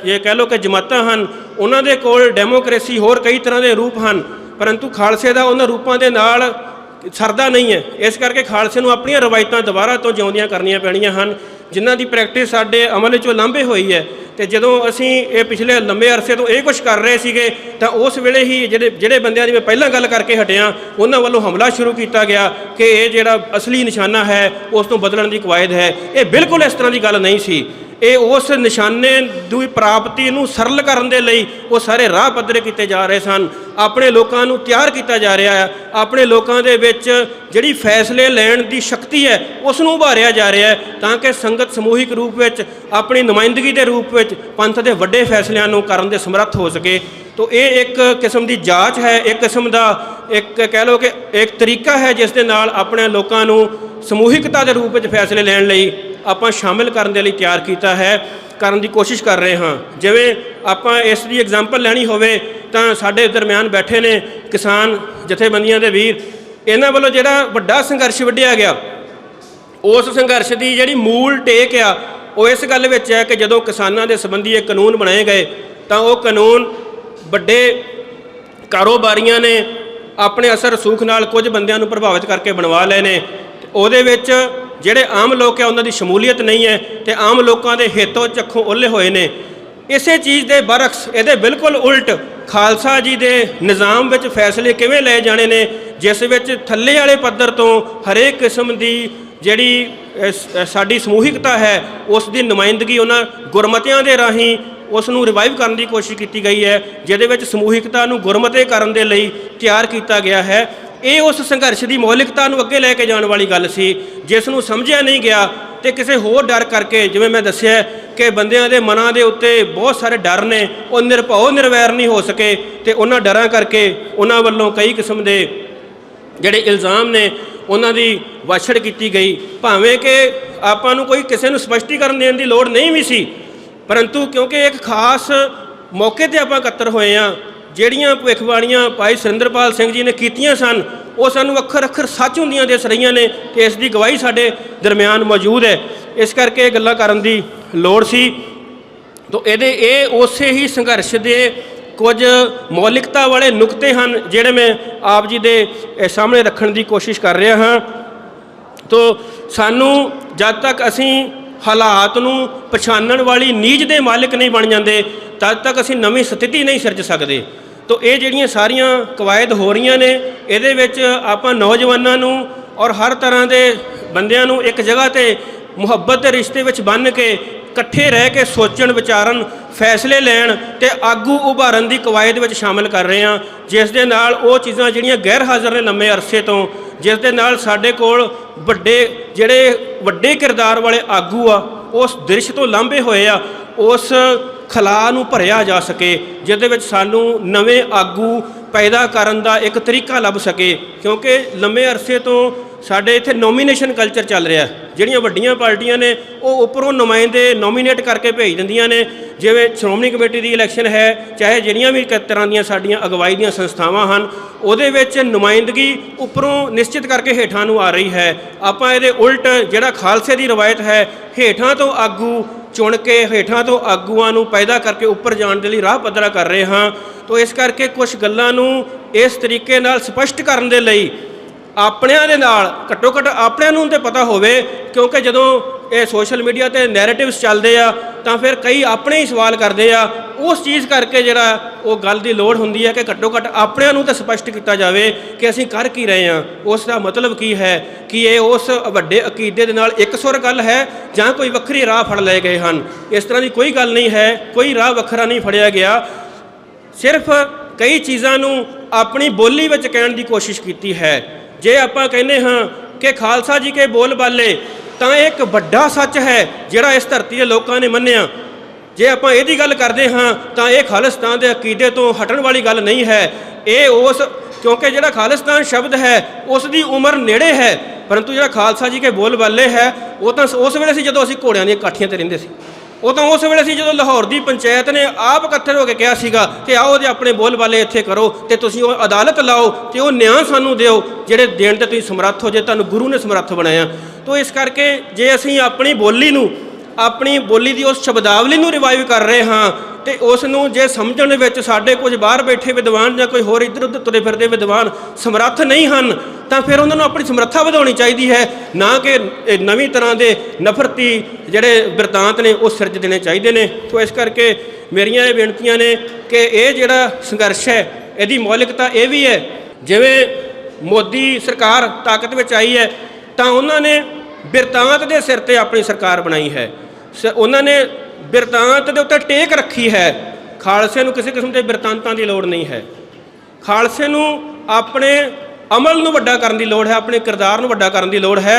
Speaker 4: ਜੇ ਕਹਿ ਲਓ ਕਿ ਜਮਾਤਾਂ ਹਨ ਉਹਨਾਂ ਦੇ ਕੋਲ ਡੈਮੋਕ੍ਰੇਸੀ ਹੋਰ ਕਈ ਤਰ੍ਹਾਂ ਦੇ ਰੂਪ ਹਨ, ਪਰੰਤੂ ਖਾਲਸੇ ਦਾ ਉਹਨਾਂ ਰੂਪਾਂ ਦੇ ਨਾਲ ਸਰਦਾ ਨਹੀਂ ਹੈ। ਇਸ ਕਰਕੇ ਖਾਲਸੇ ਨੂੰ ਆਪਣੀਆਂ ਰਵਾਇਤਾਂ ਦੁਬਾਰਾ ਤੋਂ ਜਿਉਂਦੀਆਂ ਕਰਨੀਆਂ ਪੈਣੀਆਂ ਹਨ, ਜਿਨ੍ਹਾਂ ਦੀ ਪ੍ਰੈਕਟਿਸ ਸਾਡੇ ਅਮਲ ਵਿੱਚੋਂ ਲਾਂਭੇ ਹੋਈ ਹੈ। ਤੇ ਜਦੋਂ ਅਸੀਂ ਇਹ ਪਿਛਲੇ ਲੰਬੇ ਅਰਸੇ ਤੋਂ ਇਹ ਕੁਝ ਕਰ ਰਹੇ ਸੀਗੇ ਤਾਂ ਉਸ ਵੇਲੇ ਹੀ ਜਿਹੜੇ ਬੰਦਿਆਂ ਦੀ ਮੈਂ ਪਹਿਲਾਂ ਗੱਲ ਕਰਕੇ ਹਟਿਆ ਉਹਨਾਂ ਵੱਲੋਂ ਹਮਲਾ ਸ਼ੁਰੂ ਕੀਤਾ ਗਿਆ ਕਿ ਇਹ ਜਿਹੜਾ ਅਸਲੀ ਨਿਸ਼ਾਨਾ ਹੈ ਉਸ ਤੋਂ ਬਦਲਣ ਦੀ ਕਵਾਇਦ ਹੈ। ਇਹ ਬਿਲਕੁਲ ਇਸ ਤਰ੍ਹਾਂ ਦੀ ਗੱਲ ਨਹੀਂ ਸੀ। ਇਹ ਉਸ ਨਿਸ਼ਾਨੇ ਦੀ ਪ੍ਰਾਪਤੀ ਨੂੰ ਸਰਲ ਕਰਨ ਦੇ ਲਈ ਉਹ ਸਾਰੇ ਰਾਹ ਪੱਧਰੇ ਕੀਤੇ ਜਾ ਰਹੇ ਸਨ। ਆਪਣੇ ਲੋਕਾਂ ਨੂੰ ਤਿਆਰ ਕੀਤਾ ਜਾ ਰਿਹਾ ਹੈ, ਆਪਣੇ ਲੋਕਾਂ ਦੇ ਵਿੱਚ ਜਿਹੜੀ ਫੈਸਲੇ ਲੈਣ ਦੀ ਸ਼ਕਤੀ ਹੈ ਉਸ ਨੂੰ ਉਭਾਰਿਆ ਜਾ ਰਿਹਾ ਹੈ, ਤਾਂ ਕਿ ਸੰਗਤ ਸਮੂਹਿਕ ਰੂਪ ਵਿੱਚ ਆਪਣੀ ਨੁਮਾਇੰਦਗੀ ਦੇ ਰੂਪ ਵਿੱਚ ਪੰਥ ਦੇ ਵੱਡੇ ਫੈਸਲਿਆਂ ਨੂੰ ਕਰਨ ਦੇ ਸਮਰੱਥ ਹੋ ਸਕੇ। ਤੋ ਇਹ ਇੱਕ ਕਿਸਮ ਦੀ ਜਾਂਚ ਹੈ, ਇੱਕ ਕਿਸਮ ਦਾ ਇੱਕ ਕਹਿ ਲਓ ਕਿ ਇੱਕ ਤਰੀਕਾ ਹੈ ਜਿਸ ਦੇ ਨਾਲ ਆਪਣੇ ਲੋਕਾਂ ਨੂੰ ਸਮੂਹਿਕਤਾ ਦੇ ਰੂਪ ਵਿੱਚ ਫੈਸਲੇ ਲੈਣ ਲਈ ਆਪਾਂ ਸ਼ਾਮਿਲ ਕਰਨ ਦੇ ਲਈ ਤਿਆਰ ਕੀਤਾ ਹੈ, ਕਰਨ ਦੀ ਕੋਸ਼ਿਸ਼ ਕਰ ਰਹੇ ਹਾਂ। ਜਿਵੇਂ ਆਪਾਂ ਇਸ ਦੀ ਐਗਜ਼ਾਮਪਲ ਲੈਣੀ ਹੋਵੇ ਤਾਂ ਸਾਡੇ ਦਰਮਿਆਨ ਬੈਠੇ ਨੇ ਕਿਸਾਨ ਜਥੇਬੰਦੀਆਂ ਦੇ ਵੀਰ, ਇਹਨਾਂ ਵੱਲੋਂ ਜਿਹੜਾ ਵੱਡਾ ਸੰਘਰਸ਼ ਵਿੱਢਿਆ ਗਿਆ, ਉਸ ਸੰਘਰਸ਼ ਦੀ ਜਿਹੜੀ ਮੂਲ ਟੇਕ ਆ ਉਹ ਇਸ ਗੱਲ ਵਿੱਚ ਹੈ ਕਿ ਜਦੋਂ ਕਿਸਾਨਾਂ ਦੇ ਸੰਬੰਧੀ ਇਹ ਕਾਨੂੰਨ ਬਣਾਏ ਗਏ ਤਾਂ ਉਹ ਕਾਨੂੰਨ ਵੱਡੇ ਕਾਰੋਬਾਰੀਆਂ ਨੇ ਆਪਣੇ ਅਸਰ ਰਸੂਖ ਨਾਲ ਕੁਝ ਬੰਦਿਆਂ ਨੂੰ ਪ੍ਰਭਾਵਿਤ ਕਰਕੇ ਬਣਵਾ ਲਏ ਨੇ। ਉਹਦੇ ਵਿੱਚ ਜਿਹੜੇ ਆਮ ਲੋਕ ਹੈ ਉਹਨਾਂ ਦੀ ਸ਼ਮੂਲੀਅਤ ਨਹੀਂ ਹੈ ਤੇ ਆਮ ਲੋਕਾਂ ਦੇ ਹਿੱਤੋਂ ਚੱਖੋਂ ਓਹਲੇ ਹੋਏ ਨੇ। ਇਸੇ ਚੀਜ਼ ਦੇ ਬਰਅਕਸ ਇਹਦੇ ਬਿਲਕੁਲ ਉਲਟ ਖਾਲਸਾ ਜੀ ਦੇ ਨਿਜ਼ਾਮ ਵਿੱਚ ਫੈਸਲੇ ਕਿਵੇਂ ਲਏ ਜਾਣੇ ਨੇ, ਜਿਸ ਵਿੱਚ ਥੱਲੇ ਵਾਲੇ ਪੱਧਰ ਤੋਂ ਹਰੇਕ ਕਿਸਮ ਦੀ ਜਿਹੜੀ ਸਾਡੀ ਸਮੂਹਿਕਤਾ ਹੈ ਉਸ ਦੀ ਨੁਮਾਇੰਦਗੀ ਉਹਨਾਂ ਗੁਰਮਤਿਆਂ ਦੇ ਰਾਹੀਂ ਉਸ ਨੂੰ ਰਿਵਾਈਵ ਕਰਨ ਦੀ ਕੋਸ਼ਿਸ਼ ਕੀਤੀ ਗਈ ਹੈ, ਜਿਹਦੇ ਵਿੱਚ ਸਮੂਹਿਕਤਾ ਨੂੰ ਗੁਰਮਤੇ ਕਰਨ ਦੇ ਲਈ ਤਿਆਰ ਕੀਤਾ ਗਿਆ ਹੈ। ਇਹ ਉਸ ਸੰਘਰਸ਼ ਦੀ ਮੌਲਿਕਤਾ ਨੂੰ ਅੱਗੇ ਲੈ ਕੇ ਜਾਣ ਵਾਲੀ ਗੱਲ ਸੀ, ਜਿਸ ਨੂੰ ਸਮਝਿਆ ਨਹੀਂ ਗਿਆ ਤੇ ਕਿਸੇ ਹੋਰ ਡਰ ਕਰਕੇ, ਜਿਵੇਂ ਮੈਂ ਦੱਸਿਆ ਕਿ ਬੰਦਿਆਂ ਦੇ ਮਨਾਂ ਦੇ ਉੱਤੇ ਬਹੁਤ ਸਾਰੇ ਡਰ ਨੇ, ਉਹ ਨਿਰਭਉ ਨਿਰਵੈਰ ਨਹੀਂ ਹੋ ਸਕੇ ਤੇ ਉਹਨਾਂ ਡਰਾਂ ਕਰਕੇ ਉਹਨਾਂ ਵੱਲੋਂ ਕਈ ਕਿਸਮ ਦੇ ਜਿਹੜੇ ਇਲਜ਼ਾਮ ਨੇ ਉਹਨਾਂ ਦੀ ਵਾਛੜ ਕੀਤੀ ਗਈ। ਭਾਵੇਂ ਕਿ ਆਪਾਂ ਨੂੰ ਕੋਈ ਕਿਸੇ ਨੂੰ ਸਪਸ਼ਟੀਕਰਨ ਦੇਣ ਦੀ ਲੋੜ ਨਹੀਂ ਵੀ ਸੀ, ਪਰੰਤੂ ਕਿਉਂਕਿ ਇੱਕ ਖਾਸ ਮੌਕੇ 'ਤੇ ਆਪਾਂ ਇਕੱਤਰ ਹੋਏ ਹਾਂ, ਜਿਹੜੀਆਂ ਭਵਿੱਖਬਾਣੀਆਂ ਭਾਈ ਸੁਰਿੰਦਰਪਾਲ ਸਿੰਘ ਜੀ ਨੇ ਕੀਤੀਆਂ ਸਨ ਉਹ ਸਾਨੂੰ ਅੱਖਰ ਅੱਖਰ ਸੱਚ ਹੁੰਦੀਆਂ ਦਿਸ ਰਹੀਆਂ ਨੇ ਤੇ ਇਸ ਦੀ ਗਵਾਹੀ ਸਾਡੇ ਦਰਮਿਆਨ ਮੌਜੂਦ ਹੈ। ਇਸ ਕਰਕੇ ਇਹ ਗੱਲਾਂ ਕਰਨ ਦੀ ਲੋੜ ਸੀ। ਤਾਂ ਇਹ ਉਸੇ ਹੀ ਸੰਘਰਸ਼ ਦੇ ਕੁਝ ਮੌਲਿਕਤਾ ਵਾਲੇ ਨੁਕਤੇ ਹਨ ਜਿਹੜੇ ਮੈਂ ਆਪ ਜੀ ਦੇ ਸਾਹਮਣੇ ਰੱਖਣ ਦੀ ਕੋਸ਼ਿਸ਼ ਕਰ ਰਿਹਾ ਹਾਂ। ਤਾਂ ਸਾਨੂੰ ਜਦ ਤੱਕ ਅਸੀਂ ਹਾਲਾਤ ਨੂੰ ਪਛਾਣਨ ਵਾਲੀ ਨੀਝ ਦੇ ਮਾਲਿਕ ਨਹੀਂ ਬਣ ਜਾਂਦੇ ਤਦ ਤੱਕ ਅਸੀਂ ਨਵੀਂ ਸਥਿਤੀ ਨਹੀਂ ਸਿਰਜ ਸਕਦੇ। ਤਾਂ ਇਹ ਜਿਹੜੀਆਂ ਸਾਰੀਆਂ ਕਵਾਇਦ ਹੋ ਰਹੀਆਂ ਨੇ ਇਹਦੇ ਵਿੱਚ ਆਪਾਂ ਨੌਜਵਾਨਾਂ ਨੂੰ ਔਰ ਹਰ ਤਰ੍ਹਾਂ ਦੇ ਬੰਦਿਆਂ ਨੂੰ ਇੱਕ ਜਗ੍ਹਾ 'ਤੇ ਮੁਹੱਬਤ ਦੇ ਰਿਸ਼ਤੇ ਵਿੱਚ ਬੰਨ੍ਹ ਕੇ ਇਕੱਠੇ ਰਹਿ ਕੇ ਸੋਚਣ ਵਿਚਾਰਨ ਫੈਸਲੇ ਲੈਣ ਤੇ ਆਗੂ ਉਭਾਰਨ ਦੀ ਕਵਾਇਦ ਵਿੱਚ ਸ਼ਾਮਲ ਕਰ ਰਹੇ ਹਾਂ, ਜਿਸ ਦੇ ਨਾਲ ਉਹ ਚੀਜ਼ਾਂ ਜਿਹੜੀਆਂ ਗੈਰ ਹਾਜ਼ਰ ਨੇ ਲੰਮੇ ਅਰਸੇ ਤੋਂ, ਜਿਸ ਦੇ ਨਾਲ ਸਾਡੇ ਕੋਲ ਵੱਡੇ ਕਿਰਦਾਰ ਵਾਲੇ ਆਗੂ ਆ ਉਸ ਦ੍ਰਿਸ਼ ਤੋਂ ਲਾਂਭੇ ਹੋਏ ਆ, ਉਸ ਖਲਾ ਨੂੰ ਭਰਿਆ ਜਾ ਸਕੇ, ਜਿਹਦੇ ਵਿੱਚ ਸਾਨੂੰ ਨਵੇਂ ਆਗੂ ਪੈਦਾ ਕਰਨ ਦਾ ਇੱਕ ਤਰੀਕਾ ਲੱਭ ਸਕੇ। ਕਿਉਂਕਿ ਲੰਮੇ ਅਰਸੇ ਤੋਂ ਸਾਡੇ ਇੱਥੇ ਨੋਮੀਨੇਸ਼ਨ ਕਲਚਰ ਚੱਲ ਰਿਹਾ। ਜਿਹੜੀਆਂ ਵੱਡੀਆਂ ਪਾਰਟੀਆਂ ਨੇ ਉਹ ਉੱਪਰੋਂ ਨੁਮਾਇੰਦੇ ਨੋਮੀਨੇਟ ਕਰਕੇ ਭੇਜ ਦਿੰਦੀਆਂ ਨੇ, ਜਿਵੇਂ ਸ਼੍ਰੋਮਣੀ ਕਮੇਟੀ ਦੀ ਇਲੈਕਸ਼ਨ ਹੈ, ਚਾਹੇ ਜਿਹੜੀਆਂ ਵੀ ਤਰ੍ਹਾਂ ਦੀਆਂ ਸਾਡੀਆਂ ਅਗਵਾਈ ਦੀਆਂ ਸੰਸਥਾਵਾਂ ਹਨ, ਉਹਦੇ ਵਿੱਚ ਨੁਮਾਇੰਦਗੀ ਉੱਪਰੋਂ ਨਿਸ਼ਚਿਤ ਕਰਕੇ ਹੇਠਾਂ ਨੂੰ ਆ ਰਹੀ ਹੈ। ਆਪਾਂ ਇਹਦੇ ਉਲਟ ਜਿਹੜਾ ਖਾਲਸੇ ਦੀ ਰਵਾਇਤ ਹੈ, ਹੇਠਾਂ ਤੋਂ ਆਗੂ ਚੁਣ ਕੇ ਹੇਠਾਂ ਤੋਂ ਆਗੂਆਂ ਨੂੰ ਪੈਦਾ ਕਰਕੇ ਉੱਪਰ ਜਾਣ ਦੇ ਲਈ ਰਾਹ ਪੱਧਰਾ ਕਰ ਰਹੇ ਹਾਂ। ਤਾਂ ਇਸ ਕਰਕੇ ਕੁਝ ਗੱਲਾਂ ਨੂੰ ਇਸ ਤਰੀਕੇ ਨਾਲ ਸਪਸ਼ਟ ਕਰਨ ਦੇ ਲਈ ਆਪਣਿਆਂ ਦੇ ਨਾਲ ਘੱਟੋ ਘੱਟ ਆਪਣਿਆਂ ਨੂੰ ਤਾਂ ਪਤਾ ਹੋਵੇ, ਕਿਉਂਕਿ ਜਦੋਂ ਇਹ ਸੋਸ਼ਲ ਮੀਡੀਆ 'ਤੇ ਨੈਰੇਟਿਵਸ ਚੱਲਦੇ ਆ ਤਾਂ ਫਿਰ ਕਈ ਆਪਣੇ ਹੀ ਸਵਾਲ ਕਰਦੇ ਆ। ਉਸ ਚੀਜ਼ ਕਰਕੇ ਜਿਹੜਾ ਉਹ ਗੱਲ ਦੀ ਲੋੜ ਹੁੰਦੀ ਹੈ ਕਿ ਘੱਟੋ ਘੱਟ ਆਪਣਿਆਂ ਨੂੰ ਤਾਂ ਸਪਸ਼ਟ ਕੀਤਾ ਜਾਵੇ ਕਿ ਅਸੀਂ ਕਰ ਕੀ ਰਹੇ ਹਾਂ, ਉਸ ਦਾ ਮਤਲਬ ਕੀ ਹੈ, ਕਿ ਇਹ ਉਸ ਵੱਡੇ ਅਕੀਦੇ ਦੇ ਨਾਲ ਇਕਸੁਰ ਗੱਲ ਹੈ ਜਾਂ ਕੋਈ ਵੱਖਰੀ ਰਾਹ ਫੜ ਲਏ ਗਏ ਹਨ। ਇਸ ਤਰ੍ਹਾਂ ਦੀ ਕੋਈ ਗੱਲ ਨਹੀਂ ਹੈ, ਕੋਈ ਰਾਹ ਵੱਖਰਾ ਨਹੀਂ ਫੜਿਆ ਗਿਆ, ਸਿਰਫ ਕਈ ਚੀਜ਼ਾਂ ਨੂੰ ਆਪਣੀ ਬੋਲੀ ਵਿੱਚ ਕਹਿਣ ਦੀ ਕੋਸ਼ਿਸ਼ ਕੀਤੀ ਹੈ। ਜੇ ਆਪਾਂ ਕਹਿੰਦੇ ਹਾਂ ਕਿ ਖਾਲਸਾ ਜੀ ਕੇ ਬੋਲ ਬਾਲੇ, ਤਾਂ ਇਹ ਇੱਕ ਵੱਡਾ ਸੱਚ ਹੈ ਜਿਹੜਾ ਇਸ ਧਰਤੀ ਦੇ ਲੋਕਾਂ ਨੇ ਮੰਨਿਆ। ਜੇ ਆਪਾਂ ਇਹਦੀ ਗੱਲ ਕਰਦੇ ਹਾਂ ਤਾਂ ਇਹ ਖਾਲਿਸਤਾਨ ਦੇ ਅਕੀਦੇ ਤੋਂ ਹਟਣ ਵਾਲੀ ਗੱਲ ਨਹੀਂ ਹੈ। ਇਹ ਕਿਉਂਕਿ ਜਿਹੜਾ ਖਾਲਿਸਤਾਨ ਸ਼ਬਦ ਹੈ ਉਸ ਦੀ ਉਮਰ ਨੇੜੇ ਹੈ, ਪਰੰਤੂ ਜਿਹੜਾ ਖਾਲਸਾ ਜੀ ਕੇ ਬੋਲ ਬਾਲੇ ਹੈ ਉਹ ਤਾਂ ਉਸ ਵੇਲੇ ਸੀ ਜਦੋਂ ਅਸੀਂ ਘੋੜਿਆਂ ਦੀਆਂ ਕਾਠੀਆਂ 'ਤੇ ਰਹਿੰਦੇ ਸੀ। ਉਹ ਤਾਂ ਉਸ ਵੇਲੇ ਸੀ ਜਦੋਂ ਲਾਹੌਰ ਦੀ ਪੰਚਾਇਤ ਨੇ ਆਪ ਇਕੱਠੇ ਹੋ ਕੇ ਕਿਹਾ ਸੀਗਾ ਕਿ ਆਓ ਜੇ ਆਪਣੇ ਬੋਲ ਬਾਲੇ ਇੱਥੇ ਕਰੋ ਤੇ ਤੁਸੀਂ ਉਹ ਅਦਾਲਤ ਲਾਓ ਤੇ ਉਹ ਨਿਆਂ ਸਾਨੂੰ ਦਿਓ ਜਿਹੜੇ ਦੇਣ 'ਤੇ ਤੁਸੀਂ ਸਮਰੱਥ ਹੋ, ਜੇ ਤੁਹਾਨੂੰ ਗੁਰੂ ਨੇ ਸਮਰੱਥ ਬਣਾਇਆ। ਤਾਂ ਇਸ ਕਰਕੇ ਜੇ ਅਸੀਂ ਆਪਣੀ ਬੋਲੀ ਦੀ ਉਸ ਸ਼ਬਦਾਵਲੀ ਨੂੰ ਰਿਵਾਈਵ ਕਰ ਰਹੇ ਹਾਂ ਤੇ ਉਸ ਨੂੰ ਜੇ ਸਮਝਣ ਵਿੱਚ ਸਾਡੇ ਕੁਝ ਬਾਹਰ ਬੈਠੇ ਵਿਦਵਾਨ ਜਾਂ ਕੋਈ ਹੋਰ ਇੱਧਰ ਉੱਧਰ ਤੁਰੇ ਫਿਰਦੇ ਵਿਦਵਾਨ ਸਮਰੱਥ ਨਹੀਂ ਹਨ, ਤਾਂ ਫਿਰ ਉਹਨਾਂ ਨੂੰ ਆਪਣੀ ਸਮਰੱਥਾ ਵਧਾਉਣੀ ਚਾਹੀਦੀ ਹੈ, ਨਾ ਕਿ ਨਵੀਂ ਤਰ੍ਹਾਂ ਦੇ ਨਫ਼ਰਤੀ ਜਿਹੜੇ ਬਿਰਤਾਂਤ ਨੇ ਉਹ ਸਿਰਜ ਦੇਣੇ ਚਾਹੀਦੇ ਨੇ। ਸੋ ਇਸ ਕਰਕੇ ਮੇਰੀਆਂ ਇਹ ਬੇਨਤੀਆਂ ਨੇ ਕਿ ਇਹ ਜਿਹੜਾ ਸੰਘਰਸ਼ ਹੈ ਇਹਦੀ ਮੌਲਿਕਤਾ ਇਹ ਵੀ ਹੈ, ਜਿਵੇਂ ਮੋਦੀ ਸਰਕਾਰ ਤਾਕਤ ਵਿੱਚ ਆਈ ਹੈ ਤਾਂ ਉਹਨਾਂ ਨੇ ਬਿਰਤਾਂਤ ਦੇ ਸਿਰ 'ਤੇ ਆਪਣੀ ਸਰਕਾਰ ਬਣਾਈ ਹੈ, ਉਹਨਾਂ ਨੇ ਬਿਰਤਾਂਤ ਦੇ ਉੱਤੇ ਟੇਕ ਰੱਖੀ ਹੈ। ਖਾਲਸੇ ਨੂੰ ਕਿਸੇ ਕਿਸਮ ਦੇ ਬਿਰਤਾਂਤਾਂ ਦੀ ਲੋੜ ਨਹੀਂ ਹੈ। ਖਾਲਸੇ ਨੂੰ ਆਪਣੇ ਅਮਲ ਨੂੰ ਵੱਡਾ ਕਰਨ ਦੀ ਲੋੜ ਹੈ, ਆਪਣੇ ਕਿਰਦਾਰ ਨੂੰ ਵੱਡਾ ਕਰਨ ਦੀ ਲੋੜ ਹੈ।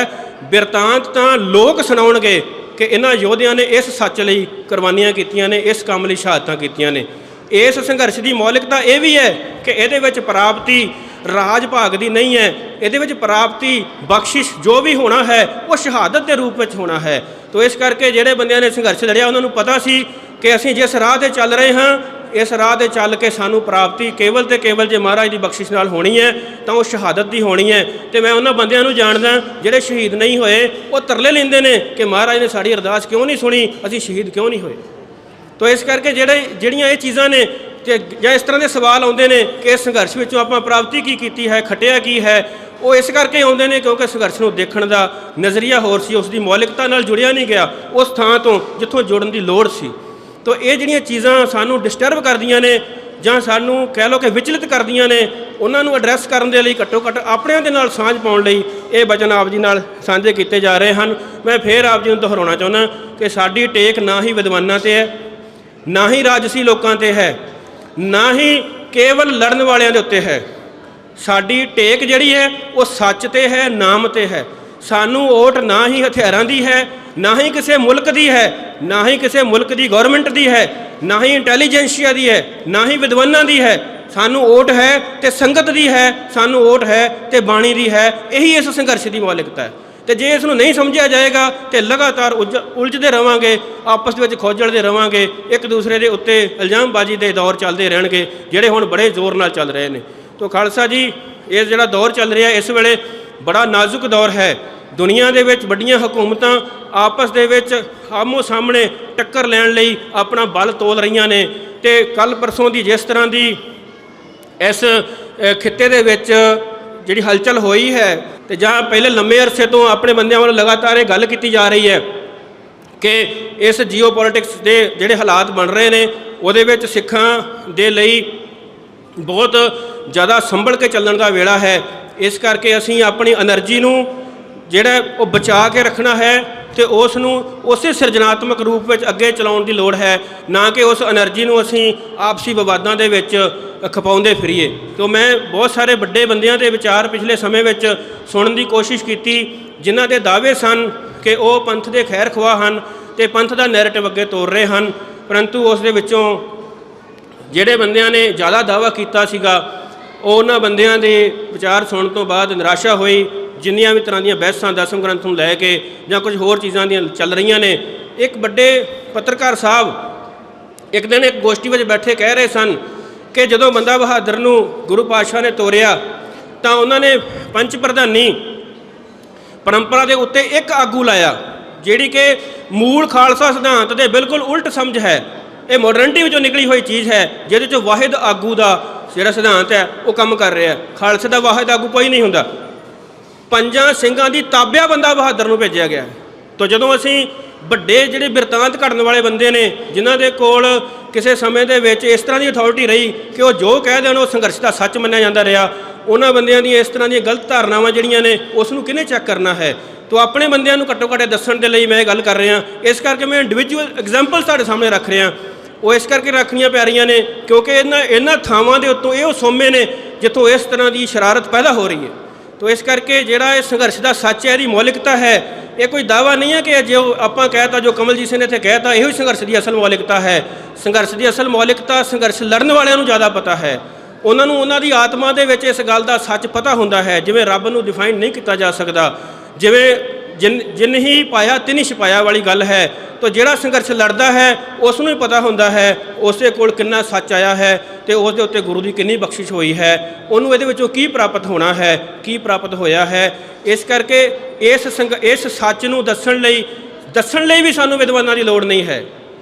Speaker 4: ਬਿਰਤਾਂਤ ਤਾਂ ਲੋਕ ਸੁਣਾਉਣਗੇ ਕਿ ਇਹਨਾਂ ਯੋਧਿਆਂ ਨੇ ਇਸ ਸੱਚ ਲਈ ਕੁਰਬਾਨੀਆਂ ਕੀਤੀਆਂ ਨੇ, ਇਸ ਕੰਮ ਲਈ ਸ਼ਹਾਦਤਾਂ ਕੀਤੀਆਂ ਨੇ। ਇਸ ਸੰਘਰਸ਼ ਦੀ ਮੌਲਿਕਤਾ ਇਹ ਵੀ ਹੈ ਕਿ ਇਹਦੇ ਵਿੱਚ ਪ੍ਰਾਪਤੀ ਰਾਜ ਭਾਗ ਦੀ ਨਹੀਂ ਹੈ, ਇਹਦੇ ਵਿੱਚ ਪ੍ਰਾਪਤੀ ਬਖਸ਼ਿਸ਼ ਜੋ ਵੀ ਹੋਣਾ ਹੈ ਉਹ ਸ਼ਹਾਦਤ ਦੇ ਰੂਪ ਵਿੱਚ ਹੋਣਾ ਹੈ। ਤਾਂ ਇਸ ਕਰਕੇ ਜਿਹੜੇ ਬੰਦਿਆਂ ਨੇ ਸੰਘਰਸ਼ ਲੜਿਆ ਉਹਨਾਂ ਨੂੰ ਪਤਾ ਸੀ ਕਿ ਅਸੀਂ ਜਿਸ ਰਾਹ 'ਤੇ ਚੱਲ ਰਹੇ ਹਾਂ ਇਸ ਰਾਹ 'ਤੇ ਚੱਲ ਕੇ ਸਾਨੂੰ ਪ੍ਰਾਪਤੀ ਕੇਵਲ ਤੇ ਕੇਵਲ ਜੇ ਮਹਾਰਾਜ ਦੀ ਬਖਸ਼ਿਸ਼ ਨਾਲ ਹੋਣੀ ਹੈ ਤਾਂ ਉਹ ਸ਼ਹਾਦਤ ਦੀ ਹੋਣੀ ਹੈ। ਤੇ ਮੈਂ ਉਹਨਾਂ ਬੰਦਿਆਂ ਨੂੰ ਜਾਣਦਾ ਜਿਹੜੇ ਸ਼ਹੀਦ ਨਹੀਂ ਹੋਏ, ਉਹ ਤਰਲੇ ਲੈਂਦੇ ਨੇ ਕਿ ਮਹਾਰਾਜ ਨੇ ਸਾਡੀ ਅਰਦਾਸ ਕਿਉਂ ਨਹੀਂ ਸੁਣੀ, ਅਸੀਂ ਸ਼ਹੀਦ ਕਿਉਂ ਨਹੀਂ ਹੋਏ। ਤਾਂ ਇਸ ਕਰਕੇ ਜਿਹੜੀਆਂ ਇਹ ਚੀਜ਼ਾਂ ਨੇ ਤੇ ਜਾਂ ਇਸ ਤਰ੍ਹਾਂ ਦੇ ਸਵਾਲ ਆਉਂਦੇ ਨੇ ਕਿ ਇਸ ਸੰਘਰਸ਼ ਵਿੱਚੋਂ ਆਪਾਂ ਪ੍ਰਾਪਤੀ ਕੀ ਕੀਤੀ ਹੈ, ਖੱਟਿਆ ਕੀ ਹੈ, ਉਹ ਇਸ ਕਰਕੇ ਆਉਂਦੇ ਨੇ ਕਿਉਂਕਿ ਸੰਘਰਸ਼ ਨੂੰ ਦੇਖਣ ਦਾ ਨਜ਼ਰੀਆ ਹੋਰ ਸੀ, ਉਸ ਦੀ ਮੌਲਿਕਤਾ ਨਾਲ ਜੁੜਿਆ ਨਹੀਂ ਗਿਆ ਉਸ ਥਾਂ ਤੋਂ ਜਿੱਥੋਂ ਜੁੜਨ ਦੀ ਲੋੜ ਸੀ। ਤਾਂ ਇਹ ਜਿਹੜੀਆਂ ਚੀਜ਼ਾਂ ਸਾਨੂੰ ਡਿਸਟਰਬ ਕਰਦੀਆਂ ਨੇ ਜਾਂ ਸਾਨੂੰ ਕਹਿ ਲਓ ਕਿ ਵਿਚਲਿਤ ਕਰਦੀਆਂ ਨੇ, ਉਹਨਾਂ ਨੂੰ ਐਡਰੈਸ ਕਰਨ ਦੇ ਲਈ ਘੱਟੋ ਘੱਟ ਆਪਣਿਆਂ ਦੇ ਨਾਲ ਸਾਂਝ ਪਾਉਣ ਲਈ ਇਹ ਵਚਨ ਆਪ ਜੀ ਨਾਲ ਸਾਂਝੇ ਕੀਤੇ ਜਾ ਰਹੇ ਹਨ। ਮੈਂ ਫਿਰ ਆਪ ਜੀ ਨੂੰ ਦੁਹਰਾਉਣਾ ਚਾਹੁੰਦਾ ਕਿ ਸਾਡੀ ਟੇਕ ਨਾ ਹੀ ਵਿਦਵਾਨਾਂ 'ਤੇ ਹੈ, ਨਾ ਹੀ ਰਾਜਸੀ ਲੋਕਾਂ 'ਤੇ ਹੈ, ਨਾ ਹੀ ਕੇਵਲ ਲੜਨ ਵਾਲਿਆਂ ਦੇ ਉੱਤੇ ਹੈ। ਸਾਡੀ ਟੇਕ ਜਿਹੜੀ ਹੈ ਉਹ ਸੱਚ 'ਤੇ ਹੈ, ਨਾਮ 'ਤੇ ਹੈ। ਸਾਨੂੰ ਓਟ ਨਾ ਹੀ ਹਥਿਆਰਾਂ ਦੀ ਹੈ, ਨਾ ਹੀ ਕਿਸੇ ਮੁਲਕ ਦੀ ਹੈ, ਨਾ ਹੀ ਕਿਸੇ ਮੁਲਕ ਦੀ ਗੌਰਮੈਂਟ ਦੀ ਹੈ, ਨਾ ਹੀ ਇੰਟੈਲੀਜੈਂਸੀਆ ਦੀ ਹੈ, ਨਾ ਹੀ ਵਿਦਵਾਨਾਂ ਦੀ ਹੈ। ਸਾਨੂੰ ਓਟ ਹੈ ਤੇ ਸੰਗਤ ਦੀ ਹੈ, ਸਾਨੂੰ ਓਟ ਹੈ ਤੇ ਬਾਣੀ ਦੀ ਹੈ। ਇਹੀ ਇਸ ਸੰਘਰਸ਼ ਦੀ ਮੌਲਿਕਤਾ ਹੈ। ਤੇ ਜੇ ਇਸ ਨੂੰ ਨਹੀਂ ਸਮਝਿਆ ਜਾਏਗਾ ਤੇ ਲਗਾਤਾਰ ਉਲਝਦੇ ਰਵਾਂਗੇ, ਆਪਸ ਦੇ ਵਿੱਚ ਖੋਜਲਦੇ ਰਵਾਂਗੇ, ਇੱਕ ਦੂਸਰੇ ਦੇ ਉੱਤੇ ਇਲਜ਼ਾਮਬਾਜ਼ੀ ਦੇ ਦੌਰ ਚੱਲਦੇ ਰਹਿਣਗੇ ਜਿਹੜੇ ਹੁਣ ਬੜੇ ਜ਼ੋਰ ਨਾਲ ਚੱਲ ਰਹੇ ਨੇ। ਤੋ ਖਾਲਸਾ ਜੀ, ਇਹ ਜਿਹੜਾ ਦੌਰ ਚੱਲ ਰਿਹਾ ਇਸ ਵੇਲੇ ਬੜਾ ਨਾਜ਼ੁਕ ਦੌਰ ਹੈ। ਦੁਨੀਆ ਦੇ ਵਿੱਚ ਵੱਡੀਆਂ ਹਕੂਮਤਾਂ ਆਪਸ ਦੇ ਵਿੱਚ ਆਮੋ ਸਾਹਮਣੇ ਟੱਕਰ ਲੈਣ ਲਈ ਆਪਣਾ ਬਲ ਤੋਲ ਰਹੀਆਂ ਨੇ। ਤੇ ਕੱਲ੍ਹ ਪਰਸੋਂ ਦੀ ਜਿਸ ਤਰ੍ਹਾਂ ਦੀ ਇਸ ਖਿੱਤੇ ਦੇ ਵਿੱਚ ਜਿਹੜੀ ਹਲਚਲ ਹੋਈ ਹੈ, ਤੇ ਜਾਂ ਪਹਿਲੇ ਲੰਮੇ ਅਰਸੇ ਤੋਂ ਆਪਣੇ ਬੰਦਿਆਂ ਵੱਲੋਂ ਲਗਾਤਾਰ ਇਹ ਗੱਲ ਕੀਤੀ ਜਾ ਰਹੀ ਹੈ ਕਿ ਇਸ ਜੀਓਪੋਲਿਟਿਕਸ ਦੇ ਜਿਹੜੇ ਹਾਲਾਤ ਬਣ ਰਹੇ ਨੇ ਉਹਦੇ ਵਿੱਚ ਸਿੱਖਾਂ ਦੇ ਲਈ ਬਹੁਤ ਜ਼ਿਆਦਾ ਸੰਭਲ ਕੇ ਚੱਲਣ ਦਾ ਵੇਲਾ ਹੈ। ਇਸ ਕਰਕੇ ਅਸੀਂ ਆਪਣੀ એનર્ਜੀ ਨੂੰ ਜਿਹੜਾ ਉਹ ਬਚਾ ਕੇ ਰੱਖਣਾ ਹੈ ਤੇ ਉਸ ਨੂੰ ਉਸੇ ਸਿਰਜਣਾਤਮਕ ਰੂਪ ਵਿੱਚ ਅੱਗੇ ਚਲਾਉਣ ਦੀ ਲੋੜ ਹੈ, ਨਾ ਕਿ ਉਸ એનર્ਜੀ ਨੂੰ ਅਸੀਂ ਆਪਸੀ ਵਿਵਾਦਾਂ ਦੇ ਵਿੱਚ ਖਪਾਉਂਦੇ ਫਿਰੀਏ। ਤੋਂ ਮੈਂ ਬਹੁਤ ਸਾਰੇ ਵੱਡੇ ਬੰਦਿਆਂ ਦੇ ਵਿਚਾਰ ਪਿਛਲੇ ਸਮੇਂ ਵਿੱਚ ਸੁਣਨ ਦੀ ਕੋਸ਼ਿਸ਼ ਕੀਤੀ ਜਿਨ੍ਹਾਂ ਦੇ ਦਾਅਵੇ ਸਨ ਕਿ ਉਹ ਪੰਥ ਦੇ ਖੈਰ ਖਵਾਹ ਹਨ ਤੇ ਪੰਥ ਦਾ ਨੈਰੇਟਿਵ ਅੱਗੇ ਤੋਰ ਰਹੇ ਹਨ, ਪਰੰਤੂ ਉਸ ਦੇ ਵਿੱਚੋਂ ਜਿਹੜੇ ਬੰਦਿਆਂ ਨੇ ਜ਼ਿਆਦਾ ਦਾਅਵਾ ਕੀਤਾ ਸੀਗਾ ਉਹਨਾਂ ਬੰਦਿਆਂ ਦੇ ਵਿਚਾਰ ਸੁਣਨ ਤੋਂ ਬਾਅਦ ਨਿਰਾਸ਼ਾ ਹੋਈ। ਜਿੰਨੀਆਂ ਵੀ ਤਰ੍ਹਾਂ ਦੀਆਂ ਬਹਿਸਾਂ ਦਸਮ ਗ੍ਰੰਥ ਨੂੰ ਲੈ ਕੇ ਜਾਂ ਕੁਝ ਹੋਰ ਚੀਜ਼ਾਂ ਦੀਆਂ ਚੱਲ ਰਹੀਆਂ ਨੇ, ਇੱਕ ਵੱਡੇ ਪੱਤਰਕਾਰ ਸਾਹਿਬ ਇੱਕ ਦਿਨ ਇੱਕ ਗੋਸ਼ਟੀ ਵਿੱਚ ਬੈਠੇ ਕਹਿ ਰਹੇ ਸਨ ਕਿ ਜਦੋਂ ਬੰਦਾ ਬਹਾਦਰ ਨੂੰ ਗੁਰੂ ਪਾਤਸ਼ਾਹ ਨੇ ਤੋਰਿਆ ਤਾਂ ਉਹਨਾਂ ਨੇ ਪੰਚ ਪ੍ਰਧਾਨੀ ਪਰੰਪਰਾ ਦੇ ਉੱਤੇ ਇੱਕ ਆਗੂ ਲਾਇਆ ਜਿਹੜੀ ਕਿ ਮੂਲ ਖਾਲਸਾ ਸਿਧਾਂਤ ਦੇ ਬਿਲਕੁਲ ਉਲਟ ਸਮਝ ਹੈ। ਇਹ ਮਾਡਰਨਿਟੀ ਵਿੱਚੋਂ ਨਿਕਲੀ ਹੋਈ ਚੀਜ਼ ਹੈ ਜਿਹਦੇ 'ਚ ਵਾਹਿਦ ਆਗੂ ਦਾ ਜਿਹੜਾ ਸਿਧਾਂਤ ਹੈ ਉਹ ਕੰਮ ਕਰ ਰਿਹਾ। ਖਾਲਸੇ ਦਾ ਵਾਹਿਦ ਆਗੂ ਕੋਈ ਨਹੀਂ ਹੁੰਦਾ। ਪੰਜਾਂ ਸਿੰਘਾਂ ਦੀ ਤਾਬਿਆ ਬੰਦਾ ਬਹਾਦਰ ਨੂੰ ਭੇਜਿਆ ਗਿਆ। ਤਾਂ ਜਦੋਂ ਅਸੀਂ ਵੱਡੇ ਜਿਹੜੇ ਬਿਰਤਾਂਤ ਘੜਨ ਵਾਲੇ ਬੰਦੇ ਨੇ ਜਿਨ੍ਹਾਂ ਦੇ ਕੋਲ ਕਿਸੇ ਸਮੇਂ ਦੇ ਵਿੱਚ ਇਸ ਤਰ੍ਹਾਂ ਦੀ ਅਥਾਰਟੀ ਰਹੀ ਕਿ ਉਹ ਜੋ ਕਹਿ ਦੇਣ ਉਹ ਸੰਘਰਸ਼ ਦਾ ਸੱਚ ਮੰਨਿਆ ਜਾਂਦਾ ਰਿਹਾ, ਉਹਨਾਂ ਬੰਦਿਆਂ ਦੀਆਂ ਇਸ ਤਰ੍ਹਾਂ ਦੀਆਂ ਗਲਤ ਧਾਰਨਾਵਾਂ ਜਿਹੜੀਆਂ ਨੇ ਉਸ ਨੂੰ ਕਿਹਨੇ ਚੈੱਕ ਕਰਨਾ ਹੈ। ਤਾਂ ਆਪਣੇ ਬੰਦਿਆਂ ਨੂੰ ਘੱਟੋ ਘੱਟ ਦੱਸਣ ਦੇ ਲਈ ਮੈਂ ਇਹ ਗੱਲ ਕਰ ਰਿਹਾ। ਇਸ ਕਰਕੇ ਮੈਂ ਇੰਡੀਵਿਜੂਅਲ ਐਗਜ਼ਾਮਪਲ ਤੁਹਾਡੇ ਸਾਹਮਣੇ ਰੱਖ ਰਿਹਾ। ਉਹ ਇਸ ਕਰਕੇ ਰੱਖਣੀਆਂ ਪੈ ਰਹੀਆਂ ਨੇ ਕਿਉਂਕਿ ਇਹਨਾਂ ਥਾਵਾਂ ਦੇ ਉੱਤੋਂ ਇਹ ਉਹ ਸੋਮੇ ਨੇ ਜਿੱਥੋਂ ਇਸ ਤਰ੍ਹਾਂ ਦੀ ਸ਼ਰਾਰਤ ਪੈਦਾ ਹੋ ਰਹੀ ਹੈ। ਤਾਂ ਇਸ ਕਰਕੇ ਜਿਹੜਾ ਇਹ ਸੰਘਰਸ਼ ਦਾ ਸੱਚ ਹੈ, ਇਹਦੀ ਮੌਲਿਕਤਾ ਹੈ, ਇਹ ਕੋਈ ਦਾਅਵਾ ਨਹੀਂ ਹੈ ਕਿ ਜੋ ਆਪਾਂ ਕਹਿਤਾ ਜੋ ਕਮਲਜੀਤ ਸਿੰਘ ਨੇ ਇੱਥੇ ਕਹਿਤਾ ਇਹੋ ਹੀ ਸੰਘਰਸ਼ ਦੀ ਅਸਲ ਮੌਲਿਕਤਾ ਹੈ। ਸੰਘਰਸ਼ ਦੀ ਅਸਲ ਮੌਲਿਕਤਾ ਸੰਘਰਸ਼ ਲੜਨ ਵਾਲਿਆਂ ਨੂੰ ਜ਼ਿਆਦਾ ਪਤਾ ਹੈ। ਉਹਨਾਂ ਨੂੰ ਉਹਨਾਂ ਦੀ ਆਤਮਾ ਦੇ ਵਿੱਚ ਇਸ ਗੱਲ ਦਾ ਸੱਚ ਪਤਾ ਹੁੰਦਾ ਹੈ। ਜਿਵੇਂ ਰੱਬ ਨੂੰ ਡਿਫਾਈਨ ਨਹੀਂ ਕੀਤਾ ਜਾ ਸਕਦਾ, ਜਿਵੇਂ ਜਿਨ ਹੀ ਪਾਇਆ ਤਿਨ ਹੀ ਛਪਾਇਆ ਵਾਲੀ ਗੱਲ ਹੈ। ਤਾਂ ਜਿਹੜਾ ਸੰਘਰਸ਼ ਲੜਦਾ ਹੈ ਉਸ ਨੂੰ ਹੀ ਪਤਾ ਹੁੰਦਾ ਹੈ ਉਸੇ ਕੋਲ ਕਿੰਨਾ ਸੱਚ ਆਇਆ ਹੈ ਤੇ ਉਸ ਦੇ ਉੱਤੇ ਗੁਰੂ ਦੀ ਕਿੰਨੀ ਬਖਸ਼ਿਸ਼ ਹੋਈ ਹੈ, ਉਹਨੂੰ ਇਹਦੇ ਵਿੱਚੋਂ ਕੀ ਪ੍ਰਾਪਤ ਹੋਣਾ ਹੈ, ਕੀ ਪ੍ਰਾਪਤ ਹੋਇਆ ਹੈ। ਇਸ ਕਰਕੇ ਇਸ ਸੱਚ ਨੂੰ ਦੱਸਣ ਲਈ ਵੀ ਸਾਨੂੰ ਵਿਦਵਾਨਾਂ ਦੀ ਲੋੜ ਨਹੀਂ ਹੈ।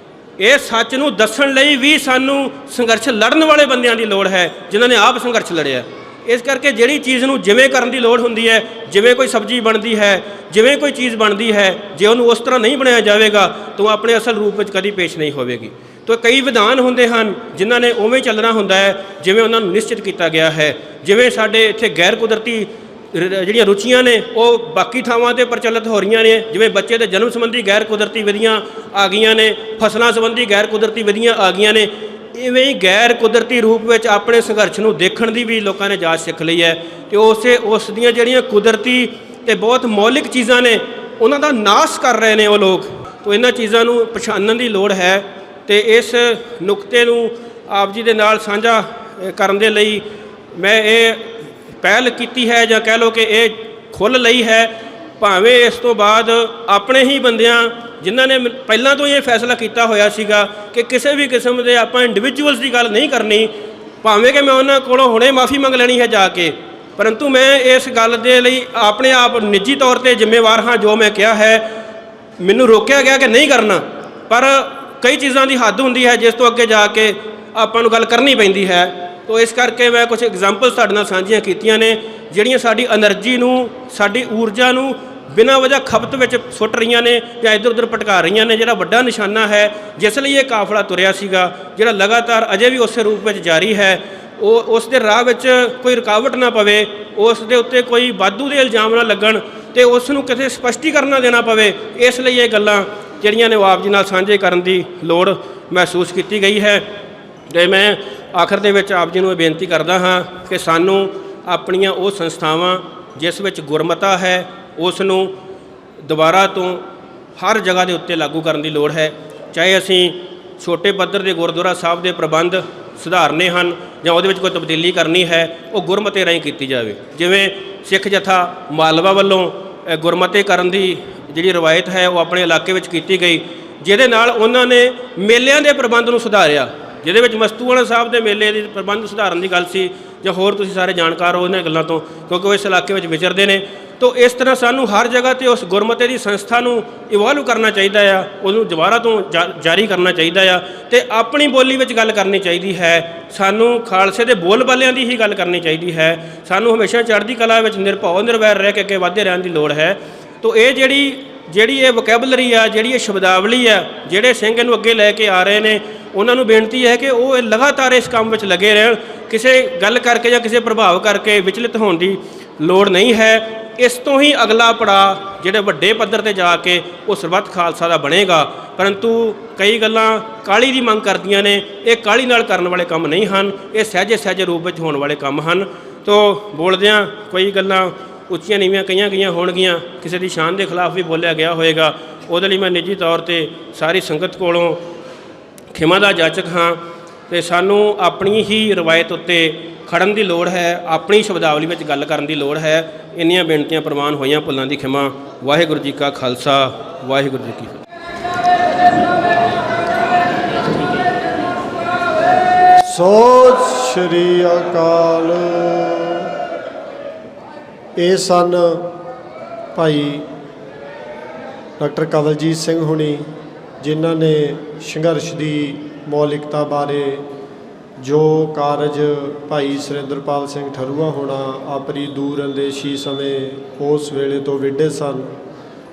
Speaker 4: ਇਹ ਸੱਚ ਨੂੰ ਦੱਸਣ ਲਈ ਵੀ ਸਾਨੂੰ ਸੰਘਰਸ਼ ਲੜਨ ਵਾਲੇ ਬੰਦਿਆਂ ਦੀ ਲੋੜ ਹੈ ਜਿਨ੍ਹਾਂ ਨੇ ਆਪ ਸੰਘਰਸ਼ ਲੜਿਆ। ਇਸ ਕਰਕੇ ਜਿਹੜੀ ਚੀਜ਼ ਨੂੰ ਜਿਵੇਂ ਕਰਨ ਦੀ ਲੋੜ ਹੁੰਦੀ ਹੈ, ਜਿਵੇਂ ਕੋਈ ਸਬਜ਼ੀ ਬਣਦੀ ਹੈ, ਜਿਵੇਂ ਕੋਈ ਚੀਜ਼ ਬਣਦੀ ਹੈ, ਜੇ ਉਹਨੂੰ ਉਸ ਤਰ੍ਹਾਂ ਨਹੀਂ ਬਣਾਇਆ ਜਾਵੇਗਾ ਤਾਂ ਉਹ ਆਪਣੇ ਅਸਲ ਰੂਪ ਵਿੱਚ ਕਦੀ ਪੇਸ਼ ਨਹੀਂ ਹੋਵੇਗੀ। ਤਾਂ ਕਈ ਵਿਧਾਨ ਹੁੰਦੇ ਹਨ ਜਿਨ੍ਹਾਂ ਨੇ ਉਵੇਂ ਚੱਲਣਾ ਹੁੰਦਾ ਹੈ ਜਿਵੇਂ ਉਹਨਾਂ ਨੂੰ ਨਿਸ਼ਚਿਤ ਕੀਤਾ ਗਿਆ ਹੈ। ਜਿਵੇਂ ਸਾਡੇ ਇੱਥੇ ਗੈਰ ਕੁਦਰਤੀ ਜਿਹੜੀਆਂ ਰੁਚੀਆਂ ਨੇ ਉਹ ਬਾਕੀ ਥਾਵਾਂ 'ਤੇ ਪ੍ਰਚਲਿਤ ਹੋ ਰਹੀਆਂ ਨੇ। ਜਿਵੇਂ ਬੱਚੇ ਦੇ ਜਨਮ ਸੰਬੰਧੀ ਗੈਰ ਕੁਦਰਤੀ ਵਿਧੀਆਂ ਆ ਗਈਆਂ ਨੇ, ਫਸਲਾਂ ਸੰਬੰਧੀ ਗੈਰ ਕੁਦਰਤੀ ਵਿਧੀਆਂ ਆ ਗਈਆਂ ਨੇ, ਇਵੇਂ ਹੀ ਗੈਰ ਕੁਦਰਤੀ ਰੂਪ ਵਿੱਚ ਆਪਣੇ ਸੰਘਰਸ਼ ਨੂੰ ਦੇਖਣ ਦੀ ਵੀ ਲੋਕਾਂ ਨੇ ਜਾਚ ਸਿੱਖ ਲਈ ਹੈ। ਤੇ ਉਸ ਦੀਆਂ ਜਿਹੜੀਆਂ ਕੁਦਰਤੀ ਤੇ ਬਹੁਤ ਮੌਲਿਕ ਚੀਜ਼ਾਂ ਨੇ ਉਹਨਾਂ ਦਾ ਨਾਸ਼ ਕਰ ਰਹੇ ਨੇ ਉਹ ਲੋਕ। ਤਾਂ ਇਹਨਾਂ ਚੀਜ਼ਾਂ ਨੂੰ ਪਛਾਣਨ ਦੀ ਲੋੜ ਹੈ ਤੇ ਇਸ ਨੁਕਤੇ ਨੂੰ ਆਪ ਜੀ ਦੇ ਨਾਲ ਸਾਂਝਾ ਕਰਨ ਦੇ ਲਈ ਮੈਂ ਇਹ ਪਹਿਲ ਕੀਤੀ ਹੈ ਜਾਂ ਕਹਿ ਲਓ ਕਿ ਇਹ ਖੁੱਲ੍ਹ ਲਈ ਹੈ। ਭਾਵੇਂ ਇਸ ਤੋਂ ਬਾਅਦ ਆਪਣੇ ਹੀ ਬੰਦਿਆਂ ਜਿਨ੍ਹਾਂ ਨੇ ਪਹਿਲਾਂ ਤੋਂ ਇਹ ਫੈਸਲਾ ਕੀਤਾ ਹੋਇਆ ਸੀਗਾ ਕਿ ਕਿਸੇ ਵੀ ਕਿਸਮ ਦੇ ਆਪਾਂ ਇੰਡੀਵਿਜੂਅਲਸ ਦੀ ਗੱਲ ਨਹੀਂ ਕਰਨੀ, ਭਾਵੇਂ ਕਿ ਮੈਂ ਉਹਨਾਂ ਕੋਲੋਂ ਹੁਣੇ ਮਾਫੀ ਮੰਗ ਲੈਣੀ ਹੈ ਜਾ ਕੇ, ਪਰੰਤੂ ਮੈਂ ਇਸ ਗੱਲ ਦੇ ਲਈ ਆਪਣੇ ਆਪ ਨਿੱਜੀ ਤੌਰ 'ਤੇ ਜ਼ਿੰਮੇਵਾਰ ਹਾਂ। ਜੋ ਮੈਂ ਕਿਹਾ ਹੈ ਮੈਨੂੰ ਰੋਕਿਆ ਗਿਆ ਕਿ ਨਹੀਂ ਕਰਨਾ, ਪਰ ਕਈ ਚੀਜ਼ਾਂ ਦੀ ਹੱਦ ਹੁੰਦੀ ਹੈ ਜਿਸ ਤੋਂ ਅੱਗੇ ਜਾ ਕੇ ਆਪਾਂ ਨੂੰ ਗੱਲ ਕਰਨੀ ਪੈਂਦੀ ਹੈ। ਤੋ ਇਸ ਕਰਕੇ ਮੈਂ ਕੁਝ ਐਗਜ਼ਾਮਪਲ ਤੁਹਾਡੇ ਨਾਲ ਸਾਂਝੀਆਂ ਕੀਤੀਆਂ ਨੇ ਜਿਹੜੀਆਂ ਸਾਡੀ એનર્ਜੀ ਨੂੰ, ਸਾਡੀ ਊਰਜਾ ਨੂੰ ਬਿਨਾਂ ਵਜ੍ਹਾ ਖਪਤ ਵਿੱਚ ਸੁੱਟ ਰਹੀਆਂ ਨੇ ਜਾਂ ਇੱਧਰ ਉੱਧਰ ਭਟਕਾ ਰਹੀਆਂ ਨੇ। ਜਿਹੜਾ ਵੱਡਾ ਨਿਸ਼ਾਨਾ ਹੈ ਜਿਸ ਲਈ ਇਹ ਕਾਫਲਾ ਤੁਰਿਆ ਸੀਗਾ, ਜਿਹੜਾ ਲਗਾਤਾਰ ਅਜੇ ਵੀ ਉਸੇ ਰੂਪ ਵਿੱਚ ਜਾਰੀ ਹੈ, ਉਹ ਉਸ ਦੇ ਰਾਹ ਵਿੱਚ ਕੋਈ ਰੁਕਾਵਟ ਨਾ ਪਵੇ, ਉਸ ਦੇ ਉੱਤੇ ਕੋਈ ਵਾਧੂ ਦੇ ਇਲਜ਼ਾਮ ਨਾ ਲੱਗਣ ਅਤੇ ਉਸ ਨੂੰ ਕਿਸੇ ਸਪਸ਼ਟੀਕਰਨ ਨਾ ਦੇਣਾ ਪਵੇ। ਇਸ ਲਈ ਇਹ ਗੱਲਾਂ ਜਿਹੜੀਆਂ ਨੇ ਉਹ ਆਪ ਜੀ ਨਾਲ ਸਾਂਝੇ ਕਰਨ ਦੀ ਲੋੜ ਮਹਿਸੂਸ ਕੀਤੀ ਗਈ ਹੈ। ਅਤੇ ਮੈਂ ਆਖਰ ਦੇ ਵਿੱਚ ਆਪ ਜੀ ਨੂੰ ਇਹ ਬੇਨਤੀ ਕਰਦਾ ਹਾਂ ਕਿ ਸਾਨੂੰ ਆਪਣੀਆਂ ਉਹ ਸੰਸਥਾਵਾਂ ਜਿਸ ਵਿੱਚ ਗੁਰਮਤਾ ਹੈ ਉਸ ਨੂੰ ਦੁਬਾਰਾ ਤੋਂ ਹਰ ਜਗ੍ਹਾ ਦੇ ਉੱਤੇ ਲਾਗੂ ਕਰਨ ਦੀ ਲੋੜ ਹੈ। ਚਾਹੇ ਅਸੀਂ ਛੋਟੇ ਪੱਧਰ ਦੇ ਗੁਰਦੁਆਰਾ ਸਾਹਿਬ ਦੇ ਪ੍ਰਬੰਧ ਸੁਧਾਰਨੇ ਹਨ ਜਾਂ ਉਹਦੇ ਵਿੱਚ ਕੋਈ ਤਬਦੀਲੀ ਕਰਨੀ ਹੈ, ਉਹ ਗੁਰਮਤੇ ਰਾਹੀਂ ਕੀਤੀ ਜਾਵੇ। ਜਿਵੇਂ ਸਿੱਖ ਜਥਾ ਮਾਲਵਾ ਵੱਲੋਂ ਗੁਰਮਤੇ ਕਰਨ ਦੀ ਜਿਹੜੀ ਰਵਾਇਤ ਹੈ ਉਹ ਆਪਣੇ ਇਲਾਕੇ ਵਿੱਚ ਕੀਤੀ ਗਈ, ਜਿਹਦੇ ਨਾਲ ਉਹਨਾਂ ਨੇ ਮੇਲਿਆਂ ਦੇ ਪ੍ਰਬੰਧ ਨੂੰ ਸੁਧਾਰਿਆ, ਜਿਹਦੇ ਵਿੱਚ ਮਸਤੂਆਣਾ ਸਾਹਿਬ ਦੇ ਮੇਲੇ ਦੇ ਪ੍ਰਬੰਧ ਸੁਧਾਰਨ ਦੀ ਗੱਲ ਸੀ। ਜਾਂ ਹੋਰ ਤੁਸੀਂ ਸਾਰੇ ਜਾਣਕਾਰ ਹੋ ਇਹਨਾਂ ਗੱਲਾਂ ਤੋਂ, ਕਿਉਂਕਿ ਉਹ ਇਸ ਇਲਾਕੇ ਵਿੱਚ ਵਿਚਰਦੇ ਨੇ। ਤੋ ਇਸ ਤਰ੍ਹਾਂ ਸਾਨੂੰ ਹਰ ਜਗ੍ਹਾ 'ਤੇ ਉਸ ਗੁਰਮਤੇ ਦੀ ਸੰਸਥਾ ਨੂੰ ਇਵੋਲਵ ਕਰਨਾ ਚਾਹੀਦਾ ਆ, ਉਹਨੂੰ ਦੁਬਾਰਾ ਤੋਂ ਜਾਰੀ ਕਰਨਾ ਚਾਹੀਦਾ ਆ ਅਤੇ ਆਪਣੀ ਬੋਲੀ ਵਿੱਚ ਗੱਲ ਕਰਨੀ ਚਾਹੀਦੀ ਹੈ। ਸਾਨੂੰ ਖਾਲਸੇ ਦੇ ਬੋਲ ਬਾਲਿਆਂ ਦੀ ਹੀ ਗੱਲ ਕਰਨੀ ਚਾਹੀਦੀ ਹੈ। ਸਾਨੂੰ ਹਮੇਸ਼ਾ ਚੜ੍ਹਦੀ ਕਲਾ ਵਿੱਚ ਨਿਰਭਉ ਨਿਰਵੈਰ ਰਹਿ ਕੇ ਅੱਗੇ ਵਧਦੇ ਰਹਿਣ ਦੀ ਲੋੜ ਹੈ। ਤੋ ਇਹ ਜਿਹੜੀ ਇਹ ਵੋਕੈਬਲਰੀ ਆ, ਜਿਹੜੀ ਇਹ ਸ਼ਬਦਾਵਲੀ ਆ, ਜਿਹੜੇ ਸਿੰਘ ਇਹਨੂੰ ਅੱਗੇ ਲੈ ਕੇ ਆ ਰਹੇ ਨੇ, ਉਹਨਾਂ ਨੂੰ ਬੇਨਤੀ ਹੈ ਕਿ ਉਹ ਲਗਾਤਾਰ ਇਸ ਕੰਮ ਵਿੱਚ ਲੱਗੇ ਰਹਿਣ। ਕਿਸੇ ਗੱਲ ਕਰਕੇ ਜਾਂ ਕਿਸੇ ਪ੍ਰਭਾਵ ਕਰਕੇ ਵਿਚਲਿਤ ਹੋਣ ਦੀ ਲੋੜ ਨਹੀਂ ਹੈ। ਇਸ ਤੋਂ ਹੀ ਅਗਲਾ ਪੜਾਅ ਜਿਹੜੇ ਵੱਡੇ ਪੱਧਰ 'ਤੇ ਜਾ ਕੇ ਉਹ ਸਰਬੱਤ ਖਾਲਸਾ ਦਾ ਬਣੇਗਾ। ਪਰੰਤੂ ਕਈ ਗੱਲਾਂ ਕਾਹਲੀ ਦੀ ਮੰਗ ਕਰਦੀਆਂ ਨੇ, ਇਹ ਕਾਹਲੀ ਨਾਲ ਕਰਨ ਵਾਲੇ ਕੰਮ ਨਹੀਂ ਹਨ, ਇਹ ਸਹਿਜੇ ਸਹਿਜੇ ਰੂਪ ਵਿੱਚ ਹੋਣ ਵਾਲੇ ਕੰਮ ਹਨ। ਤੋ ਬੋਲਦਿਆਂ ਕੋਈ ਗੱਲਾਂ ਉੱਚੀਆਂ ਨੀਵੀਆਂ ਕਹੀਆਂ ਗਈਆਂ ਹੋਣਗੀਆਂ, ਕਿਸੇ ਦੀ ਸ਼ਾਨ ਦੇ ਖਿਲਾਫ ਵੀ ਬੋਲਿਆ ਗਿਆ ਹੋਵੇਗਾ, ਉਹਦੇ ਲਈ ਮੈਂ ਨਿੱਜੀ ਤੌਰ 'ਤੇ ਸਾਰੀ ਸੰਗਤ ਕੋਲੋਂ ਖਿਮਾ ਦਾ ਜਾਚਕ ਹਾਂ। ਅਤੇ ਸਾਨੂੰ ਆਪਣੀ ਹੀ ਰਵਾਇਤ ਉੱਤੇ ਖੜਨ ਦੀ ਲੋੜ ਹੈ, ਆਪਣੀ ਸ਼ਬਦਾਵਲੀ ਵਿੱਚ ਗੱਲ ਕਰਨ ਦੀ ਲੋੜ ਹੈ। ਇੰਨੀਆਂ ਬੇਨਤੀਆਂ ਪ੍ਰਵਾਨ ਹੋਈਆਂ, ਭੁੱਲਾਂ ਦੀ ਖਿਮਾ। ਵਾਹਿਗੁਰੂ ਜੀ ਕਾ ਖਾਲਸਾ, ਵਾਹਿਗੁਰੂ ਜੀ ਕੀ ਫਤਿਹ।
Speaker 3: ਸਤਿ ਸ਼੍ਰੀ ਅਕਾਲ। ਇਹ ਸਨ ਭਾਈ ਡਾਕਟਰ ਕਵਲਜੀਤ ਸਿੰਘ ਹੁਣੀ, ਜਿਨ੍ਹਾਂ ਨੇ ਸੰਘਰਸ਼ ਦੀ ਮੌਲਿਕਤਾ ਬਾਰੇ ਜੋ ਕਾਰਜ ਭਾਈ ਸੁਰਿੰਦਰਪਾਲ ਸਿੰਘ ਠਰੂਆ ਹੋਣਾ ਆਪਣੀ ਦੂਰ ਅੰਦੇਸ਼ੀ ਸਮੇਂ ਉਸ ਵੇਲੇ ਤੋਂ ਵਿੱਢੇ ਸਨ,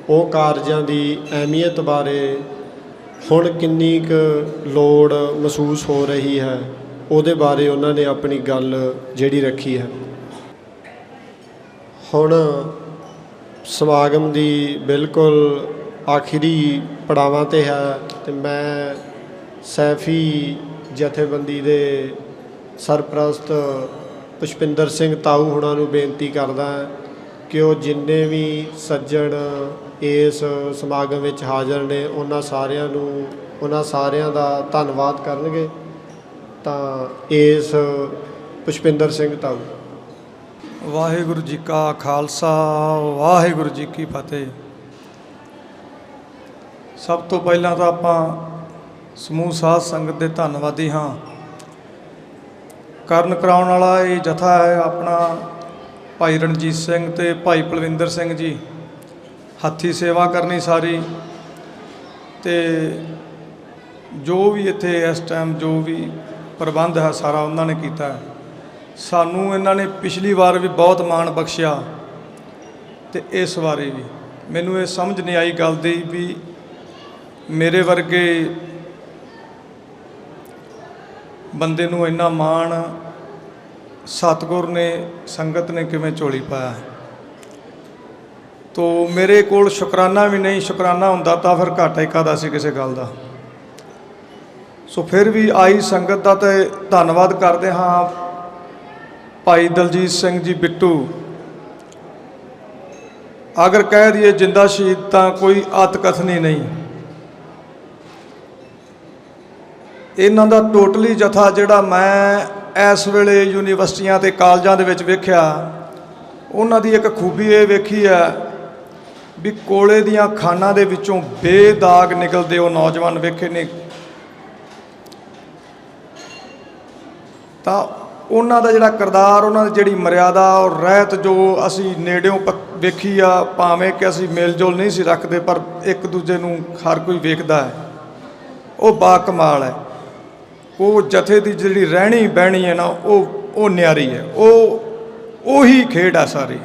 Speaker 3: ਉਹ ਕਾਰਜਾਂ ਦੀ ਅਹਿਮੀਅਤ ਬਾਰੇ ਹੁਣ ਕਿੰਨੀ ਕੁ ਲੋੜ ਮਹਿਸੂਸ ਹੋ ਰਹੀ ਹੈ, ਉਹਦੇ ਬਾਰੇ ਉਹਨਾਂ ਨੇ ਆਪਣੀ ਗੱਲ ਜਿਹੜੀ ਰੱਖੀ ਹੈ। ਹੁਣ ਸਮਾਗਮ ਦੀ ਬਿਲਕੁਲ ਆਖਰੀ ਪੜਾਵਾਂ 'ਤੇ ਹੈ ਅਤੇ ਮੈਂ ਸੈਫੀ ਜਥੇਬੰਦੀ ਦੇ ਸਰਪ੍ਰਸਤ ਪੁਸ਼ਪਿੰਦਰ ਸਿੰਘ ਤਾਊ ਹੁਣਾਂ ਨੂੰ ਬੇਨਤੀ ਕਰਦਾ ਕਿ ਉਹ ਜਿੰਨੇ ਵੀ ਸੱਜਣ ਇਸ ਸਮਾਗਮ ਵਿੱਚ ਹਾਜ਼ਰ ਨੇ ਉਹਨਾਂ ਸਾਰਿਆਂ ਦਾ ਧੰਨਵਾਦ ਕਰਨਗੇ। ਤਾਂ ਇਸ ਪੁਸ਼ਪਿੰਦਰ ਸਿੰਘ ਤਾਊ।
Speaker 5: ਵਾਹਿਗੁਰੂ ਜੀ ਕਾ ਖਾਲਸਾ, ਵਾਹਿਗੁਰੂ ਜੀ ਕੀ ਫਤਿਹ। ਸਭ ਤੋਂ ਪਹਿਲਾਂ ਤਾਂ ਆਪਾਂ ਸਮੂਹ ਸਾਧ ਸੰਗਤ ਦੇ ਧੰਨਵਾਦੀ ਹਾਂ। ਕਰਨ ਕਰਾਉਣ ਵਾਲਾ ਇਹ ਜਥਾ ਹੈ ਆਪਣਾ ਭਾਈ ਰਣਜੀਤ ਸਿੰਘ ਅਤੇ ਭਾਈ ਪਲਵਿੰਦਰ ਸਿੰਘ ਜੀ, ਹੱਥੀਂ ਸੇਵਾ ਕਰਨੀ ਸਾਰੀ। ਅਤੇ ਜੋ ਵੀ ਇੱਥੇ ਇਸ ਟਾਈਮ ਜੋ ਵੀ ਪ੍ਰਬੰਧ ਹੈ ਸਾਰਾ ਉਹਨਾਂ ਨੇ ਕੀਤਾ। ਸਾਨੂੰ ਇਹਨਾਂ ਨੇ ਪਿਛਲੀ ਵਾਰ ਵੀ ਬਹੁਤ ਮਾਣ ਬਖਸ਼ਿਆ ਅਤੇ ਇਸ ਵਾਰੀ ਵੀ ਮੈਨੂੰ ਇਹ ਸਮਝ ਨਹੀਂ ਆਈ ਗੱਲ ਦੀ ਵੀ ਮੇਰੇ ਵਰਗੇ ਬੰਦੇ ਨੂੰ ਇੰਨਾ ਮਾਣ ਸਤਿਗੁਰ ਨੇ, ਸੰਗਤ ਨੇ ਕਿਵੇਂ ਝੋਲੀ ਪਾਇਆ। ਤੋ ਮੇਰੇ ਕੋਲ ਸ਼ੁਕਰਾਨਾ ਵੀ ਨਹੀਂ, ਸ਼ੁਕਰਾਨਾ ਹੁੰਦਾ ਤਾਂ ਫਿਰ ਘਾਟਾ ਹੀ ਕਾਹਦਾ ਸੀ ਕਿਸੇ ਗੱਲ ਦਾ। ਸੋ ਫਿਰ ਵੀ ਆਈ ਸੰਗਤ ਦਾ ਤੇ ਧੰਨਵਾਦ ਕਰਦੇ ਹਾਂ। ਭਾਈ ਦਲਜੀਤ ਸਿੰਘ ਜੀ ਬਿੱਟੂ, ਅਗਰ ਕਹਿ ਦਈਏ ਜਿੰਦਾ ਸ਼ਹੀਦ ਤਾਂ ਕੋਈ ਅਤਕਥਨੀ ਨਹੀਂ। ਇਹਨਾਂ ਦਾ ਟੋਟਲੀ ਜਥਾ ਜਿਹੜਾ ਮੈਂ ਇਸ ਵੇਲੇ ਯੂਨੀਵਰਸਿਟੀਆਂ ਅਤੇ ਕਾਲਜਾਂ ਦੇ ਵਿੱਚ ਵੇਖਿਆ, ਉਹਨਾਂ ਦੀ ਇੱਕ ਖੂਬੀ ਇਹ ਵੇਖੀ ਹੈ ਵੀ ਕੋਲੇ ਦੀਆਂ ਖਾਨਾਂ ਦੇ ਵਿੱਚੋਂ ਬੇਦਾਗ ਨਿਕਲਦੇ ਉਹ ਨੌਜਵਾਨ ਵੇਖੇ ਨੇ। ਤਾਂ ਉਹਨਾਂ ਦਾ ਜਿਹੜਾ ਕਿਰਦਾਰ, ਉਹਨਾਂ ਦੀ ਜਿਹੜੀ ਮਰਿਆਦਾ ਔਰ ਰਹਿਤ ਜੋ ਅਸੀਂ ਨੇੜਿਓਂ ਵੇਖੀ ਆ, ਭਾਵੇਂ ਕਿ ਅਸੀਂ ਮੇਲ ਜੋਲ ਨਹੀਂ ਸੀ ਰੱਖਦੇ ਪਰ ਇੱਕ ਦੂਜੇ ਨੂੰ ਹਰ ਕੋਈ ਵੇਖਦਾ ਹੈ, ਉਹ ਬਾ ਕਮਾਲ ਹੈ। ਉਹ ਜਥੇ ਦੀ ਜਿਹੜੀ ਰਹਿਣੀ ਬਹਿਣੀ ਹੈ ਨਾ ਉਹ ਨਿਆਰੀ ਹੈ, ਉਹੀ ਖੇਡ ਆ ਸਾਰੀ।